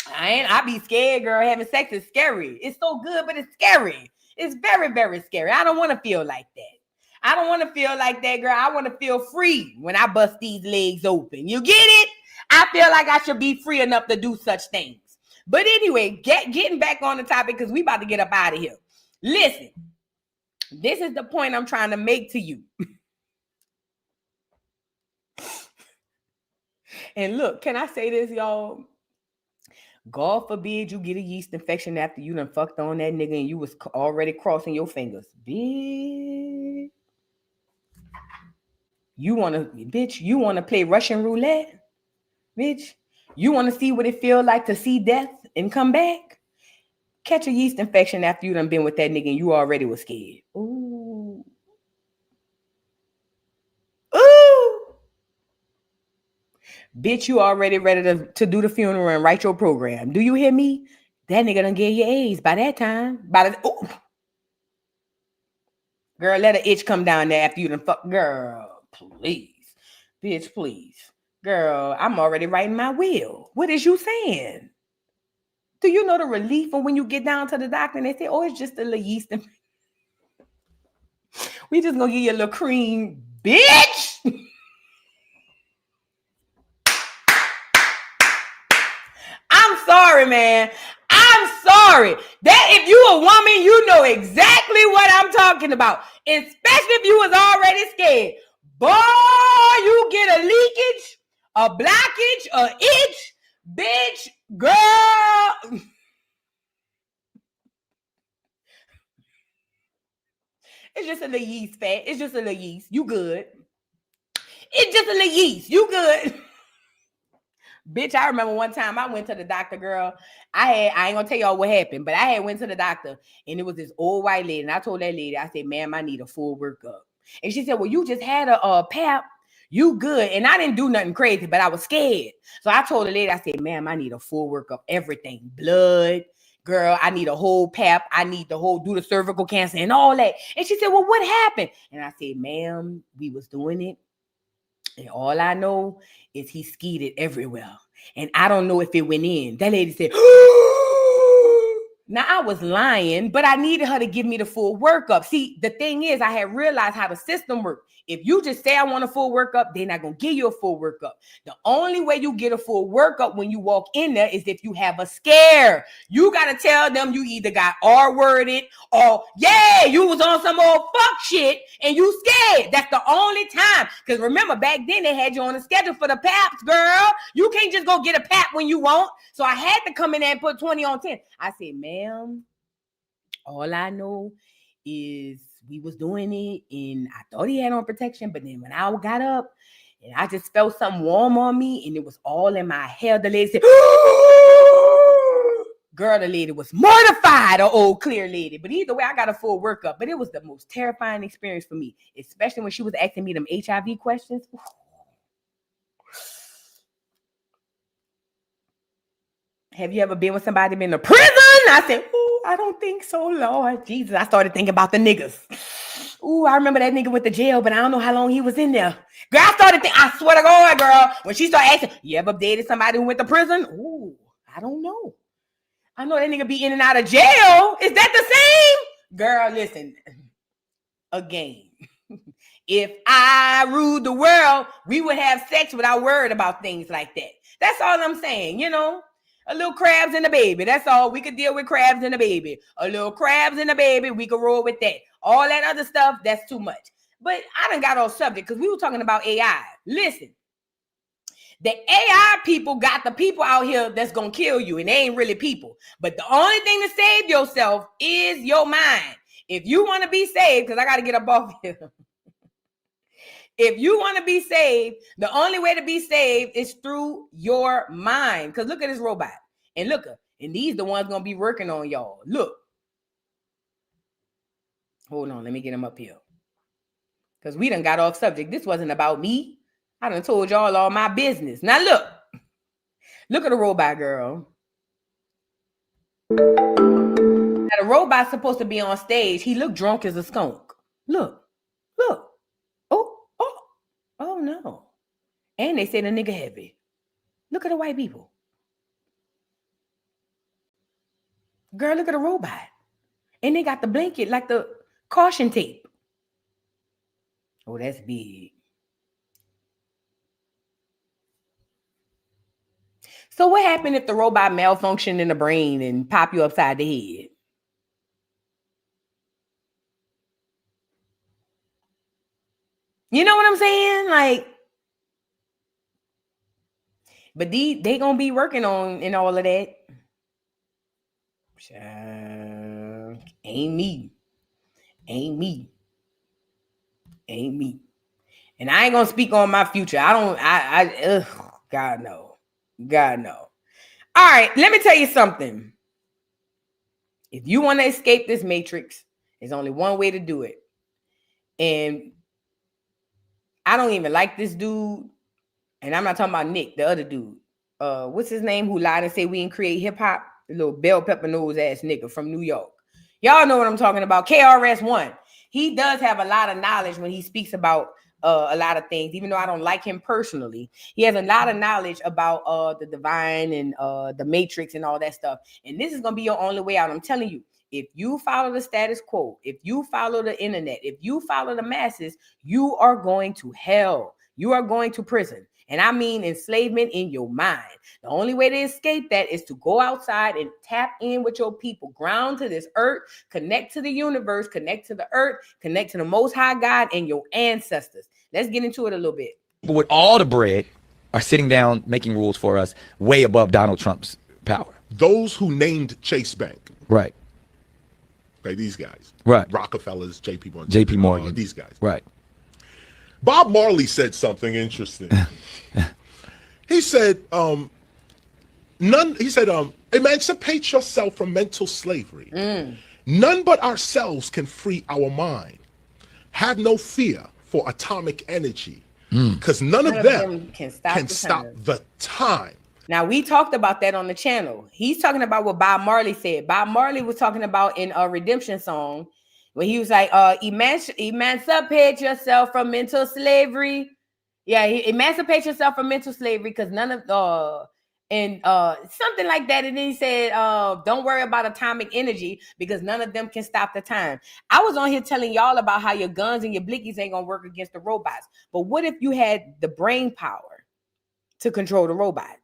I be scared, girl. Having sex is scary. It's so good, but it's scary. It's very, very scary. I don't want to feel like that. I don't want to feel like that, girl. I want to feel free when I bust these legs open. You get it? I feel like I should be free enough to do such things. But anyway, getting back on the topic because we about to get up out of here. Listen, this is the point I'm trying to make to you. And look, can I say this, y'all? God forbid you get a yeast infection after you done fucked on that nigga and you was already crossing your fingers. Bitch. You want to play Russian roulette? Bitch. You want to see what it feels like to see death and come back? Catch a yeast infection after you done been with that nigga and you already was scared. Ooh. Ooh. Bitch, you already ready to do the funeral and write your program. Do you hear me? That nigga done gave you AIDS by that time. Girl, let an itch come down there after you done fuck. Girl, please. Bitch, please. Girl, I'm already writing my will. What is you saying? Do you know the relief of when you get down to the doctor and they say, oh, it's just a little yeast. We just gonna give you a little cream. Bitch! I'm sorry, man. I'm sorry. That if you a woman, you know exactly what I'm talking about. Especially if you was already scared. Boy, you get a leakage, a blockage, a itch, bitch, girl. It's just a little yeast, fat. It's just a little yeast. You good. It's just a little yeast. You good. Bitch, I remember one time I went to the doctor, girl. I ain't gonna tell y'all what happened, but I had went to the doctor and it was this old white lady. And I told that lady, I said, ma'am, I need a full workup. And she said, well, you just had a pap. You good. And I didn't do nothing crazy, but I was scared. So I told the lady, I said, ma'am, I need a full workup. Everything. Blood. Girl, I need a whole pap. I need the whole, do the cervical cancer and all that. And she said, well, what happened? And I said, ma'am, we was doing it. And all I know is he skied it everywhere. And I don't know if it went in. That lady said, Now, I was lying, but I needed her to give me the full workup. See, the thing is, I had realized how the system worked. If you just say I want a full workup, they're not going to give you a full workup. The only way you get a full workup when you walk in there is if you have a scare. You got to tell them you either got R-worded or, yeah, you was on some old fuck shit and you scared. That's the only time. Because remember, back then they had you on the schedule for the PAPs, girl. You can't just go get a PAP when you want. So I had to come in there and put 20 on 10. I said, ma'am, all I know is we was doing it and I thought he had on protection, but then when I got up and I just felt something warm on me and it was all in my hair, the lady said, girl, the lady was mortified, an old clear lady. But either way, I got a full workup. But it was the most terrifying experience for me, especially when she was asking me them HIV questions. Have you ever been with somebody been to prison? I said, ooh, I don't think so, Lord Jesus. I started thinking about the niggas. Ooh, I remember that nigga went to jail, but I don't know how long he was in there. Girl, I started thinking, I swear to God, girl, when she started asking, you ever dated somebody who went to prison? Ooh, I don't know. I know that nigga be in and out of jail. Is that the same? Girl, listen, again, if I ruled the world, we would have sex without worried about things like that. That's all I'm saying, you know? A little crabs and a baby. That's all. We could deal with crabs and a baby. A little crabs and a baby. We could roll with that. All that other stuff, that's too much. But I done got off subject because we were talking about AI. Listen, the AI people got the people out here that's going to kill you, and they ain't really people. But the only thing to save yourself is your mind. If you want to be saved, because I got to get up off here. If you want to be saved, the only way to be saved is through your mind. Because look at this robot. And look, and these the ones going to be working on y'all. Look. Hold on, let me get him up here. Because we done got off subject. This wasn't about me. I done told y'all all my business. Now look. Look at the robot, girl. Now the robot's supposed to be on stage. He looked drunk as a skunk. Look. Look. Oh, no. And they said a nigga heavy. Look at the white people. Girl, look at the robot. And they got the blanket like the caution tape. Oh, that's big. So what happened if the robot malfunctioned in the brain and pop you upside the head? You know what I'm saying? Like, but they gonna be working on and all of that. Ain't me. And I ain't gonna speak on my future. God no. All right, let me tell you something. If you want to escape this matrix, there's only one way to do it. And I don't even like this dude. And I'm not talking about Nick, the other dude. What's his name who lied and said we didn't create hip hop? The little bell pepper nose ass nigga from New York. Y'all know what I'm talking about. KRS-One. He does have a lot of knowledge when he speaks about a lot of things, even though I don't like him personally. He has a lot of knowledge about the divine and the matrix and all that stuff. And this is going to be your only way out. I'm telling you, if you follow the status quo, if you follow the internet, if you follow the masses, you are going to hell. You are going to prison. And I mean enslavement in your mind. The only way to escape that is to go outside and tap in with your people, ground to this earth, connect to the universe, connect to the earth, connect to the Most High God and your ancestors. Let's get into it a little bit. But with all the bread are sitting down making rules for us way above Donald Trump's power. Those who named Chase Bank. Right. Okay, these guys. Right. Rockefellers, JP Morgan. These guys. Right. Bob Marley said something interesting. He said, emancipate yourself from mental slavery. None but ourselves can free our mind. Have no fear for atomic energy, because none of them can stop the time. Now, we talked about that on the channel. He's talking about what Bob Marley said. Bob Marley was talking about in a Redemption song, where he was like, emancipate yourself from mental slavery. Yeah, emancipate yourself from mental slavery, because none of and something like that. And then he said, don't worry about atomic energy because none of them can stop the time. I was on here telling y'all about how your guns and your blickies ain't gonna work against the robots. But what if you had the brain power to control the robot?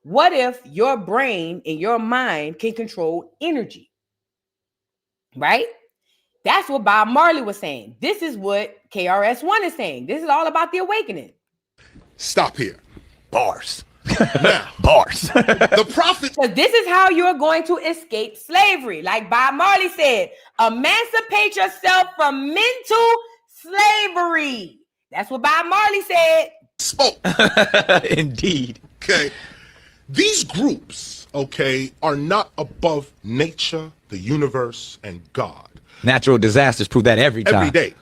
What if your brain and your mind can control energy? Right? That's what Bob Marley was saying. This is what KRS-One is saying. This is all about the awakening. Stop here. Bars. Now, bars. The prophet. So this is how you're going to escape slavery. Like Bob Marley said, emancipate yourself from mental slavery. That's what Bob Marley said. Spoke. Indeed. Okay. These groups, okay, are not above nature, the universe, and God. Natural disasters prove that every time. Every day.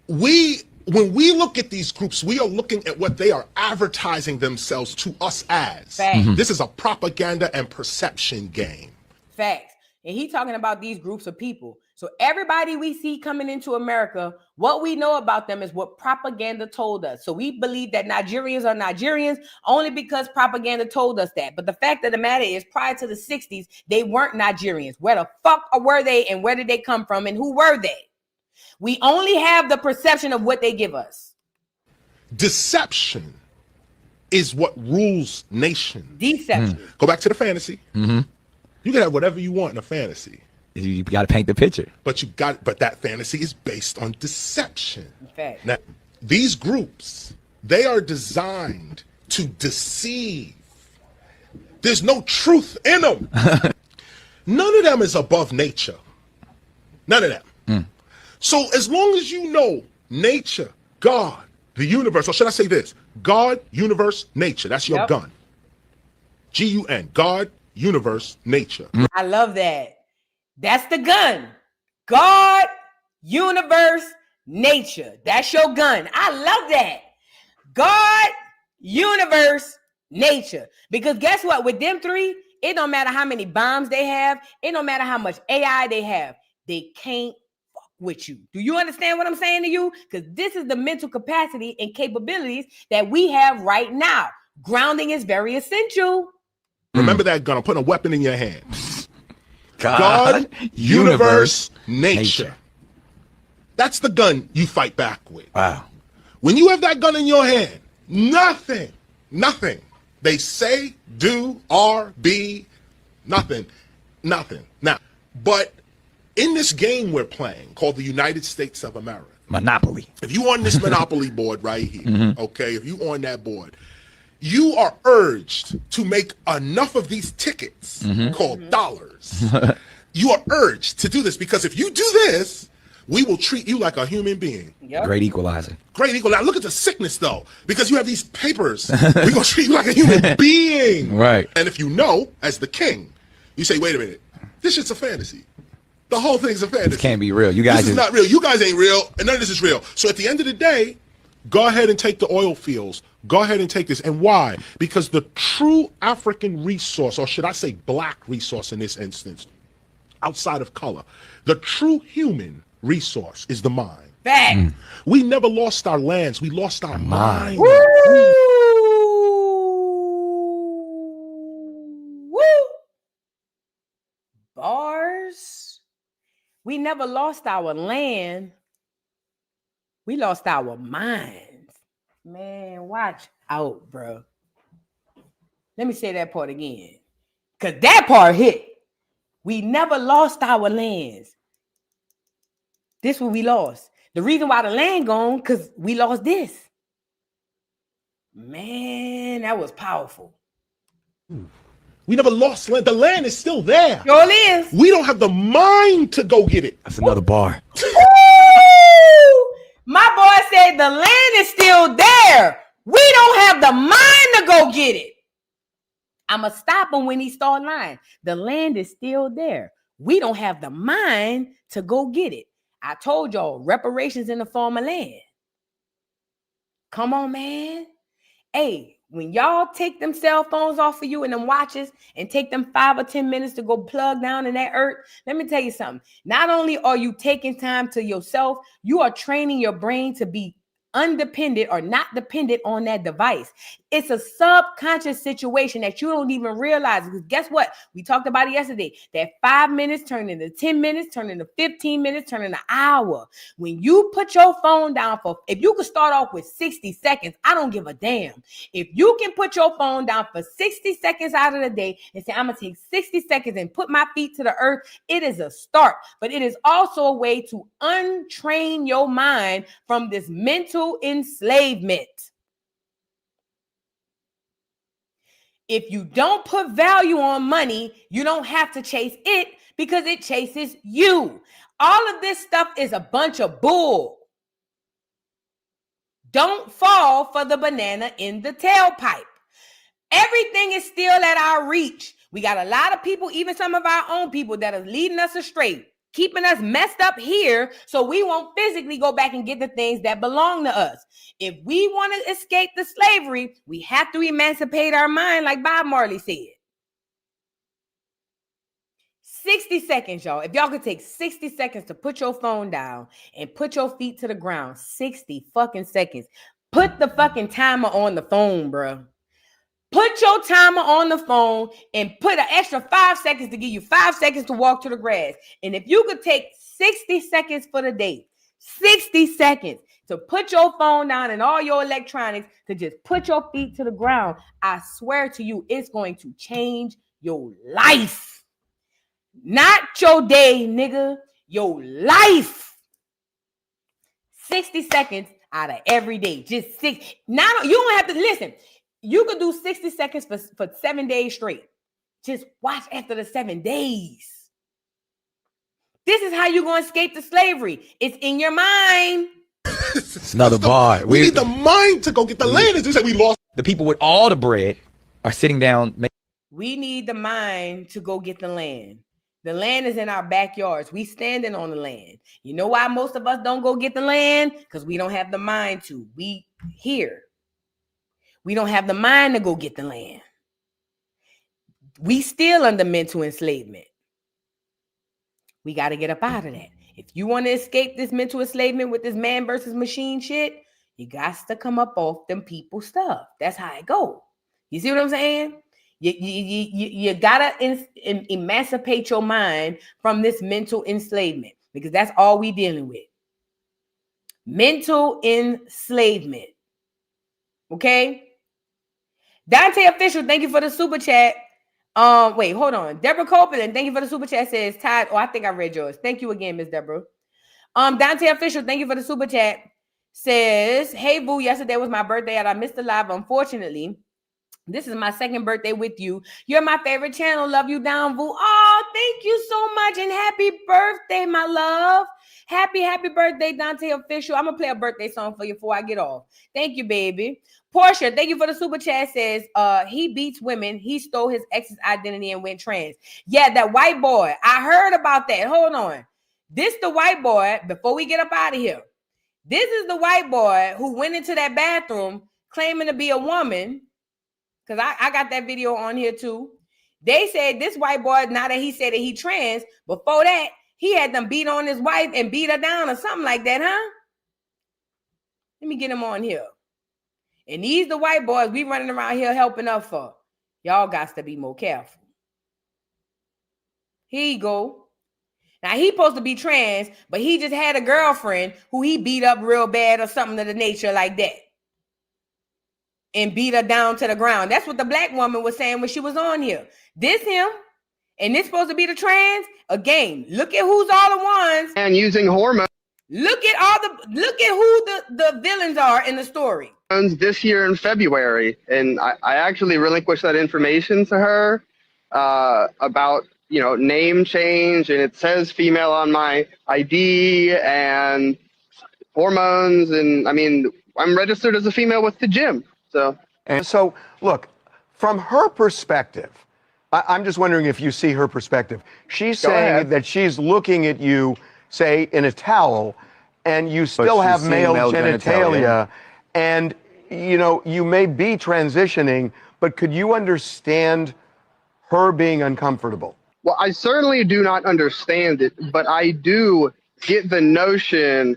When we look at these groups, we are looking at what they are advertising themselves to us as. Facts. This is a propaganda and perception game. Facts. And he talking about these groups of people. So everybody we see coming into America, what we know about them is what propaganda told us. So we believe that Nigerians are Nigerians only because propaganda told us that. But the fact of the matter is, prior to the 60s, they weren't Nigerians. Where the fuck were they, and where did they come from, and who were they? We only have the perception of what they give us. Deception is what rules nations. Deception. Go back to the fantasy. Mm-hmm. You can have whatever you want in a fantasy. You got to paint the picture. But that fantasy is based on deception. In fact. Now, these groups, they are designed to deceive. There's no truth in them. None of them is above nature. None of them. So as long as you know nature, God, the universe, or should I say this? God, universe, nature. That's your gun. G-U-N. God, universe, nature. I love that. That's the gun. God, universe, nature. That's your gun. I love that. God, universe, nature. Because guess what? With them three, it don't matter how many bombs they have. It don't matter how much AI they have. They can't fuck with you. Do you understand what I'm saying to you? Because this is the mental capacity and capabilities that we have right now. Grounding is very essential. Remember that gun. I'm putting a weapon in your hand. God, universe, nature. That's the gun you fight back with. Wow. When you have that gun in your hand, nothing they say, do, are, be, nothing. Now, but in this game we're playing called the United States of America. Monopoly. If you on this Monopoly board right here, okay, if you on that board, you are urged to make enough of these tickets called dollars. You are urged to do this because if you do this, we will treat you like a human being. Yep. Great equalizer. Great equalizer. Now look at the sickness though, because you have these papers. We're going to treat you like a human being. Right. And if you know, as the king, you say, wait a minute, this shit's a fantasy. The whole thing's a fantasy. This can't be real. You guys This is not real. You guys ain't real, and none of this is real. So at the end of the day, go ahead and take the oil fields. Go ahead and take this. And why? Because the true African resource, or should I say black resource in this instance, outside of color, the true human resource is the mind. Fact. We never lost our lands. We lost our mind. Woo! Woo! Bars. We never lost our land. We lost our minds. Man, watch out, bro. Let me say that part again. Because that part hit. We never lost our lands. This what we lost. The reason why the land gone, because we lost this. Man, that was powerful. We never lost land. The land is still there. Sure is. We don't have the mind to go get it. That's another bar. My boy said the land is still there. We don't have the mind to go get it. I'ma stop him when he start lying. The land is still there. We don't have the mind to go get it. I told y'all, reparations in the form of land. Come on, man. Hey, when y'all take them cell phones off of you and them watches and take them 5 or 10 minutes to go plug down in that earth, let me tell you something. Not only are you taking time to yourself, you are training your brain to be undependent or not dependent on that device. It's a subconscious situation that you don't even realize. Because guess what? We talked about it yesterday. That 5 minutes turn into 10 minutes, turn into 15 minutes, turn into an hour. When you put your phone down for, if you could start off with 60 seconds, I don't give a damn. If you can put your phone down for 60 seconds out of the day and say, I'm going to take 60 seconds and put my feet to the earth, it is a start. But it is also a way to untrain your mind from this mental enslavement. If you don't put value on money, you don't have to chase it because it chases you. All of this stuff is a bunch of bull. Don't fall for the banana in the tailpipe. Everything is still at our reach. We got a lot of people, even some of our own people, that are leading us astray, keeping us messed up here so we won't physically go back and get the things that belong to us. If we want to escape the slavery, we have to emancipate our mind, like Bob Marley said. 60 seconds, y'all. If y'all could take 60 seconds to put your phone down and put your feet to the ground, 60 fucking seconds. Put the fucking timer on the phone, bro. Put your timer on the phone and put an extra 5 seconds to give you 5 seconds to walk to the grass. And if you could take 60 seconds for the day, 60 seconds to put your phone down and all your electronics, to just put your feet to the ground, I swear to you, it's going to change your life. Not your day, nigga. Your life. 60 seconds out of every day. Just 6. Now you don't have to listen. You could do 60 seconds for 7 days straight. Just watch after the 7 days. This is how you're going to escape the slavery. It's in your mind. Another bar. We need the mind to go get the land. As you said, we lost. The people with all the bread are sitting down. We need the mind to go get the land. The land is in our backyards. We standing on the land. You know why most of us don't go get the land? Because we don't have the mind to. We here. We don't have the mind to go get the land. We still under mental enslavement. We got to get up out of that. If you want to escape this mental enslavement with this man versus machine shit, you got to come up off them people stuff. That's how it go. You see what I'm saying? You got to emancipate your mind from this mental enslavement, because that's all we dealing with. Mental enslavement. Okay? Dante Official, thank you for the super chat. Wait, hold on. Deborah Copeland, thank you for the super chat. Says Todd. Oh, I think I read yours. Thank you again, Miss Deborah. Dante Official, thank you for the super chat. Says, hey boo, yesterday was my birthday and I missed the live. Unfortunately, this is my second birthday with you. You're my favorite channel. Love you down, boo. Oh, thank you so much and happy birthday, my love. Happy birthday, Dante Official. I'm gonna play a birthday song for you before I get off. Thank you, baby. Portia, thank you for the super chat. Says he beats women. He stole his ex's identity and went trans. Yeah, that white boy. I heard about that. Hold on. This the white boy. Before we get up out of here, this is the white boy who went into that bathroom claiming to be a woman. Because I got that video on here too. They said this white boy, now that he said that he trans, before that, he had them beat on his wife and beat her down or something like that, huh? Let me get him on here. And these the white boys we running around here helping up for. Y'all got to be more careful. Here you go. Now, he supposed to be trans, but he just had a girlfriend who he beat up real bad or something of the nature like that. And beat her down to the ground. That's what the black woman was saying when she was on here. This him, and this supposed to be the trans. Again, look at who's all the ones. And using hormones. Look at who the villains are in the story. This year in February, and I actually relinquished that information to her about, you know, name change, and it says female on my ID and hormones, and I mean, I'm registered as a female with the gym. So look, from her perspective, I'm just wondering if you see her perspective. She's saying that she's looking at you, say, in a towel, and you still have male genitalia, and, you know, you may be transitioning, but could you understand her being uncomfortable? Well, I certainly do not understand it, but I do get the notion